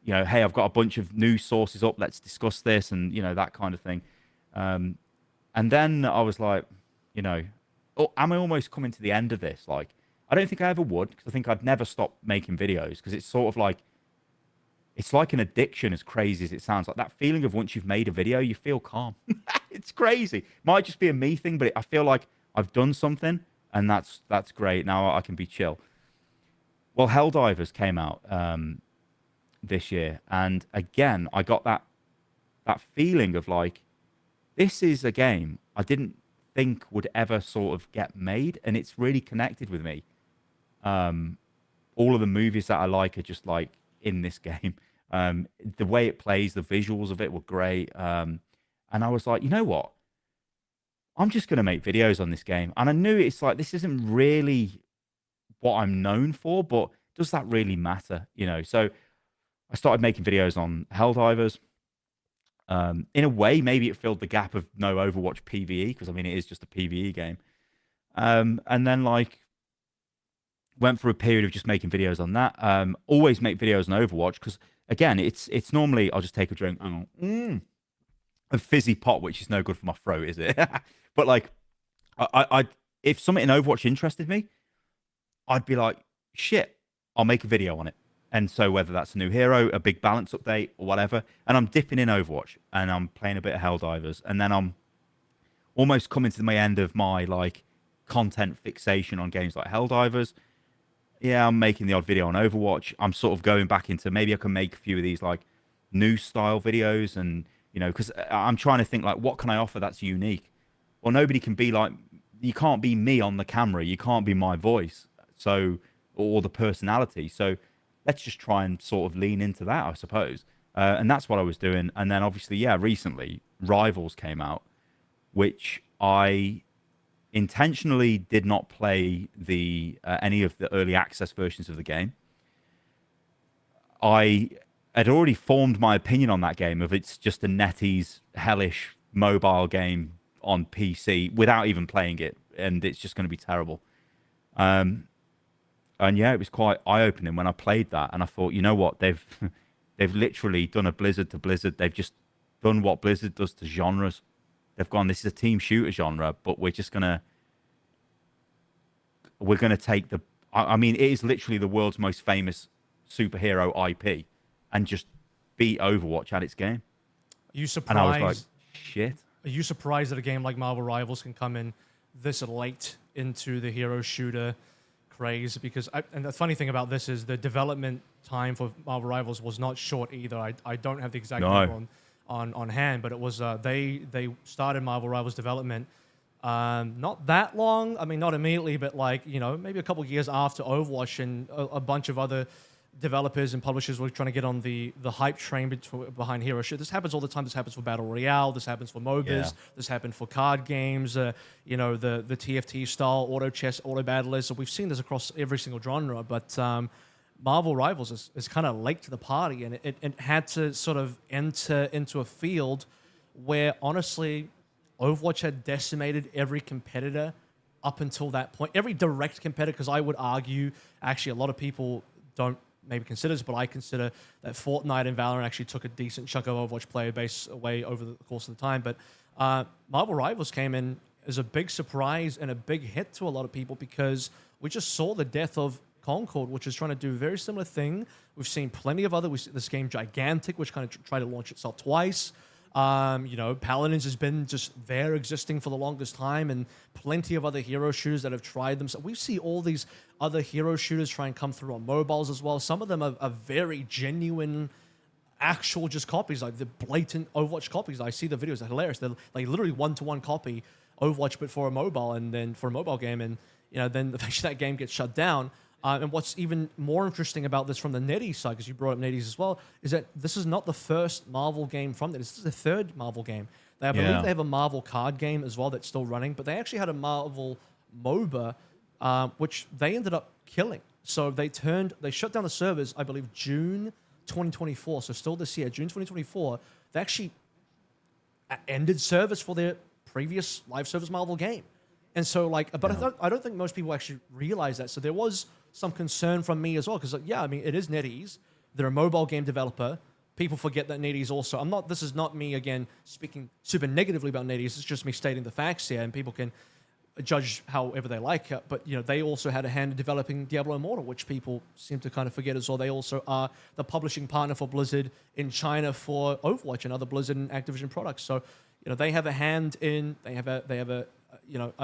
you know, hey, I've got a bunch of news sources up. Let's discuss this and, you know, that kind of thing. And then I was like, you know, am I almost coming to the end of this? Like, I don't think I ever would because I think I'd never stop making videos because it's sort of like, it's like an addiction as crazy as it sounds. Like that feeling of once you've made a video, you feel calm. It's crazy. Might just be a me thing, but I feel like I've done something and that's great. Now I can be chill. Well, Helldivers came out this year. And again, I got that feeling of like, this is a game I didn't think would ever sort of get made. And it's really connected with me. All of the movies that I like are just like in this game. The way it plays, the visuals of it were great. And I was like, you know what? I'm just going to make videos on this game. And I knew it's like, this isn't really what I'm known for, but does that really matter? You know, so I started making videos on Helldivers. In a way, maybe it filled the gap of no Overwatch PvE, because I mean, it is just a PvE game. And then like, went for a period of just making videos on that. Always make videos on Overwatch, because again, it's normally I'll just take a drink and a fizzy pot, which is no good for my throat, is it? But like, I if something in Overwatch interested me, I'd be like, shit, I'll make a video on it. And so whether that's a new hero, a big balance update, or whatever, and I'm dipping in Overwatch and I'm playing a bit of Helldivers, and then I'm almost coming to my end of my like content fixation on games like Helldivers. Yeah, I'm making the odd video on Overwatch. I'm sort of going back into maybe I can make a few of these like new style videos, and because I'm trying to think like what can I offer that's unique. Well, nobody can be like, you can't be me on the camera. You can't be my voice, or the personality. So let's just try and sort of lean into that, I suppose. And that's what I was doing. And then obviously, yeah, recently Rivals came out, which I intentionally did not play any of the early access versions of the game. I had already formed my opinion on that game of it's just a Netease hellish mobile game on PC without even playing it, and it's just going to be terrible. And yeah, it was quite eye-opening when I played that, and I thought, you know what, they've literally done a Blizzard to Blizzard. They've just done what Blizzard does to genres. They've gone, this is a team shooter genre, but we're gonna take the. I mean, it is literally the world's most famous superhero IP, and just beat Overwatch at its game. Are you surprised? And I was like, shit. Are you surprised that a game like Marvel Rivals can come in this late into the hero shooter craze? Because and the funny thing about this is the development time for Marvel Rivals was not short either. I don't have the exact number on hand, but it was they started Marvel Rivals development not that long. I mean, not immediately, but like maybe a couple of years after Overwatch, and a bunch of other developers and publishers were trying to get on the hype train behind hero shit. This happens all the time. This happens for Battle Royale. This happens for MOBAs. Yeah. This happened for card games. The TFT style auto chess, auto battlers. So we've seen this across every single genre. But Marvel Rivals is kind of late to the party, and it had to sort of enter into a field where honestly, Overwatch had decimated every competitor up until that point. Every direct competitor, because I would argue, actually, a lot of people don't maybe consider this, but I consider that Fortnite and Valorant actually took a decent chunk of Overwatch player base away over the course of the time. But Marvel Rivals came in as a big surprise and a big hit to a lot of people, because we just saw the death of Concord, which is trying to do a very similar thing. We've seen plenty of other. This game Gigantic, which kind of tried to launch itself twice. Paladins has been just there existing for the longest time, and plenty of other hero shooters that have tried them. So we see all these other hero shooters try and come through on mobiles as well. Some of them are very genuine, actual just copies, like the blatant Overwatch copies. I see the videos; they're hilarious. They're like literally one-to-one copy Overwatch, but for a mobile, and then for a mobile game, and then eventually that game gets shut down. And what's even more interesting about this from the Netease side, because you brought up Netease as well, is that this is not the first Marvel game from them. This is the third Marvel game. I believe they have a Marvel card game as well that's still running, but they actually had a Marvel MOBA, which they ended up killing. So they shut down the servers, I believe, June 2024. So still this year, June 2024, they actually ended service for their previous live service Marvel game. And so, but I don't think most people actually realize that. So there was some concern from me as well, because it is Netease. They're a mobile game developer. People forget that Netease also. This is not me again speaking super negatively about Netease. It's just me stating the facts here, and people can judge however they like. But they also had a hand in developing Diablo Immortal, which people seem to kind of forget as well. They also are the publishing partner for Blizzard in China for Overwatch and other Blizzard and Activision products. So they have a hand in. They have a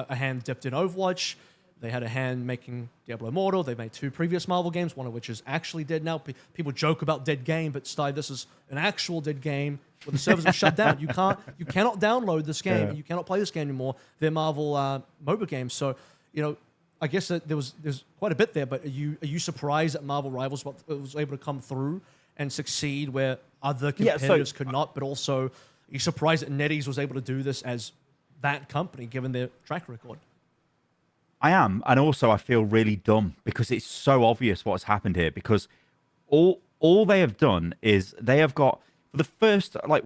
hand dipped in Overwatch. They had a hand making Diablo Immortal. They made 2 previous Marvel games, one of which is actually dead now. People joke about dead game, but this is an actual dead game where the servers are shut down. You cannot download this game. Yeah. You cannot play this game anymore. They're Marvel MOBA games. So, I guess that there's quite a bit there. But are you surprised that Marvel Rivals was able to come through and succeed where other competitors could not? But also, are you surprised that Netease was able to do this as that company, given their track record? I am, and also I feel really dumb because it's so obvious what's happened here. Because all they have done is they have got, for the first, a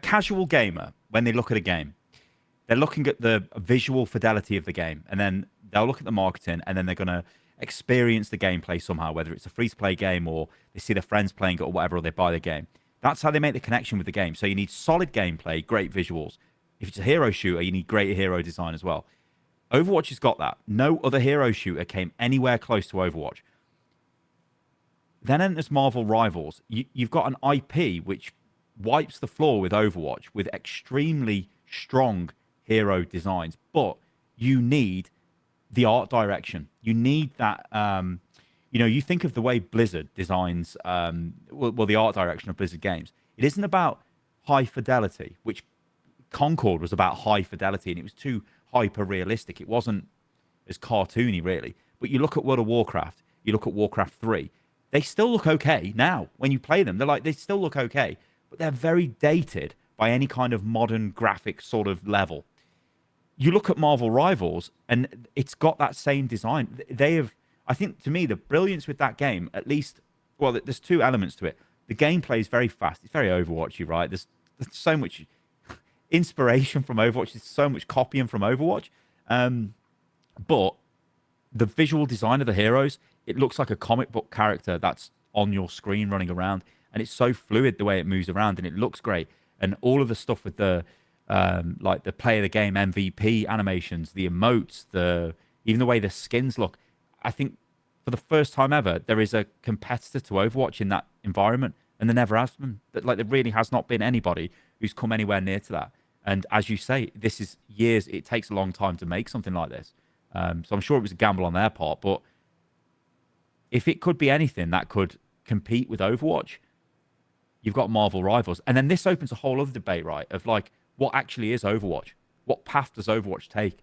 casual gamer, when they look at a game, they're looking at the visual fidelity of the game, and then they'll look at the marketing, and then they're gonna, experience the gameplay somehow, whether it's a free-to-play game or they see their friends playing it or whatever, or they buy the game. That's how they make the connection with the game. So you need solid gameplay, great visuals. If it's a hero shooter, you need great hero design as well. Overwatch has got that. No other hero shooter came anywhere close to Overwatch. Then enters Marvel Rivals. You've got an IP which wipes the floor with Overwatch with extremely strong hero designs, but you need the art direction. You need that. You think of the way Blizzard designs, the art direction of Blizzard games. It isn't about high fidelity, which Concord was about high fidelity, and it was too hyper realistic. It wasn't as cartoony, really. But you look at World of Warcraft, you look at Warcraft 3, they still look okay now. When you play them, they still look okay, but they're very dated by any kind of modern graphic sort of level. You look at Marvel Rivals, and it's got that same design. They have, I think, to me, the brilliance with that game, at least, well, there's two elements to it. The gameplay is very fast. It's very Overwatchy, right? There's so much inspiration from Overwatch. There's so much copying from Overwatch. But the visual design of the heroes, it looks like a comic book character that's on your screen running around. And it's so fluid the way it moves around, and it looks great. And all of the stuff with the like the play of the game MVP animations, the emotes, even the way the skins look. I think for the first time ever, there is a competitor to Overwatch in that environment, and there never has been. Like, there really has not been anybody who's come anywhere near to that. And as you say, this is years. It takes a long time to make something like this. So I'm sure it was a gamble on their part. But if it could be anything that could compete with Overwatch, you've got Marvel Rivals. And then this opens a whole other debate, right, of like, what actually is Overwatch? What path does Overwatch take?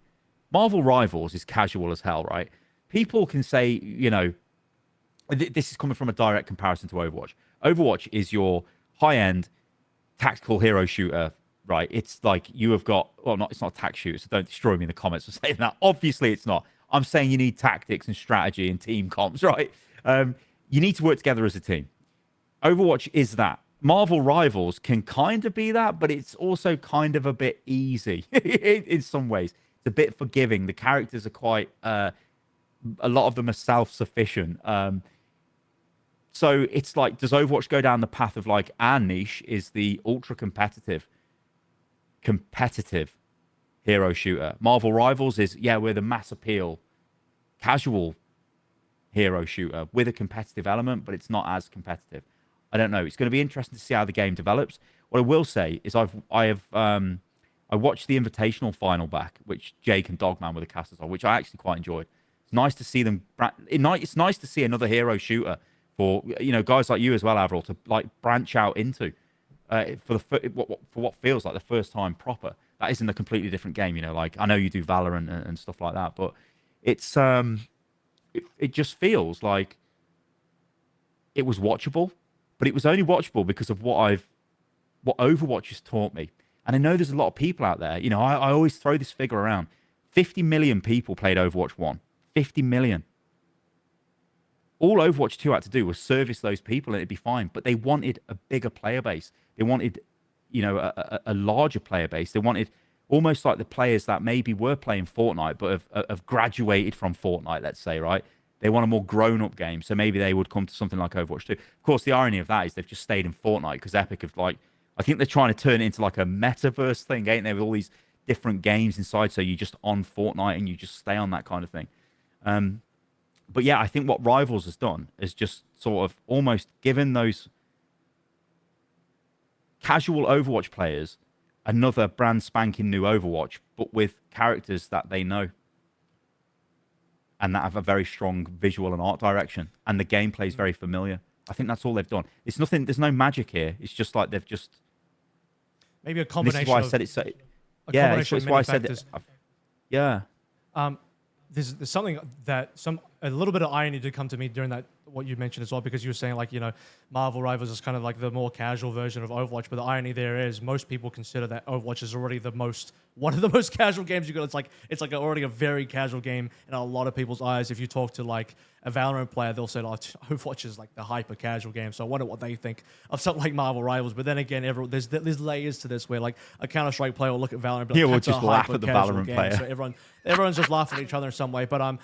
Marvel Rivals is casual as hell, right? People can say, this is coming from a direct comparison to Overwatch. Overwatch is your high-end tactical hero shooter, right? It's like you have got, it's not a tac shooter, so don't destroy me in the comments for saying that. Obviously, it's not. I'm saying you need tactics and strategy and team comps, right? You need to work together as a team. Overwatch is that. Marvel Rivals can kind of be that, but it's also kind of a bit easy in some ways. It's a bit forgiving. The characters are quite, a lot of them are self-sufficient. So it's like, does Overwatch go down the path of like our niche is the ultra competitive hero shooter? Marvel Rivals is, we're the mass appeal, casual hero shooter with a competitive element, but it's not as competitive. I don't know. It's going to be interesting to see how the game develops. What I will say is I watched the Invitational final back, which Jake and Dogman were the casters on, which I actually quite enjoyed. It's nice to see them. It's nice to see another hero shooter for guys like you as well, Avril, to like branch out into for what feels like the first time proper. That isn't a completely different game, Like, I know you do Valorant and stuff like that, but it's it just feels like it was watchable. But it was only watchable because of what Overwatch has taught me. And I know there's a lot of people out there. I always throw this figure around. 50 million people played Overwatch 1. 50 million. All Overwatch 2 had to do was service those people and it'd be fine. But they wanted a bigger player base. They wanted, a larger player base. They wanted almost like the players that maybe were playing Fortnite but have graduated from Fortnite, let's say, right? They want a more grown-up game, so maybe they would come to something like Overwatch 2. Of course, the irony of that is they've just stayed in Fortnite because Epic have, I think they're trying to turn it into like a metaverse thing, ain't they, with all these different games inside, so you're just on Fortnite and you just stay on that kind of thing. But yeah, I think what Rivals has done is just sort of almost given those casual Overwatch players another brand spanking new Overwatch, but with characters that they know. And that have a very strong visual and art direction. And the gameplay is very familiar. I think that's all they've done. It's nothing, there's no magic here. It's just like they've just... Maybe a combination. This is why I said it's so... Yeah, it's why I said it. Yeah. There's something that a little bit of irony did come to me during that, what you mentioned as well, because you were saying Marvel Rivals is kind of like the more casual version of Overwatch, but the irony there is most people consider that Overwatch is already one of the most casual games you got. It's like already a very casual game in a lot of people's eyes. If you talk to like a Valorant player, they'll say, Overwatch is like the hyper casual game. So I wonder what they think of something like Marvel Rivals. But then again, there's layers to this where like a Counter-Strike player will look at Valorant and be like, we'll just laugh at the Valorant game. player. So everyone's just laughing at each other in some way. But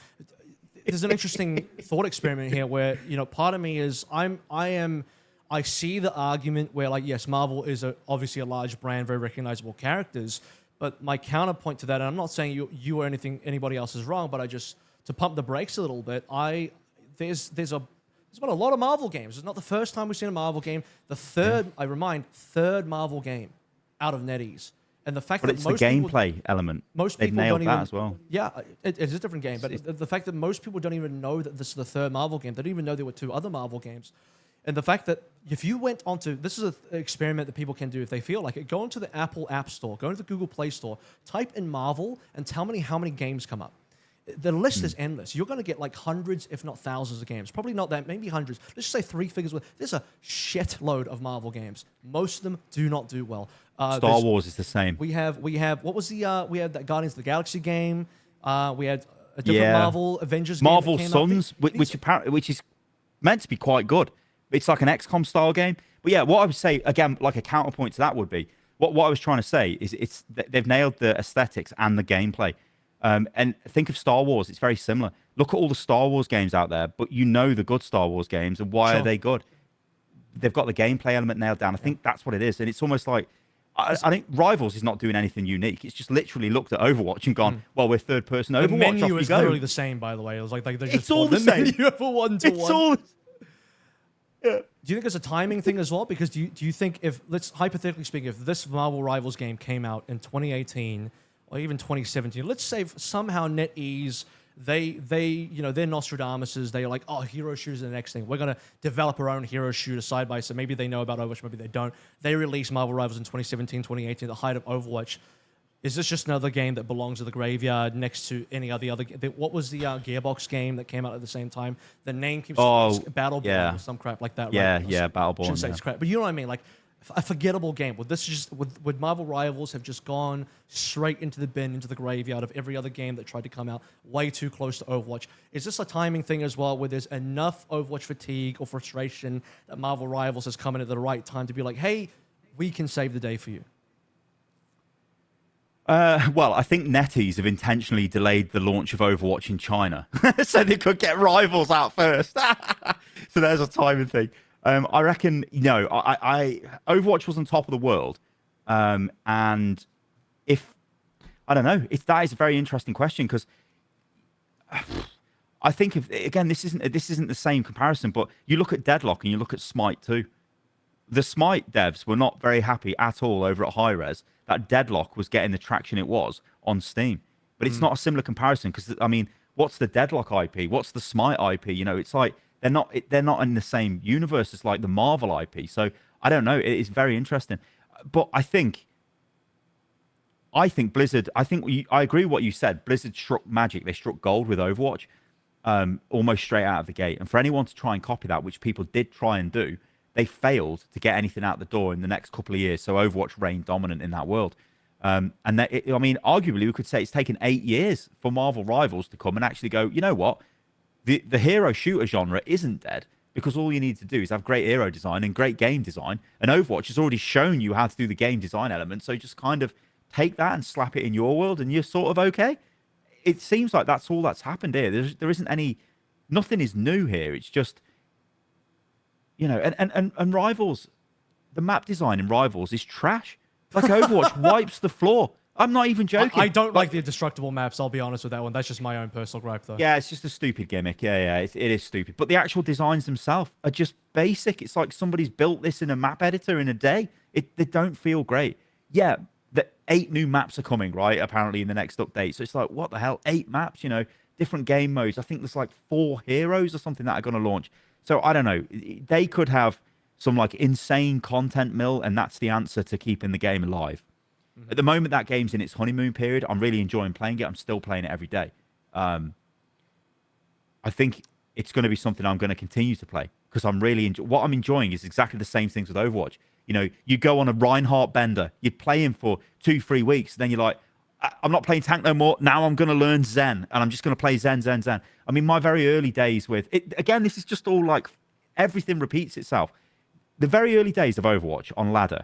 there's an interesting thought experiment here where, part of me is I see the argument where, like, yes, Marvel is obviously a large brand, very recognizable characters, but my counterpoint to that, and I'm not saying you or anybody else is wrong, but to pump the brakes a little bit, there's been a lot of Marvel games. It's not the first time we've seen a Marvel game. The third Marvel game out of NetEase. And the fact but that it's most the gameplay element. They've nailed that as well. Yeah, it's a different game. But the fact that most people don't even know that this is the third Marvel game, they don't even know there were 2 other Marvel games. And the fact that if you went onto, this is an experiment that people can do if they feel like it, go into the Apple App Store, go into the Google Play Store, type in Marvel, and tell me how many games come up. The list is endless. You're going to get like hundreds, if not thousands of games. Probably not that, maybe hundreds. Let's just say 3 figures. There's a shitload of Marvel games. Most of them do not do well. Star Wars is the same. We have what was we had that Guardians of the Galaxy game. We had a different Marvel Avengers game. Marvel Sons, which is meant to be quite good. It's like an XCOM style game. But yeah, what I would say, again, like a counterpoint to that would be, what I was trying to say is they've nailed the aesthetics and the gameplay. And think of Star Wars. It's very similar. Look at all the Star Wars games out there, but the good Star Wars games, and why are they good? They've got the gameplay element nailed down. I think that's what it is. And it's almost like, I think Rivals is not doing anything unique. It's just literally looked at Overwatch and gone, well, we're third-person Overwatch. The menu is literally the same, by the way. It was like they're just it's all the same. Menu for one-to-one. It's all... Yeah. Do you think it's a timing thing as well? Because do you think let's hypothetically speaking, if this Marvel Rivals game came out in 2018 or even 2017, let's say somehow NetEase, they're Nostradamuses, they're like, oh, hero shooters are the next thing. We're going to develop our own hero shooter side by side. Maybe they know about Overwatch, maybe they don't. They release Marvel Rivals in 2017, 2018, the height of Overwatch. Is this just another game that belongs to the graveyard next to any other? What was the Gearbox game that came out at the same time? The name keeps Battleborn or some crap like that. Yeah, right? yeah, Battleborn. Shouldn't say it's crap, but you know what I mean. Like a forgettable game. Would Marvel Rivals have just gone straight into the bin, into the graveyard of every other game that tried to come out way too close to Overwatch? Is this a timing thing as well, where there's enough Overwatch fatigue or frustration that Marvel Rivals has come in at the right time to be like, hey, we can save the day for you? Well, I think NetEase have intentionally delayed the launch of Overwatch in China so they could get Rivals out first. So there's a timing thing. I reckon, I Overwatch was on top of the world. And I don't know, that is a very interesting question, because I think again, this isn't the same comparison, but you look at Deadlock and you look at Smite 2. The Smite devs were not very happy at all over at Hi-Rez that Deadlock was getting the traction it was on Steam. But it's not a similar comparison, because, I mean, what's the Deadlock IP? What's the Smite IP? It's like they're not in the same universe as like the Marvel IP. So I don't know. It is very interesting. But I think Blizzard, I agree with what you said. Blizzard struck magic. They struck gold with Overwatch almost straight out of the gate. And for anyone to try and copy that, which people did try and do, they failed to get anything out the door in the next couple of years. So Overwatch reigned dominant in that world. Arguably, we could say it's taken 8 years for Marvel Rivals to come and actually go, you know what? The hero shooter genre isn't dead, because all you need to do is have great hero design and great game design. And Overwatch has already shown you how to do the game design element. So just kind of take that and slap it in your world and you're sort of okay. It seems like that's all that's happened here. There isn't nothing is new here. It's just, and Rivals, the map design in Rivals is trash. Like Overwatch wipes the floor. I'm not even joking. I don't like the destructible maps, I'll be honest with that one. That's just my own personal gripe, though. Yeah, it's just a stupid gimmick. Yeah, it is stupid. But the actual designs themselves are just basic. It's like somebody's built this in a map editor in a day. They don't feel great. Yeah, the 8 new maps are coming, right, apparently, in the next update. So it's like, what the hell? 8 maps, different game modes. I think there's like 4 heroes or something that are going to launch. So I don't know. They could have some like insane content mill, and that's the answer to keeping the game alive. Mm-hmm. At the moment, that game's in its honeymoon period. I'm really enjoying playing it. I'm still playing it every day. I think it's going to be something I'm going to continue to play, because I'm really what I'm enjoying is exactly the same things with Overwatch. You go on a Reinhardt bender, you play him for 2-3 weeks, then you're like, I'm not playing tank no more. Now I'm going to learn Zen, and I'm just going to play Zen. I mean, my very early days with it, again, this is just all like everything repeats itself. The very early days of Overwatch on ladder,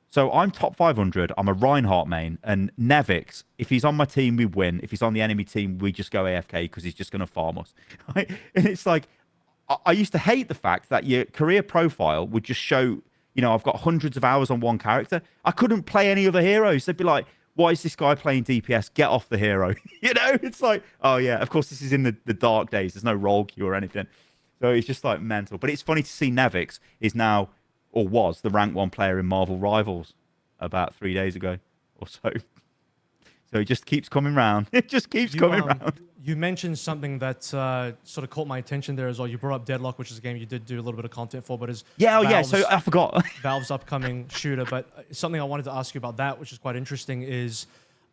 So I'm top 500. I'm a Reinhardt main, and Nevix, if he's on my team, we win. If he's on the enemy team, we just go AFK because he's just going to farm us. Right? And it's like, I used to hate the fact that your career profile would just show, I've got hundreds of hours on one character. I couldn't play any other heroes. They'd be like, why is this guy playing DPS? Get off the hero. It's like, oh yeah, of course this is in the dark days. There's no role queue or anything. So it's just like mental. But it's funny to see Nevix is now, or was, the rank 1 player in Marvel Rivals about 3 days ago or so. So it just keeps coming round. It just keeps coming round. You mentioned something that sort of caught my attention there as well. You brought up Deadlock, which is a game you did do a little bit of content for, but is so I forgot. Valve's upcoming shooter. But something I wanted to ask you about that, which is quite interesting, is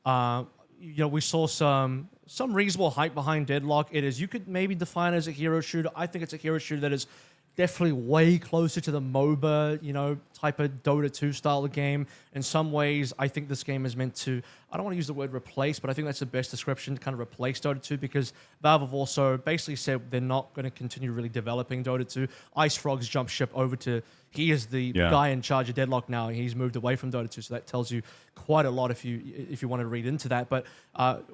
we saw some reasonable hype behind Deadlock. You could maybe define it as a hero shooter. I think it's a hero shooter that is definitely way closer to the MOBA, type of Dota 2 style of game. In some ways, I think this game is meant to, I don't want to use the word replace, but I think that's the best description, to kind of replace Dota 2, because Valve have also basically said they're not going to continue really developing Dota 2. Ice Frog's jumped ship over to, he is the guy in charge of Deadlock now. He's moved away from Dota 2, so that tells you quite a lot if you want to read into that. But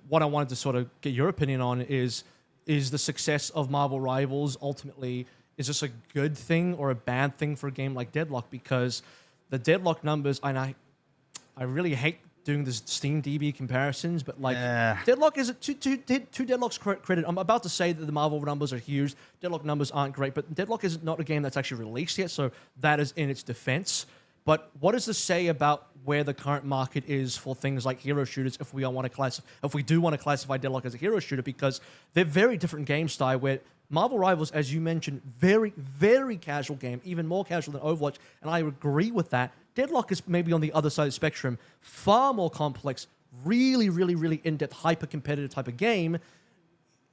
what I wanted to sort of get your opinion on is the success of Marvel Rivals ultimately, is this a good thing or a bad thing for a game like Deadlock? Because the Deadlock numbers, and I really hate doing this Steam DB comparisons, but like Deadlock is to Deadlock's credit. I'm about to say that the Marvel numbers are huge. Deadlock numbers aren't great, but Deadlock is not a game that's actually released yet, so that is in its defense. But what does this say about where the current market is for things like hero shooters if we do want to classify Deadlock as a hero shooter? Because they're very different game style, where Marvel Rivals, as you mentioned, very, very casual game, even more casual than Overwatch, and I agree with that. Deadlock is maybe on the other side of the spectrum, far more complex, really, really, really in-depth, hyper-competitive type of game.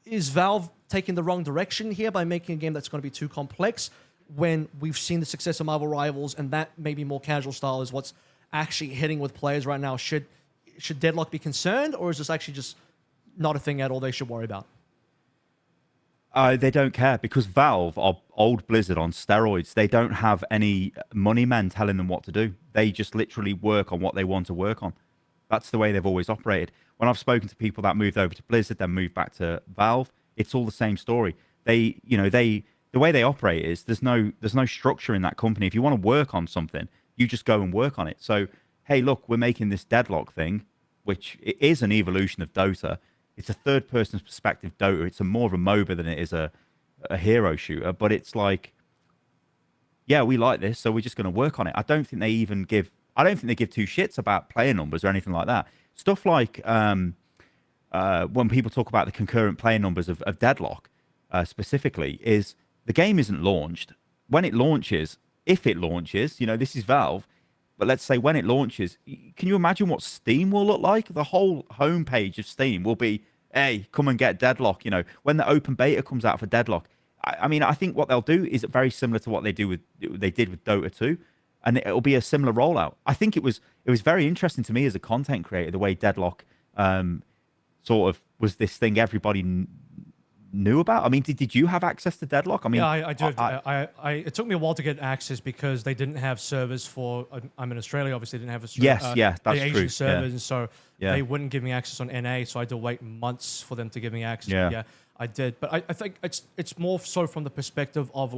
Is Valve taking the wrong direction here by making a game that's going to be too complex when we've seen the success of Marvel Rivals, and that maybe more casual style is what's actually hitting with players right now? Should Deadlock be concerned, or is this actually just not a thing at all they should worry about? They don't care, because Valve are old Blizzard on steroids. They don't have any money men telling them what to do. They just literally work on what they want to work on. That's the way they've always operated. When I've spoken to people that moved over to Blizzard, then moved back to Valve, it's all the same story. The way they operate is there's no structure in that company. If you want to work on something, you just go and work on it. So, hey, look, we're making this Deadlock thing, which it is an evolution of Dota. It's a third-person perspective Dota. It's more of a MOBA than it is a hero shooter. But it's like, yeah, we like this, so we're just going to work on it. I don't think they give two shits about player numbers or anything like that. Stuff like when people talk about the concurrent player numbers of Deadlock specifically, is the game isn't launched. When it launches, if it launches, this is Valve. But let's say when it launches, can you imagine what Steam will look like? The whole homepage of Steam will be, hey, come and get Deadlock. When the open beta comes out for Deadlock, I think what they'll do is very similar to what they did with Dota 2, and it'll be a similar rollout. I think it was very interesting to me as a content creator, the way Deadlock sort of was this thing everybody knew about. Did you have access to Deadlock? Yeah, I do. It took me a while to get access because they didn't have servers for. I'm in Australia, obviously, didn't have a that's the Asian true. servers, and so they wouldn't give me access on NA. So I had to wait months for them to give me access. Yeah, I did. But I think it's more so from the perspective of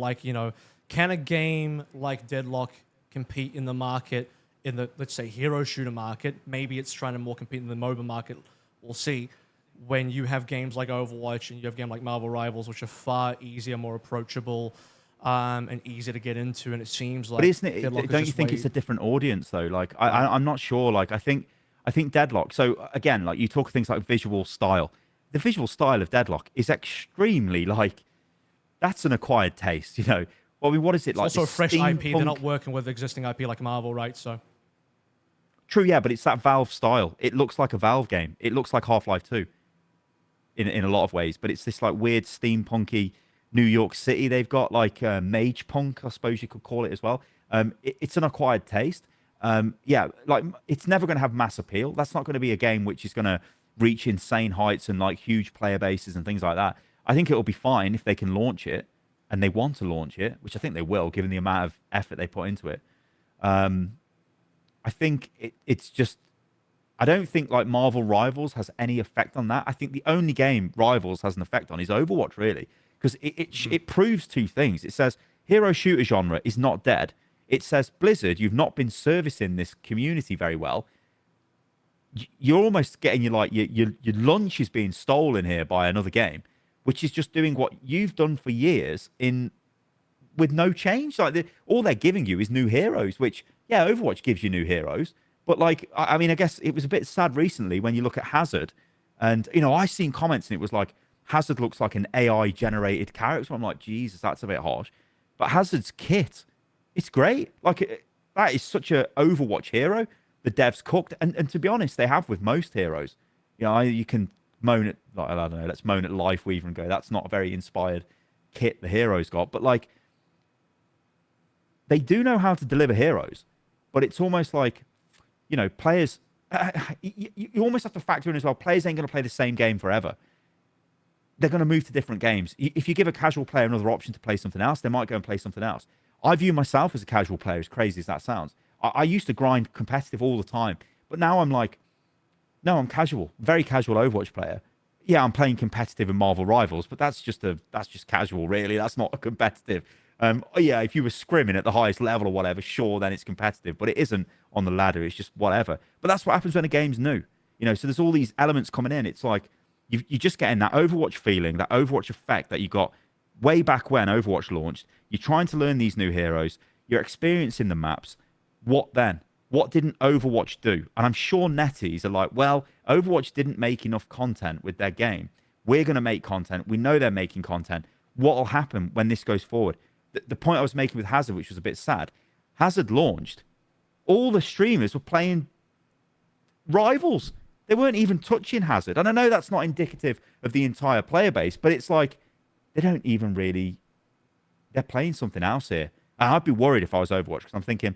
can a game like Deadlock compete in the market, in the, let's say, hero shooter market? Maybe it's trying to more compete in the MOBA market. We'll see. When you have games like Overwatch and you have games like Marvel Rivals, which are far easier, more approachable, and easier to get into, and it seems like. But isn't it? Don't you think it's a different audience though? Like I'm not sure. Like I think Deadlock. So again, like you talk things like visual style. The visual style of Deadlock is extremely that's an acquired taste. What is it like? It's also a fresh IP. They're not working with existing IP like Marvel, right? So. True, yeah, but it's that Valve style. It looks like a Valve game. It looks like Half-Life 2. In a lot of ways, but it's this weird steampunky New York City. They've got mage punk, I suppose you could call it as well. It's an acquired taste. It's never going to have mass appeal. That's not going to be a game which is going to reach insane heights and huge player bases and things like that. I think it'll be fine if they can launch it, and they want to launch it, which I think they will, given the amount of effort they put into it. I think it's just, I don't think like Marvel Rivals has any effect on that. I think the only game Rivals has an effect on is Overwatch, really, because it proves two things. It says hero shooter genre is not dead. It says, Blizzard, you've not been servicing this community very well. You're almost getting your lunch is being stolen here by another game, which is just doing what you've done for years with no change. Like all they're giving you is new heroes, which, yeah, Overwatch gives you new heroes. But like, I mean, I guess it was a bit sad recently when you look at Hazard, and I seen comments and it was like Hazard looks like an AI generated character. So I'm like, Jesus, that's a bit harsh. But Hazard's kit, it's great. Like that is such a Overwatch hero. The devs cooked, and to be honest, they have with most heroes. You can moan at, like, I don't know, let's moan at Lifeweaver and go, that's not a very inspired kit the heroes got. But like, they do know how to deliver heroes, but it's almost like, players, you almost have to factor in as well, players ain't going to play the same game forever. They're going to move to different games. If you give a casual player another option to play something else, they might go and play something else. I view myself as a casual player, as crazy as that sounds. I used to grind competitive all the time, but now I'm like, no, I'm casual, very casual Overwatch player. Yeah, I'm playing competitive in Marvel Rivals, but that's just casual, really. That's not a competitive. Yeah, if you were scrimming at the highest level or whatever, sure, then it's competitive, but it isn't on the ladder. It's just whatever. But that's what happens when a game's new. So there's all these elements coming in. It's like you're just getting that Overwatch feeling, that Overwatch effect that you got way back when Overwatch launched. You're trying to learn these new heroes. You're experiencing the maps. What then? What didn't Overwatch do? And I'm sure Netease are like, well, Overwatch didn't make enough content with their game. We're going to make content. We know they're making content. What will happen when this goes forward? The point I was making with Hazard, which was a bit sad, Hazard launched. All the streamers were playing Rivals. They weren't even touching Hazard. And I know that's not indicative of the entire player base, but it's like they don't even really... They're playing something else here. And I'd be worried if I was Overwatch, because I'm thinking...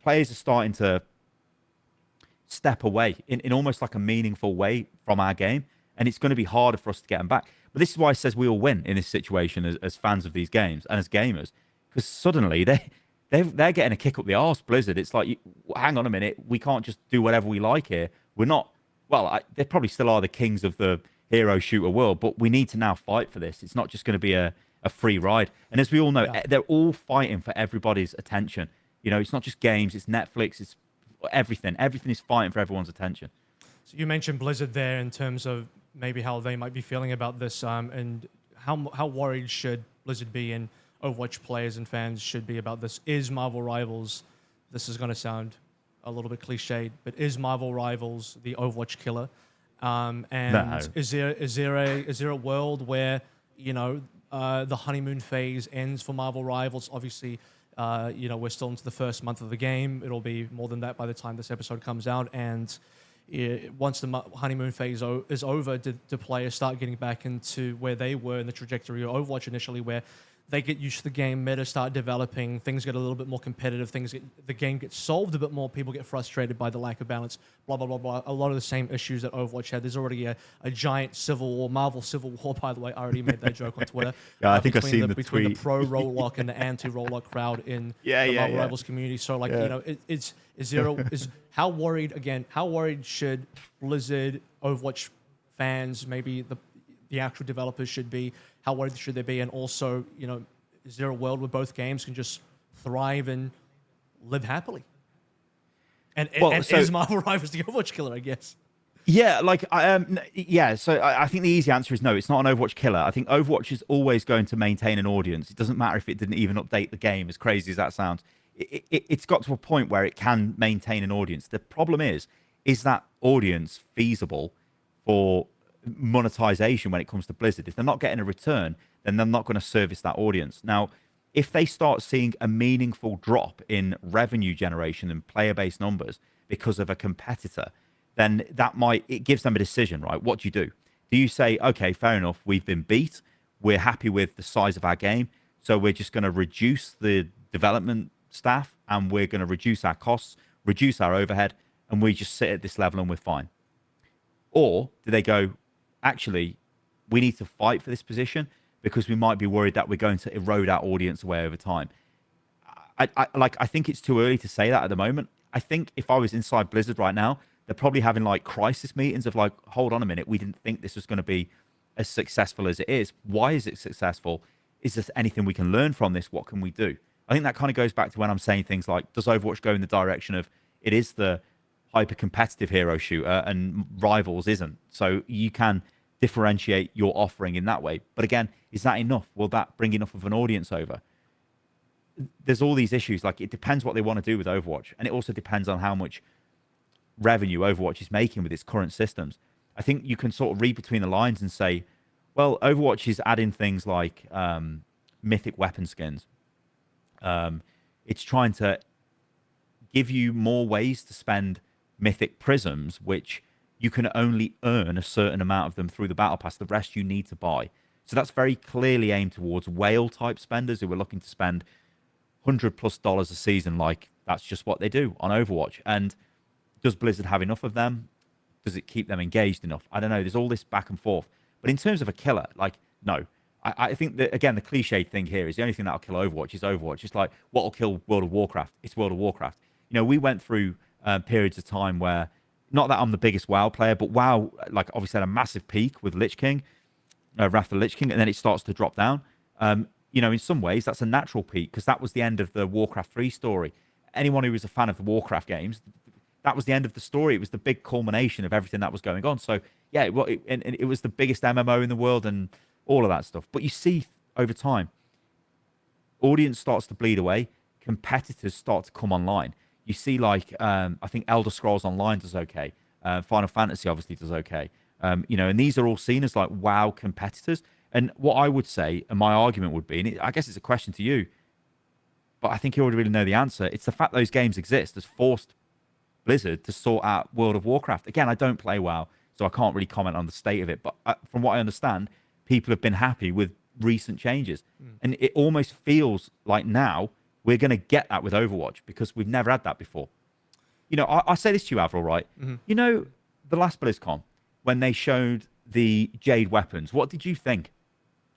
Players are starting to step away in almost like a meaningful way from our game, and it's going to be harder for us to get them back. But this is why I says we all win in this situation as fans of these games and as gamers, because suddenly they're getting a kick up the arse, Blizzard. It's like, hang on a minute, we can't just do whatever we like here. We're not, well, they probably still are the kings of the hero shooter world, but we need to now fight for this. It's not just going to be a free ride. And as we all know, they're all fighting for everybody's attention. It's not just games, it's Netflix, it's everything. Everything is fighting for everyone's attention. So you mentioned Blizzard there in terms of maybe how they might be feeling about this, and how worried should Blizzard be and Overwatch players and fans should be about this. Is Marvel Rivals, this is going to sound a little bit cliched, but is Marvel Rivals the Overwatch killer? And no. Is there a world where, the honeymoon phase ends for Marvel Rivals? Obviously, we're still into the first month of the game. It'll be more than that by the time this episode comes out. And once the honeymoon phase is over, do players start getting back into where they were in the trajectory of Overwatch initially, where they get used to the game, meta start developing, things get a little bit more competitive, the game gets solved a bit more, people get frustrated by the lack of balance, blah, blah, blah, blah. A lot of the same issues that Overwatch had. There's already a giant civil war, Marvel civil war, by the way. I already made that joke on Twitter. Yeah, I think I've seen the tweet. Between the pro-Roll-Lock and the anti-Roll-Lock crowd in the Marvel Rivals community. So, how worried should Blizzard, Overwatch fans, maybe the actual developers should be? How worried should they be? And also, is there a world where both games can just thrive and live happily? And is Marvel Rivals the Overwatch killer, I guess? Yeah, So I think the easy answer is no, it's not an Overwatch killer. I think Overwatch is always going to maintain an audience. It doesn't matter if it didn't even update the game, as crazy as that sounds. It's got to a point where it can maintain an audience. The problem is that audience feasible for monetization when it comes to Blizzard? If they're not getting a return, then they're not going to service that audience. Now, if they start seeing a meaningful drop in revenue generation and player-based numbers because of a competitor, then it gives them a decision, right? What do you do? Do you say, okay, fair enough, we've been beat, we're happy with the size of our game, so we're just going to reduce the development staff and we're going to reduce our costs, reduce our overhead, and we just sit at this level and we're fine? Or do they go, actually, we need to fight for this position because we might be worried that we're going to erode our audience away over time? I think it's too early to say that at the moment. I think if I was inside Blizzard right now, they're probably having like crisis meetings of like, hold on a minute, we didn't think this was going to be as successful as it is. Why is it successful? Is there anything we can learn from this? What can we do? I think that kind of goes back to when I'm saying things like, does Overwatch go in the direction of it is the hyper competitive hero shooter and Rivals isn't? So you can differentiate your offering in that way. But again, is that enough? Will that bring enough of an audience over? There's all these issues. Like, it depends what they want to do with Overwatch. And it also depends on how much revenue Overwatch is making with its current systems. I think you can sort of read between the lines and say, well, Overwatch is adding things like mythic weapon skins. It's trying to give you more ways to spend mythic prisms, which you can only earn a certain amount of them through the battle pass. The rest you need to buy. So that's very clearly aimed towards whale type spenders who are looking to spend $100+ a season. Like, that's just what they do on Overwatch. And does Blizzard have enough of them? Does it keep them engaged enough? I don't know. There's all this back and forth. But in terms of a killer, like, no. I think that, again, the cliched thing here is the only thing that'll kill Overwatch is Overwatch. It's like, what will kill World of Warcraft? It's World of Warcraft. You know, we went through periods of time where, not that I'm the biggest WoW player, but WoW, like, obviously had a massive peak with Lich King, Wrath of the Lich King, and then it starts to drop down. You know, in some ways, that's a natural peak because that was the end of the Warcraft 3 story. Anyone who was a fan of the Warcraft games, that was the end of the story. It was the big culmination of everything that was going on. So, yeah, it was the biggest MMO in the world and all of that stuff. But you see over time, audience starts to bleed away. Competitors start to come online. You see, like, I think Elder Scrolls Online does okay. Final Fantasy obviously does okay. You know, and these are all seen as like WoW competitors. And what I would say, and my argument would be, and I guess it's a question to you, but I think you already really know the answer. It's the fact those games exist has forced Blizzard to sort out World of Warcraft. Again, I don't play WoW, so I can't really comment on the state of it. But from what I understand, people have been happy with recent changes. And it almost feels like now we're going to get that with Overwatch because we've never had that before. You know, I say this to you, Avril, right? You know, the last BlizzCon, when they showed the Jade weapons, what did you think?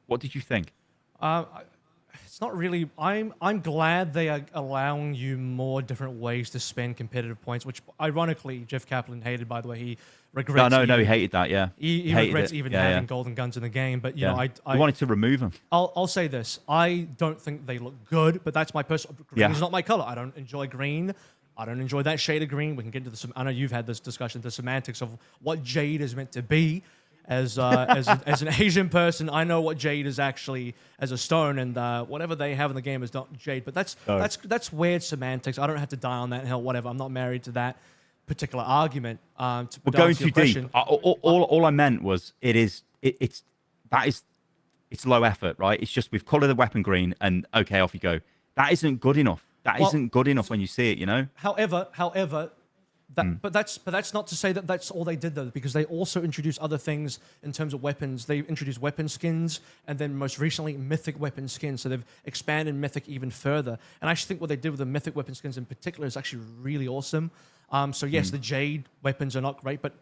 What did you think? It's not really. I'm glad they are allowing you more different ways to spend competitive points, which ironically Jeff Kaplan hated. By the way, he regrets. No, he hated that. Yeah, he regrets even having golden guns in the game. But you know, I wanted to remove them. I'll say this: I don't think they look good, but that's my personal. Green is not my color. I don't enjoy green. I don't enjoy that shade of green. We can get into the. I know you've had this discussion, the semantics of what Jade is meant to be. As an Asian person, I know what Jade is actually as a stone, and whatever they have in the game is not Jade. But that's weird semantics. I don't have to die on that hill. Whatever. I'm not married to that particular argument. We're going too deep. All I meant was it's low effort, right? It's just we've colored the weapon green, and okay, off you go. That isn't good enough. That isn't good enough when you see it, you know. However. But that's not to say that that's all they did though, because they also introduced other things in terms of weapons. They introduced weapon skins, and then most recently mythic weapon skins. So they've expanded mythic even further. And I actually think what they did with the mythic weapon skins in particular is actually really awesome. So yes, the Jade weapons are not great, but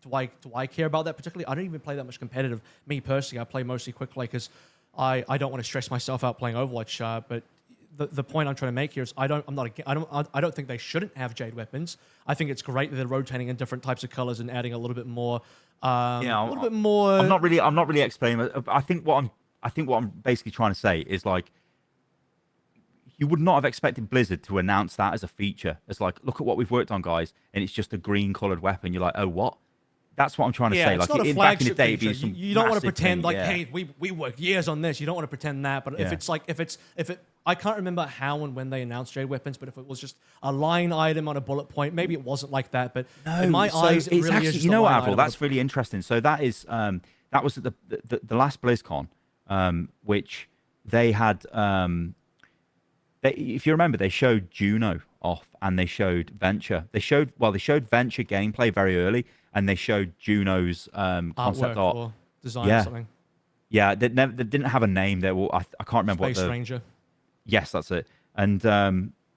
do I care about that particularly? I don't even play that much competitive. Me personally, I play mostly quick play because I don't want to stress myself out playing Overwatch. But the point I'm trying to make here is I don't think they shouldn't have Jade weapons. I think it's great that they're rotating in different types of colors and adding a little bit more. A little bit more. I'm not really explaining. I think what I'm basically trying to say is like, you would not have expected Blizzard to announce that as a feature. It's like, look at what we've worked on, guys, and it's just a green colored weapon. You're like, oh, what? That's what I'm trying to say. It's like, not a back in the flagship day, feature. You don't want to pretend hey, we worked years on this. You don't want to pretend that. But if I can't remember how and when they announced Jade weapons, but if it was just a line item on a bullet point, maybe it wasn't like that. But in my eyes, it really actually, is just you know a what, line Avril? item. That's really interesting. So that is that was at the last BlizzCon, which they had. If you remember, they showed Juno off and they showed Venture. They showed Venture gameplay very early, and they showed Juno's concept art or design or something. Yeah, they didn't have a name. I can't remember Space Ranger. Yes, that's it. And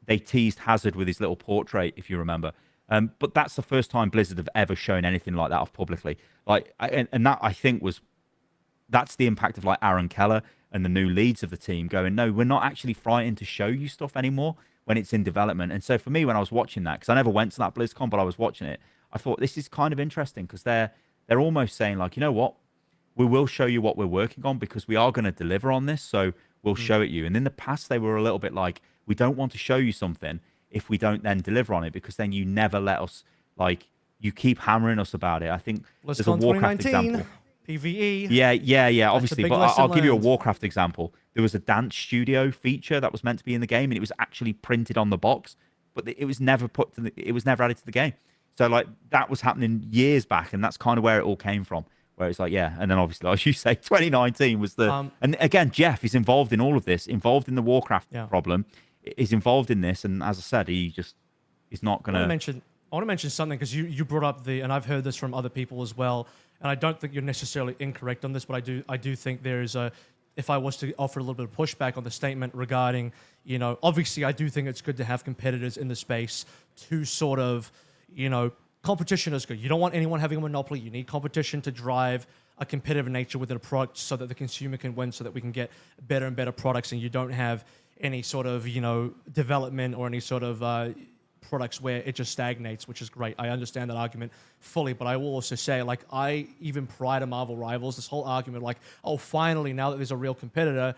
they teased Hazard with his little portrait, if you remember. But that's the first time Blizzard have ever shown anything like that off publicly. Like, and that I think that's the impact of like Aaron Keller and the new leads of the team going, no, we're not actually frightened to show you stuff anymore when it's in development. And so for me, when I was watching that, because I never went to that BlizzCon, but I was watching it, I thought this is kind of interesting because they're almost saying like, you know what, we will show you what we're working on because we are going to deliver on this, so we'll show it you. And in the past, they were a little bit like, we don't want to show you something if we don't then deliver on it, because then you never let us, like, you keep hammering us about it. I think there's a Warcraft example. PvE. Yeah, obviously. But I'll give you a learned. Warcraft example. There was a dance studio feature that was meant to be in the game, and it was actually printed on the box, but it was never it was never added to the game. So like that was happening years back, and that's kind of where it all came from. Where it's like, yeah, and then obviously, as you say, 2019 was the, and again, Jeff is involved in all of this, involved in the Warcraft problem, is involved in this, and as I said, he's not going to. I want to mention something because you brought up and I've heard this from other people as well, and I don't think you're necessarily incorrect on this, but I do think there is if I was to offer a little bit of pushback on the statement regarding, you know, obviously I do think it's good to have competitors in the space to sort of, you know, competition is good. You don't want anyone having a monopoly. You need competition to drive a competitive nature within a product so that the consumer can win, so that we can get better and better products, and you don't have any sort of, you know, development or any sort of products where it just stagnates, which is great. I understand that argument fully, but I will also say, like, even prior to Marvel Rivals, this whole argument, like, oh, finally, now that there's a real competitor,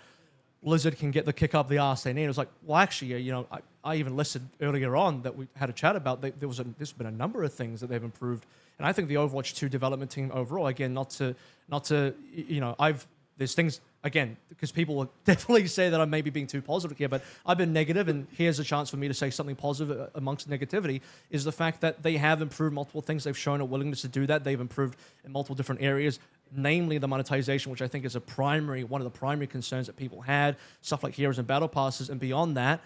Blizzard can get the kick up the arse they need. It was like, well, actually, you know, I even listed earlier on that we had a chat about, there's been a number of things that they've improved. And I think the Overwatch 2 development team overall, again, not to, you know, there's things, again, because people will definitely say that I'm maybe being too positive here, but I've been negative, and here's a chance for me to say something positive amongst negativity, is the fact that they have improved multiple things. They've shown a willingness to do that. They've improved in multiple different areas, namely the monetization, which I think is one of the primary concerns that people had, stuff like heroes and battle passes, and beyond that,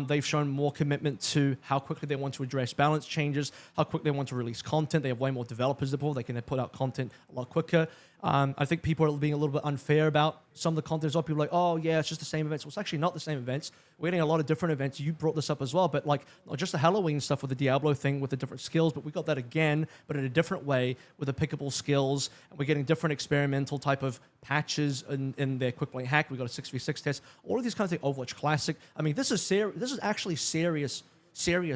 they've shown more commitment to how quickly they want to address balance changes, how quick they want to release content. They have way more developers than before. They can put out content a lot quicker. I think people are being a little bit unfair about some of the content. There's a lot of people like, oh, yeah, it's just the same events. Well, it's actually not the same events. We're getting a lot of different events. You brought this up as well, but like not just the Halloween stuff with the Diablo thing with the different skills, but we got that again, but in a different way with the pickable skills. And we're getting different experimental type of patches in their quick play hack. We got a 6v6 test. All of these kinds of things, Overwatch Classic. I mean, this is actually serious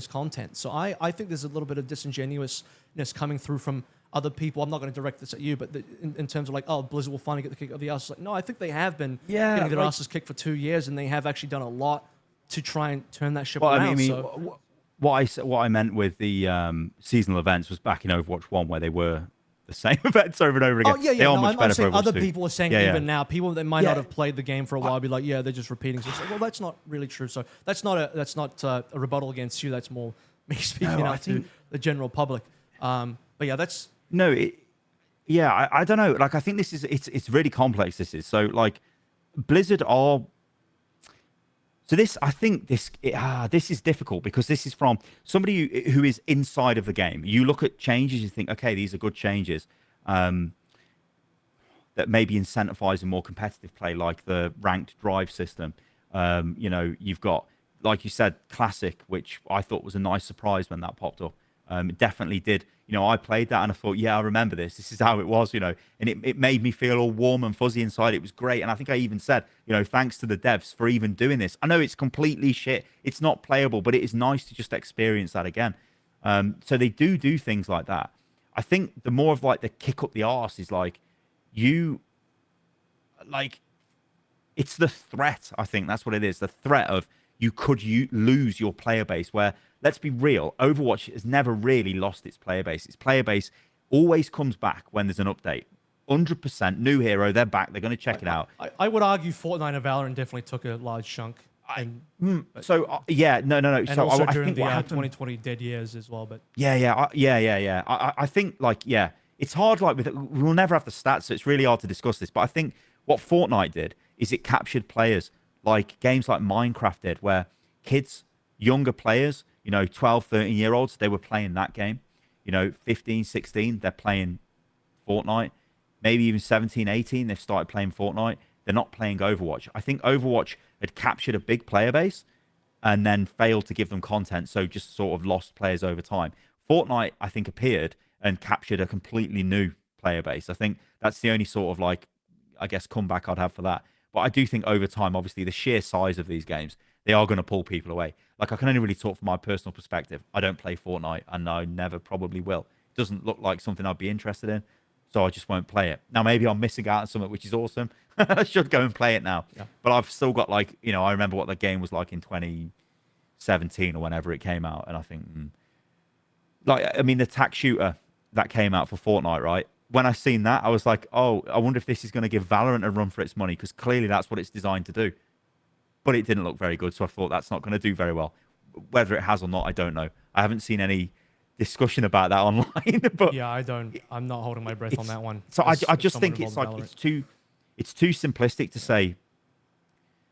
content. So I think there's a little bit of disingenuousness coming through from other people. I'm not going to direct this at you, but in terms of like, oh, Blizzard will finally get the kick of the ass. Like, no, I think they have been getting their asses kicked for 2 years, and they have actually done a lot to try and turn that ship around. I mean, what I meant with the seasonal events was back in Overwatch 1, where they were the same events over and over again. Oh, yeah. They are no, much I'm better saying for Overwatch other 2. people are saying even now, people that might not have played the game for a while be like, yeah, they're just repeating. So it's like, well, that's not really true. So that's not a rebuttal against you. That's more me speaking out to the general public. But yeah, that's... No, I don't know. Like, I think it's really complex, this is. So, like, Blizzard are... So I think this is difficult because this is from somebody who is inside of the game. You look at changes, you think, okay, these are good changes that maybe incentivize a more competitive play, like the ranked drive system. You know, you've got, like you said, Classic, which I thought was a nice surprise when that popped up. It definitely did. You know, I played that and I thought, yeah, I remember this. This is how it was, you know. And it made me feel all warm and fuzzy inside. It was great. And I think I even said, you know, thanks to the devs for even doing this. I know it's completely shit. It's not playable, but it is nice to just experience that again. So they do things like that. I think the more of like the kick up the arse is like, it's the threat. I think that's what it is. The threat of you could lose your player base, where, let's be real, Overwatch has never really lost its player base. Its player base always comes back when there's an update. 100% new hero, they're back. They're going to check it out. I would argue Fortnite and Valorant definitely took a large chunk. No. And So also I during think the what happened, 2020 dead years as well. But I think, like, it's hard. Like, we'll never have the stats, so it's really hard to discuss this. But I think what Fortnite did is it captured players, like games like Minecraft did, where kids, younger players, you know, 12, 13-year-olds, they were playing that game. You know, 15, 16, they're playing Fortnite. Maybe even 17, 18, they've started playing Fortnite. They're not playing Overwatch. I think Overwatch had captured a big player base and then failed to give them content, so just sort of lost players over time. Fortnite, I think, appeared and captured a completely new player base. I think that's the only sort of, like, I guess, comeback I'd have for that. But I do think over time, obviously, the sheer size of these games, they are going to pull people away. Like, I can only really talk from my personal perspective. I don't play Fortnite, and I never probably will. It doesn't look like something I'd be interested in, so I just won't play it. Now, maybe I'm missing out on something, which is awesome. I should go and play it now. Yeah. But I've still got, like, you know, I remember what the game was like in 2017 or whenever it came out, and I think, like, I mean, the tack shooter that came out for Fortnite, right? When I seen that, I was like, oh, I wonder if this is going to give Valorant a run for its money, because clearly that's what it's designed to do. But it didn't look very good, so I thought that's not going to do very well. Whether it has or not, I don't know. I haven't seen any discussion about that online. But yeah, I'm not holding my breath on that one. So I just think it's like it's too simplistic to say.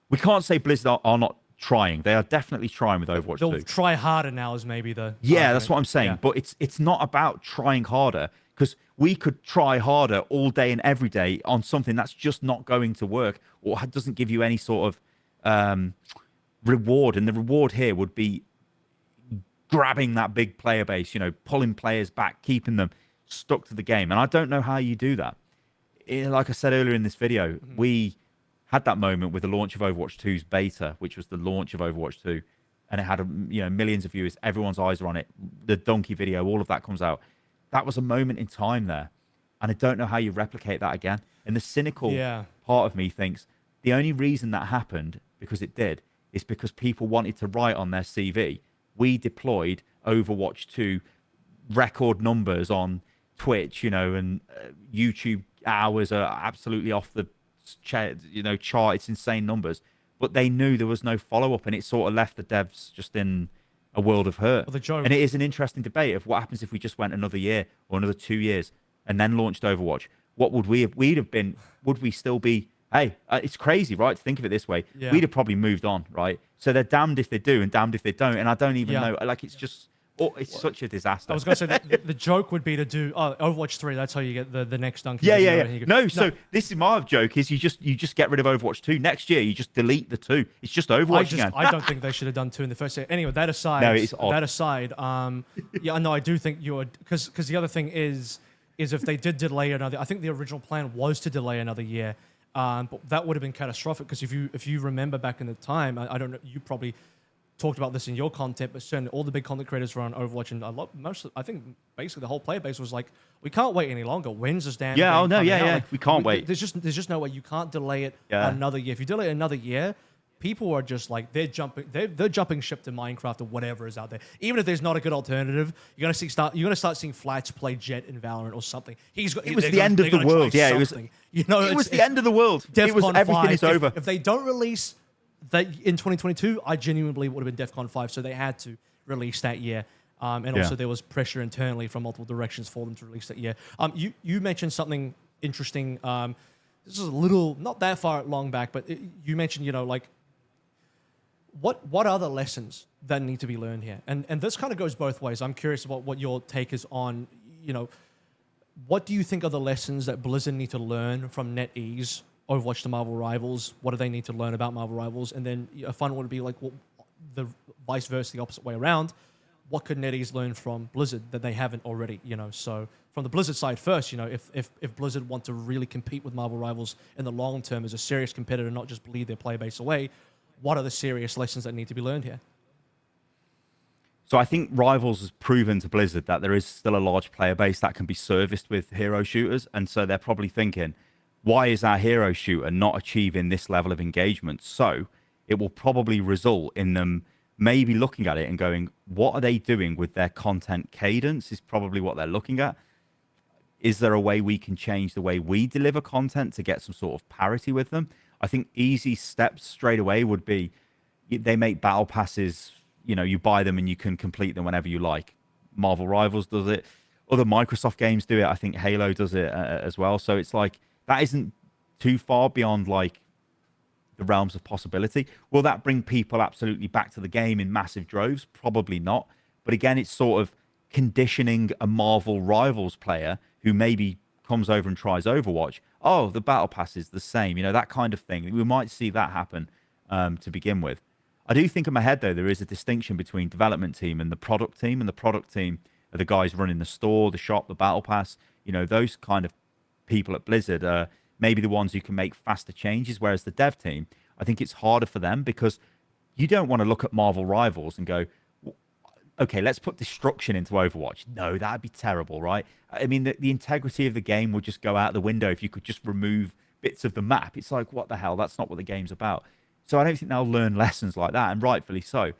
We can't say Blizzard are not trying. They are definitely trying with Overwatch 2. They'll try harder now is maybe the yeah, that's what I'm saying. Yeah. But it's not about trying harder, because we could try harder all day and every day on something that's just not going to work or doesn't give you any sort of reward. And the reward here would be grabbing that big player base, you know, pulling players back, keeping them stuck to the game. And I don't know how you do that. Like I said earlier in this video, we had that moment with the launch of Overwatch 2's beta, which was the launch of Overwatch 2, and it had millions of viewers. Everyone's eyes are on it. The donkey video, all of that comes out. That was a moment in time there, and I don't know how you replicate that again. And the cynical part of me thinks the only reason that happened, because it did, is because people wanted to write on their CV, we deployed Overwatch 2 record numbers on Twitch, you know, and YouTube hours are absolutely off the chart. It's insane numbers. But they knew there was no follow-up, and it sort of left the devs just in a world of hurt. Well, and it is an interesting debate of what happens if we just went another year or another 2 years and then launched Overwatch. What would we have? We'd have been. Would we still be? Hey, it's crazy, right? To think of it this way, we'd have probably moved on, right? So they're damned if they do and damned if they don't. And I don't even know. Like, it's just, it's such a disaster. I was going to say that the joke would be to do Overwatch 3. That's how you get the next dunk. Yeah. No, so this is my joke: is you just get rid of Overwatch 2 next year. You just delete the 2. It's just Overwatch again. I don't think they should have done 2 in the first year. Anyway, that aside. No, it's odd. That aside, yeah, no, I do think you would, because the other thing is if they did delay another. I think the original plan was to delay another year. But that would have been catastrophic, because if you remember back in the time, I don't know, you probably talked about this in your content, but certainly all the big content creators were on Overwatch, and I think basically the whole player base was like, we can't wait any longer. When's this damn Yeah, game oh no, coming out? Like, we can't wait. There's just no way. You can't delay it another year. If you delay it another year, people are just like, they're jumping ship to Minecraft or whatever is out there. Even if there's not a good alternative, you're gonna start seeing Flats play Jet in Valorant or something. It was the end of the world. Yeah, it was. It was the end of the world. It was everything is over. If they don't release that in 2022, I genuinely believe it would have been DEF CON 5. So they had to release that year. And also there was pressure internally from multiple directions for them to release that year. You mentioned something interesting. This is a little, not that far long back, but you mentioned, like, what are the lessons that need to be learned here? And this kind of goes both ways. I'm curious about what your take is on, what do you think are the lessons that Blizzard need to learn from NetEase, Overwatch to Marvel Rivals? What do they need to learn about Marvel Rivals? And then a fun one would be like, the vice versa, the opposite way around. What could NetEase learn from Blizzard that they haven't already? So from the Blizzard side first, if Blizzard want to really compete with Marvel Rivals in the long term as a serious competitor, not just bleed their player base away, what are the serious lessons that need to be learned here? So I think Rivals has proven to Blizzard that there is still a large player base that can be serviced with hero shooters. And so they're probably thinking, why is our hero shooter not achieving this level of engagement? So it will probably result in them maybe looking at it and going, what are they doing with their content cadence is probably what they're looking at. Is there a way we can change the way we deliver content to get some sort of parity with them? I think easy steps straight away would be they make battle passes, you buy them and you can complete them whenever you like. Marvel Rivals does it. Other Microsoft games do it. I think Halo does it as well. So it's like, that isn't too far beyond like the realms of possibility. Will that bring people absolutely back to the game in massive droves? Probably not. But again, it's sort of conditioning a Marvel Rivals player who maybe comes over and tries Overwatch. Oh, the battle pass is the same. That kind of thing. We might see that happen to begin with. I do think in my head, though, there is a distinction between development team and the product team. And the product team are the guys running the store, the shop, the battle pass. Those kind of people at Blizzard are maybe the ones who can make faster changes, whereas the dev team, I think it's harder for them because you don't want to look at Marvel Rivals and go, okay, let's put destruction into Overwatch. No, that'd be terrible, right? I mean, the integrity of the game would just go out the window if you could just remove bits of the map. It's like, what the hell? That's not what the game's about. So I don't think they'll learn lessons like that, and rightfully so.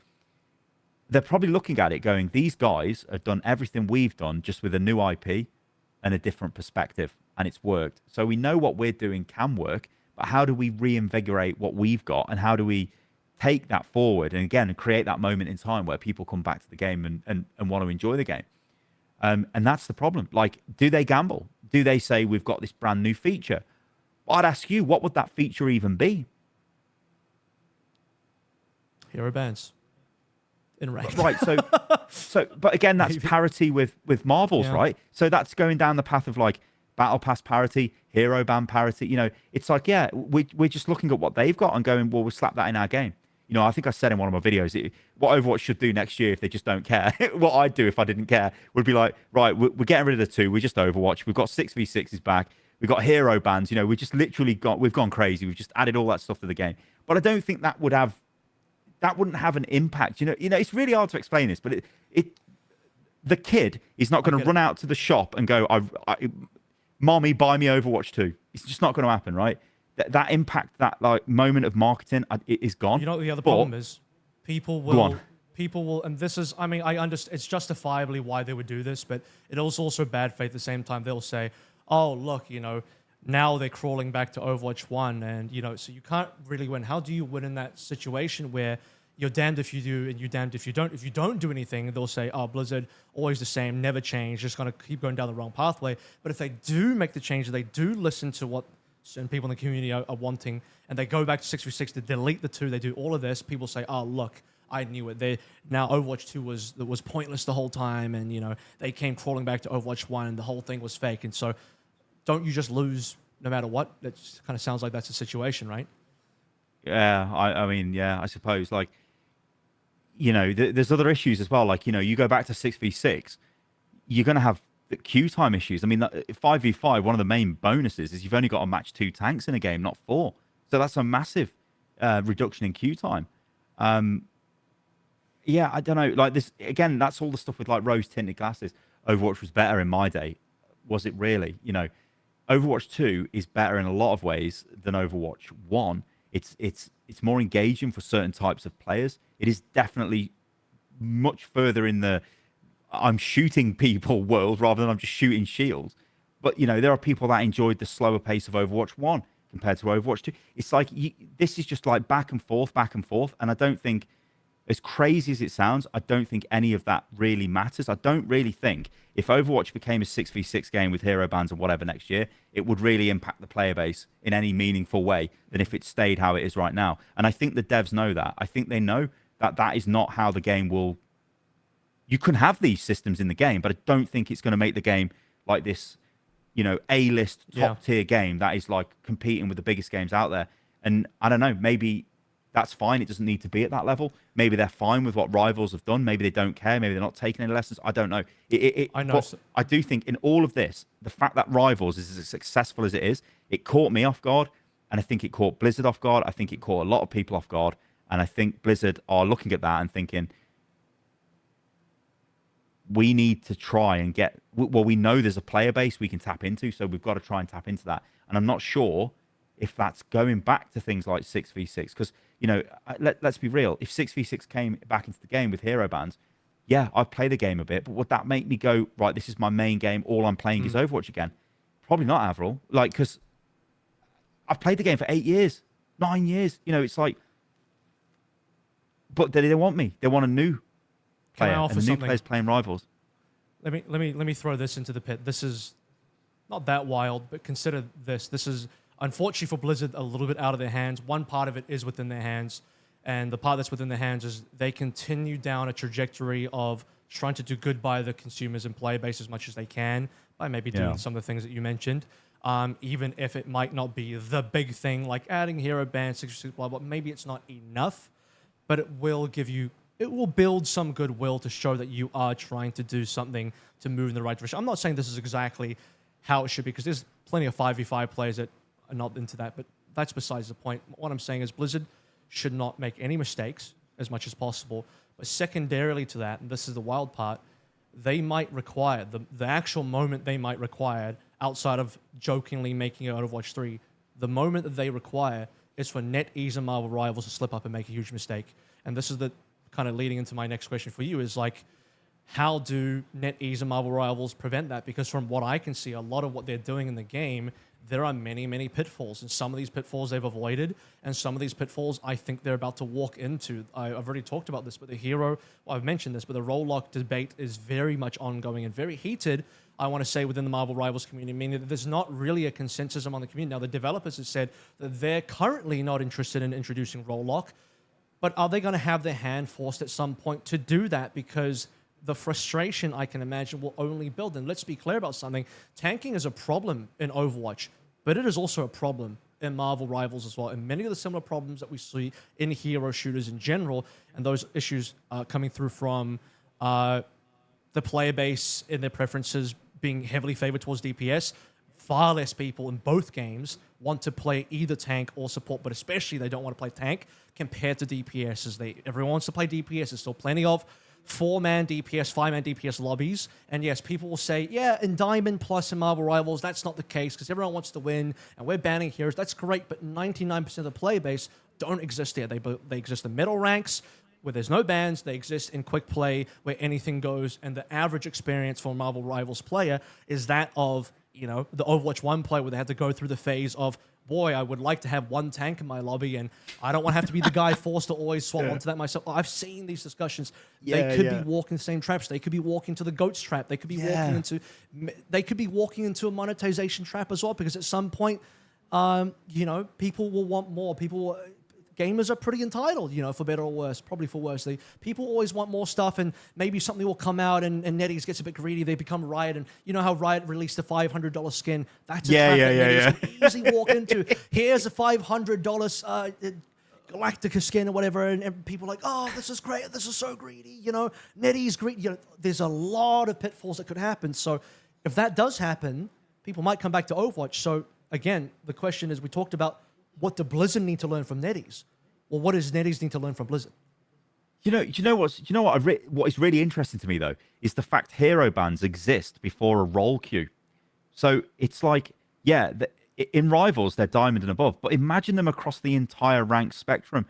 They're probably looking at it going, these guys have done everything we've done just with a new IP and a different perspective, and it's worked. So we know what we're doing can work, but how do we reinvigorate what we've got, and how do we take that forward and again create that moment in time where people come back to the game and want to enjoy the game? And that's the problem. Like, do they gamble? Do they say we've got this brand new feature? Well, I'd ask you, what would that feature even be? Hero bands in ranked. Right. So but again, that's Maybe. parity with Marvels, Yeah. right? So that's going down the path of like battle pass parity, hero band parity. You know, it's like, yeah, we're just looking at what they've got and going, well, we'll slap that in our game. You know, I think I said in one of my videos, what Overwatch should do next year if they just don't care, what I'd do if I didn't care, would be like, right, we're getting rid of the 2. We're just Overwatch. We've got 6v6s back. We've got hero bands. You know, we just literally we've gone crazy. We've just added all that stuff to the game. But I don't think that wouldn't have an impact. You know, it's really hard to explain this, but the kid is not going to run out to the shop and go, Mommy, buy me Overwatch 2. It's just not going to happen, right? That impact, that like moment of marketing, it is gone. You know what the other problem is? People will, and this is, I mean, I understand, it's justifiably why they would do this, but it is also bad faith at the same time. They'll say, oh, look, you know, now they're crawling back to Overwatch 1, and, you know, so you can't really win. How do you win in that situation where you're damned if you do and you're damned if you don't? If you don't do anything, they'll say, oh, Blizzard, always the same, never change, just going to keep going down the wrong pathway. But if they do make the change, they do listen to what certain people in the community are wanting, and they go back to 6v6 to delete the 2, they do all of this, people say, oh, look, I knew it. Now Overwatch 2 was pointless the whole time, and, you know, they came crawling back to Overwatch 1, and the whole thing was fake. And so don't you just lose no matter what? That kind of sounds like that's the situation, right? Yeah, I mean, yeah, I suppose. Like, you know, there's other issues as well. Like, you know, you go back to 6v6, you're going to have the queue time issues. I mean, 5v5, one of the main bonuses is you've only got to match 2 tanks in a game, not 4. So that's a massive reduction in queue time. Yeah, I don't know. Like this, again, that's all the stuff with like rose-tinted glasses. Overwatch was better in my day. Was it really? You know, Overwatch 2 is better in a lot of ways than Overwatch 1. It's more engaging for certain types of players. It is definitely much further in the I'm shooting people world rather than I'm just shooting shields. But, you know, there are people that enjoyed the slower pace of Overwatch 1 compared to Overwatch 2. It's like, this is just like back and forth. And I don't think, as crazy as it sounds, I don't think any of that really matters. I don't really think if Overwatch became a 6v6 game with hero bans and whatever next year, it would really impact the player base in any meaningful way than if it stayed how it is right now. And I think the devs know that. I think they know that that is not how the game will... You can have these systems in the game, but I don't think it's going to make the game like this, you know, A-list top-tier game that is like competing with the biggest games out there. And I don't know, maybe that's fine. It doesn't need to be at that level. Maybe they're fine with what Rivals have done. Maybe they don't care. Maybe they're not taking any lessons. I don't know. I know. But I do think in all of this, the fact that Rivals is as successful as it is, it caught me off guard. And I think it caught Blizzard off guard. I think it caught a lot of people off guard. And I think Blizzard are looking at that and thinking, we need to try and get... Well, we know there's a player base we can tap into, so we've got to try and tap into that. And I'm not sure if that's going back to things like 6v6. Because, you know, let's be real. If 6v6 came back into the game with hero bans, yeah, I'd play the game a bit. But would that make me go, right, this is my main game, all I'm playing is Overwatch again? Probably not, Avril. Like, because I've played the game for 8 years, 9 years. You know, it's like... But they want me. They want a new player, and the new player's playing Rivals. Let me throw this into the pit. This is not that wild, but consider this. This is, unfortunately for Blizzard, a little bit out of their hands. One part of it is within their hands, and the part that's within their hands is they continue down a trajectory of trying to do good by the consumers and player base as much as they can by maybe doing some of the things that you mentioned. Even if it might not be the big thing, like adding hero bans, 66, blah, blah, maybe it's not enough, but it will give you... It will build some goodwill to show that you are trying to do something to move in the right direction. I'm not saying this is exactly how it should be, because there's plenty of 5v5 players that not into that, but that's besides the point. What I'm saying is Blizzard should not make any mistakes as much as possible. But secondarily to that, and this is the wild part, they might require, the actual moment they might require, outside of jokingly making it Overwatch 3, the moment that they require is for NetEase and Marvel Rivals to slip up and make a huge mistake. And this is the kind of leading into my next question for you is like, how do NetEase and Marvel Rivals prevent that? Because from what I can see, a lot of what they're doing in the game, there are many, many pitfalls. And some of these pitfalls they've avoided, and some of these pitfalls I think they're about to walk into. I've already talked about this, but the hero, well, I've mentioned this, but the role lock debate is very much ongoing and very heated, I want to say, within the Marvel Rivals community, meaning that there's not really a consensus among the community. Now, the developers have said that they're currently not interested in introducing role lock, but are they going to have their hand forced at some point to do that? Because the frustration, I can imagine, will only build. And let's be clear about something. Tanking is a problem in Overwatch, but it is also a problem in Marvel Rivals as well. And many of the similar problems that we see in hero shooters in general, and those issues coming through from the player base in their preferences being heavily favored towards DPS. Far less people in both games want to play either tank or support, but especially they don't want to play tank compared to DPS. Everyone wants to play DPS. There's still plenty of 4-man DPS, 5-man DPS lobbies. And yes, people will say, yeah, in Diamond Plus and Marvel Rivals, that's not the case because everyone wants to win and we're banning heroes. That's great, but 99% of the player base don't exist there. They exist in middle ranks where there's no bans. They exist in quick play where anything goes. And the average experience for a Marvel Rivals player is that of, you know, the Overwatch 1 player where they had to go through the phase of, boy, I would like to have one tank in my lobby, and I don't want to have to be the guy forced to always swap onto that myself. I've seen these discussions. They could be walking the same traps. They could be walking to the goats trap. They could be walking into a monetization trap as well, because at some point, you know, people will want more. Gamers are pretty entitled, you know, for better or worse, probably for worse. People always want more stuff, and maybe something will come out and NetEase gets a bit greedy. They become Riot, and you know how Riot released a $500 skin? That's a trap that NetEase can easily walk into. Here's a $500 Galactica skin or whatever, and people are like, oh, this is great. This is so greedy, you know, NetEase greedy. You know, there's a lot of pitfalls that could happen. So if that does happen, people might come back to Overwatch. So again, the question is, we talked about what do Blizzard need to learn from NetEase? Well, what does NetEase need to learn from Blizzard? What is really interesting to me though is the fact hero bans exist before a role queue. So it's like, yeah, in Rivals they're diamond and above, but imagine them across the entire rank spectrum.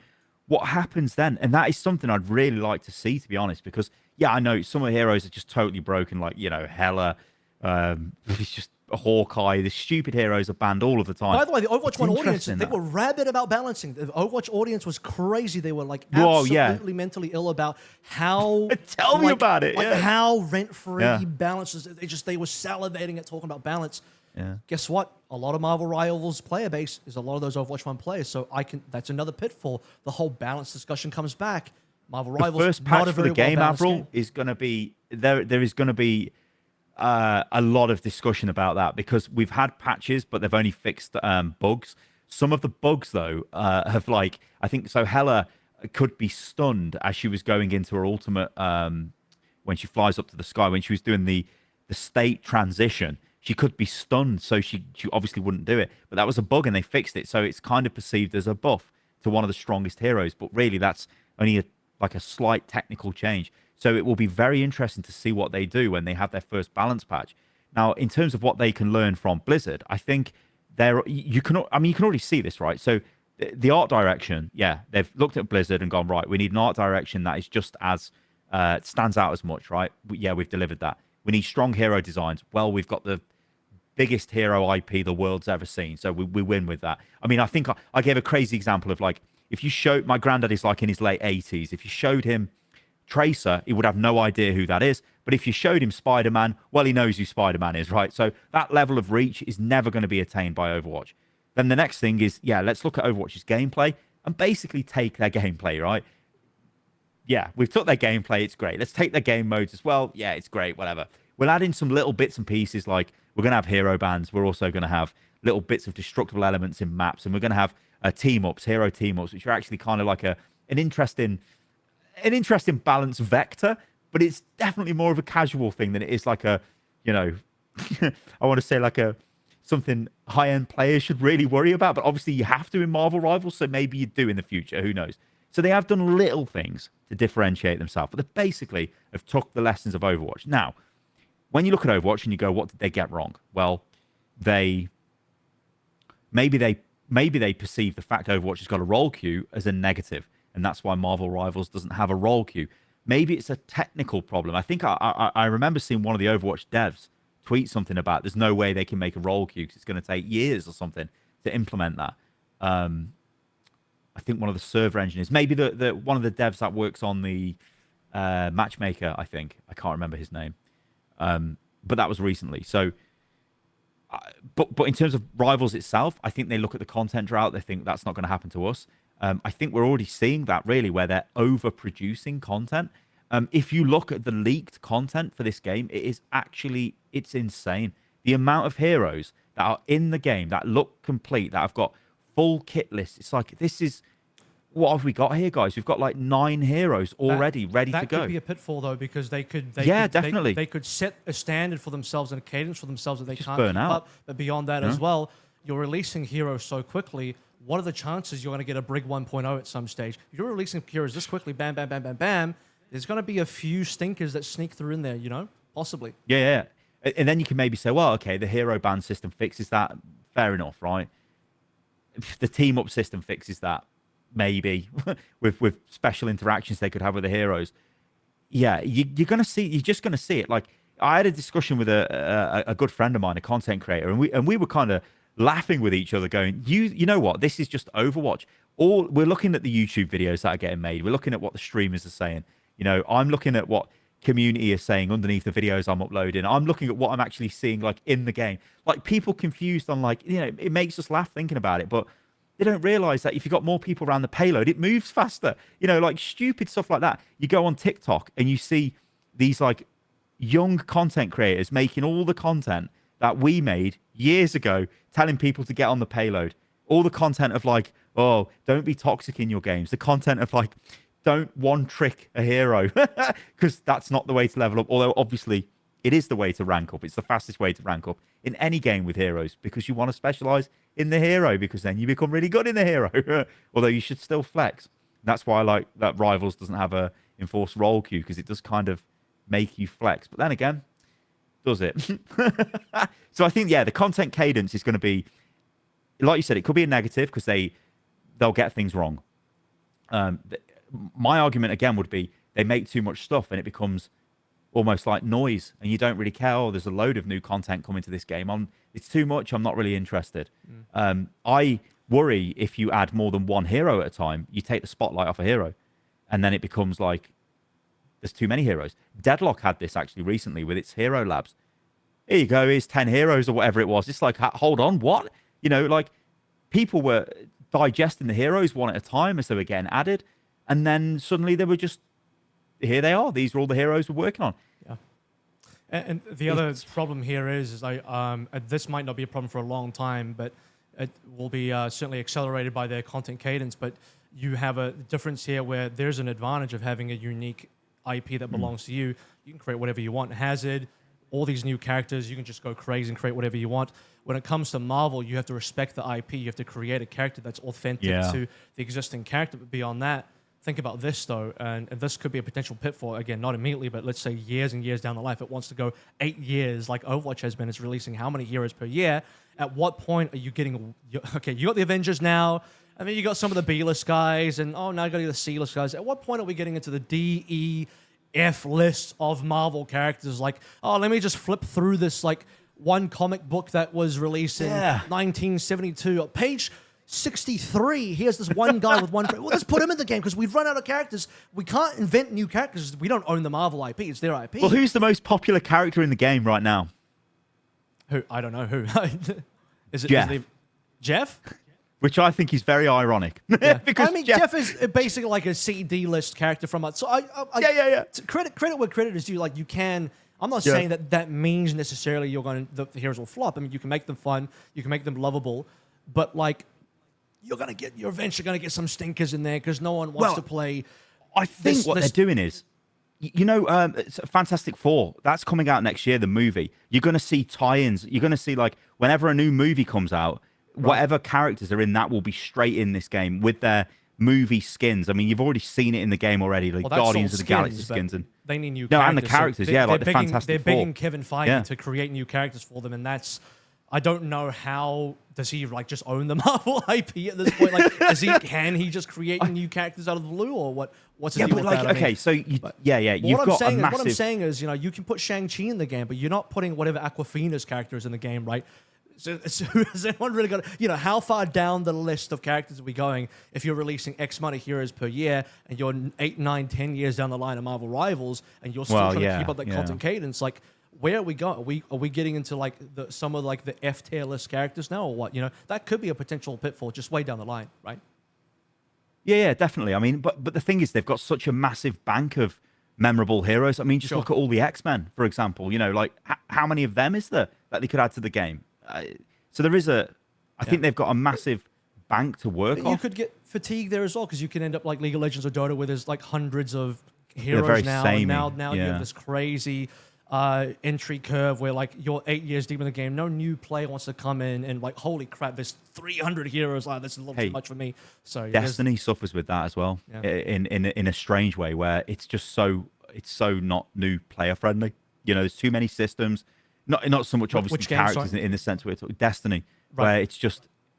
What happens then? And that is something I'd really like to see, to be honest, because yeah, I know some of the heroes are just totally broken, like, you know, Hela, it's just Hawkeye. The stupid heroes are banned all of the time. By the way, the Overwatch 1 audience, they were rabid about balancing. The Overwatch audience was crazy. They were like absolutely mentally ill about how... Tell me about it. Like how rent-free balances. They were salivating at talking about balance. Yeah. Guess what? A lot of Marvel Rivals player base is a lot of those Overwatch 1 players. So that's another pitfall. The whole balance discussion comes back. Marvel Rivals, the first patch for the game, Avril, is going to be... There is going to be... a lot of discussion about that because we've had patches, but they've only fixed bugs. Some of the bugs, though, have like, I think so. Hela could be stunned as she was going into her ultimate when she flies up to the sky. When she was doing the state transition, she could be stunned, so she obviously wouldn't do it. But that was a bug, and they fixed it, so it's kind of perceived as a buff to one of the strongest heroes. But really, that's only a slight technical change. So it will be very interesting to see what they do when they have their first balance patch. Now, in terms of what they can learn from Blizzard, I think you can already see this, right? So the art direction, yeah, they've looked at Blizzard and gone, right, we need an art direction that is just as stands out as much, right? Yeah, we've delivered that. We need strong hero designs. Well, we've got the biggest hero IP the world's ever seen, so we win with that. I mean, I think I gave a crazy example of like, if you showed, my granddad is like in his late 80s, if you showed him Tracer, he would have no idea who that is. But if you showed him Spider-Man, well, he knows who Spider-Man is, right? So that level of reach is never going to be attained by Overwatch. Then the next thing is, yeah, let's look at Overwatch's gameplay and basically take their gameplay, right? Yeah, we've took their gameplay. It's great. Let's take their game modes as well. Yeah, it's great, whatever. We'll add in some little bits and pieces, like we're going to have hero bans. We're also going to have little bits of destructible elements in maps. And we're going to have team-ups, hero team-ups, which are actually kind of like an interesting balance vector, but it's definitely more of a casual thing than it is like a, you know, I want to say like a something high-end players should really worry about. But obviously you have to in Marvel Rivals, so maybe you do in the future. Who knows? So they have done little things to differentiate themselves, but they basically have took the lessons of Overwatch. Now, when you look at Overwatch and you go, what did they get wrong? Well, maybe they perceive the fact Overwatch has got a role queue as a negative, and that's why Marvel Rivals doesn't have a role queue. Maybe it's a technical problem. I think I remember seeing one of the Overwatch devs tweet something about there's no way they can make a role queue because it's going to take years or something to implement that. I think one of the server engineers, maybe the one of the devs that works on the matchmaker, I can't remember his name, but that was recently. So, but in terms of Rivals itself, I think they look at the content drought. They think that's not going to happen to us. I think we're already seeing that really, where they're overproducing content. If you look at the leaked content for this game, it's insane. The amount of heroes that are in the game that look complete, that have got full kit lists. It's like, what have we got here, guys? We've got like 9 heroes already ready to go. That could be a pitfall, though, because they could set a standard for themselves and a cadence for themselves that they can't burn keep out. up. But beyond that as well, you're releasing heroes so quickly. What are the chances you're going to get a Brig 1.0 at some stage? If you're releasing heroes this quickly, bam, bam, bam, bam, bam, there's going to be a few stinkers that sneak through in there, possibly. Yeah. And then you can maybe say, well, okay, the hero ban system fixes that. Fair enough, right? The team up system fixes that, maybe, with special interactions they could have with the heroes. Yeah, you're just going to see it. Like, I had a discussion with a good friend of mine, a content creator, and we were kind of laughing with each other, going, you know what? This is just Overwatch. We're looking at the YouTube videos that are getting made. We're looking at what the streamers are saying. I'm looking at what community is saying underneath the videos I'm uploading. I'm looking at what I'm actually seeing, like, in the game. Like, people confused on, like, it makes us laugh thinking about it, but they don't realize that if you've got more people around the payload, it moves faster. Like stupid stuff like that. You go on TikTok and you see these, like, young content creators making all the content that we made years ago, telling people to get on the payload. All the content of, like, oh, don't be toxic in your games. The content of, like, don't one-trick a hero, because that's not the way to level up. Although, obviously, it is the way to rank up. It's the fastest way to rank up in any game with heroes, because you want to specialize in the hero, because then you become really good in the hero. Although you should still flex. That's why I like that Rivals doesn't have a enforced role queue, because it does kind of make you flex. But then again, does it? So I think, the content cadence is going to be, like you said, it could be a negative because they'll get things wrong. My argument again would be they make too much stuff and it becomes almost like noise, and you don't really care. Oh, there's a load of new content coming to this game. It's too much. I'm not really interested. I worry if you add more than one hero at a time, you take the spotlight off a hero, and then it becomes like there's too many heroes. Deadlock had this actually recently with its hero labs. Here you go, here's 10 heroes or whatever it was. It's like, hold on, what? Like, people were digesting the heroes one at a time as they were getting added, and then suddenly they were just, here they are. These are all the heroes we're working on. Yeah. And the other problem here is this might not be a problem for a long time, but it will be certainly accelerated by their content cadence. But you have a difference here where there's an advantage of having a unique IP that belongs to you. You can create whatever you want. Hazard, all these new characters, you can just go crazy and create whatever you want. When it comes to Marvel, you have to respect the IP. You have to create a character that's authentic to the existing character. But beyond that, think about this, though, and this could be a potential pitfall. Again, not immediately, but let's say years and years down the line. If it wants to go 8 years, like Overwatch has been, it's releasing how many heroes per year? At what point are you getting... Okay, you got the Avengers now. I mean, you got some of the B-list guys, and now you got the C-list guys. At what point are we getting into the D, E, F list of Marvel characters? Like, oh, let me just flip through this, like, one comic book that was released in 1972. Page 63. Here's this one guy with one... Well, let's put him in the game because we've run out of characters. We can't invent new characters. We don't own the Marvel IP. It's their IP. Well, who's the most popular character in the game right now? Who? I don't know who. Is it Jeff? Jeff? Which I think is very ironic. Yeah. Because I mean, Jeff is basically like a CD list character from us. So credit where credit is due. Like, you can... I'm not saying that means necessarily the heroes will flop. I mean, you can make them fun. You can make them lovable. But, like... You're eventually going to get some stinkers in there because no one wants to play. I think what they're doing is, It's Fantastic Four. That's coming out next year. The movie. You're going to see tie-ins. You're going to see like whenever a new movie comes out, whatever characters are in that will be straight in this game with their movie skins. I mean, you've already seen it in the game already, like Guardians of the Galaxy skins, and they need new characters. And the characters, like the Fantastic Four. They're begging Kevin Feige to create new characters for them, and that's. I don't know how does he like just own the Marvel IP at this point? Like, can he just create new characters out of the blue, or what? What's his deal with that? Okay, so you've got a massive. What I'm saying is, you can put Shang-Chi in the game, but you're not putting whatever Awkwafina's character is in the game, right? So has anyone really got? How far down the list of characters are we going if you're releasing X amount of heroes per year and you're 8, 9, 10 years down the line of Marvel Rivals and you're still trying to keep up that content cadence? Like, where are we going? Are we getting into like some of like the F tier list characters now, or what? That could be a potential pitfall just way down the line, right? Yeah, definitely. I mean, but the thing is, they've got such a massive bank of memorable heroes. I mean, just look at all the X-Men, for example. Like how many of them is there that they could add to the game? So there is I think they've got a massive bank to work off. You could get fatigue there as well, because you can end up like League of Legends or Dota, where there's like hundreds of heroes now. And now you have this crazy entry curve where like you're 8 years deep in the game, no new player wants to come in and like, holy crap, there's 300 heroes. This is a little too much for me. So Destiny suffers with that as well, in a strange way, where it's just so not new player friendly. There's too many systems. Not so much obviously characters in the sense where it's Destiny, where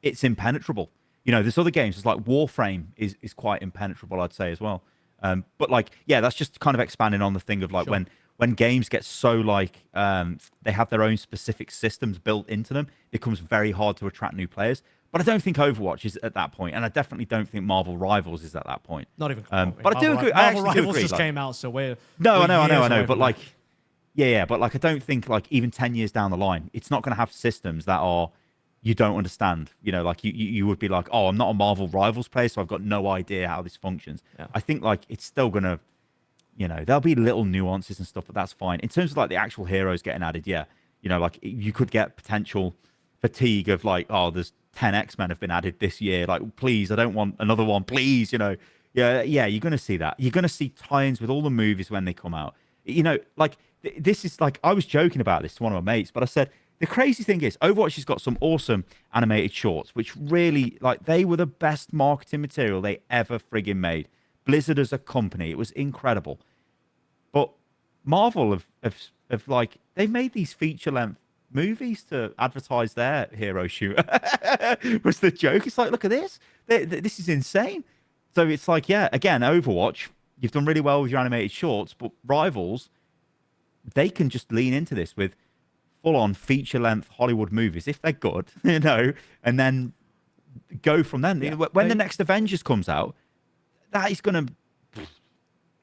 it's impenetrable. There's other games. It's like Warframe is quite impenetrable, I'd say as well. But like, that's just kind of expanding on the thing of like when games get so like they have their own specific systems built into them, it becomes very hard to attract new players. But I don't think Overwatch is at that point, and I definitely don't think Marvel Rivals is at that point. Not even. But I do agree. Marvel Rivals just came out, so we're I know. But like. Yeah, but like I don't think like even 10 years down the line, it's not going to have systems that are you don't understand. Like you would be like, oh, I'm not a Marvel Rivals player, so I've got no idea how this functions. Yeah. I think like it's still going to, there'll be little nuances and stuff, but that's fine. In terms of like the actual heroes getting added, like you could get potential fatigue of like, oh, there's 10 X-Men have been added this year. Like, please, I don't want another one, please. Yeah, you're going to see that. You're going to see tie-ins with all the movies when they come out. Like. This is like, I was joking about this to one of my mates, but I said, the crazy thing is Overwatch has got some awesome animated shorts, which really, like, they were the best marketing material they ever friggin' made. Blizzard as a company, it was incredible. But Marvel have like, they've made these feature-length movies to advertise their hero shooter. Was the joke. It's like, look at this. This is insane. So it's like, again, Overwatch, you've done really well with your animated shorts, but Rivals, they can just lean into this with full-on feature-length Hollywood movies if they're good, and then go from then. When the next Avengers comes out, that is going to...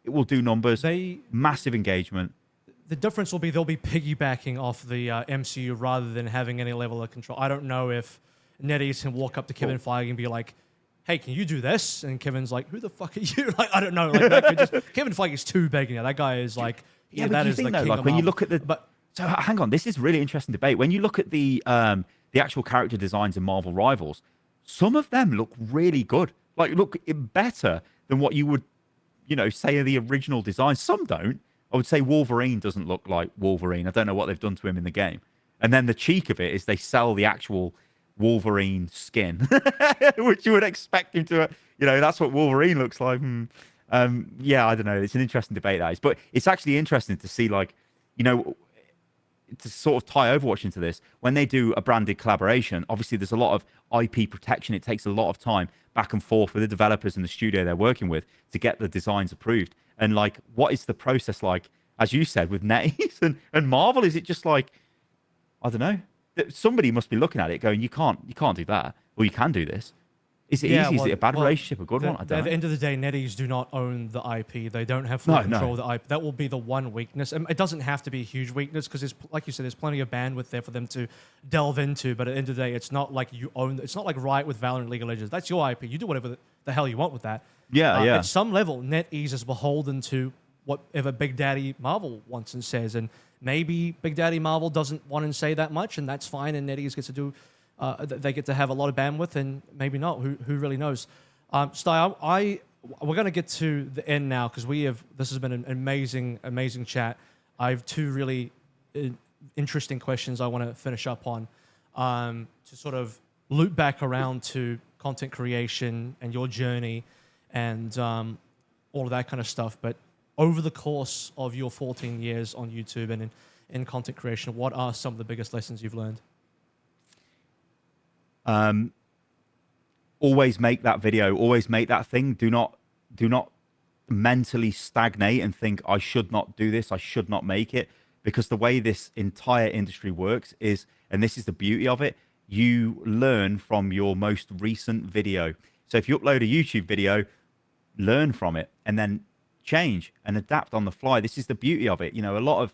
It will do numbers. Massive engagement. The difference will be they'll be piggybacking off the MCU rather than having any level of control. I don't know if Netease can walk up to Kevin Feige and be like, hey, can you do this? And Kevin's like, who the fuck are you? Like, I don't know. Like, that could just... Kevin Feige is too big now. That guy is like... Yeah, that is the king of when you look at so hang on, this is really interesting debate. When you look at the actual character designs in Marvel Rivals, some of them look really good. Like, look better than what you would, say are the original designs. Some don't. I would say Wolverine doesn't look like Wolverine. I don't know what they've done to him in the game. And then the cheek of it is they sell the actual Wolverine skin, which you would expect him to. That's what Wolverine looks like. I don't know. It's an interesting debate, that is. But it's actually interesting to see, like, to sort of tie Overwatch into this. When they do a branded collaboration, obviously there's a lot of IP protection. It takes a lot of time back and forth with the developers and the studio they're working with to get the designs approved. And, like, what is the process like, as you said, with NetEase and Marvel? Is it just like, I don't know. Somebody must be looking at it going, you can't do that. Or you can do this. Is it easy? Is it a bad relationship? A good one? I don't know. At the end of the day, NetEase do not own the IP. They don't have full control of the IP. That will be the one weakness. And it doesn't have to be a huge weakness because, like you said, there's plenty of bandwidth there for them to delve into. But at the end of the day, it's not like you own. It's not like Riot with Valorant, League of Legends. That's your IP. You do whatever the hell you want with that. At some level, NetEase is beholden to whatever Big Daddy Marvel wants and says. And maybe Big Daddy Marvel doesn't want to say that much, and that's fine. And NetEase gets to do. They get to have a lot of bandwidth, and maybe not. Who really knows? Sty, I we're going to get to the end now because this has been an amazing chat. I have two really interesting questions I want to finish up on to sort of loop back around to content creation and your journey and all of that kind of stuff. But over the course of your 14 years on YouTube and in content creation, what are some of the biggest lessons you've learned? Always make that video, always make that thing. Do not mentally stagnate and think I should not do this, I should not make it, because the way this entire industry works is, and this is the beauty of it, you learn from your most recent video. So if you upload a YouTube video, learn from it and then change and adapt on the fly. This is the beauty of it. You know,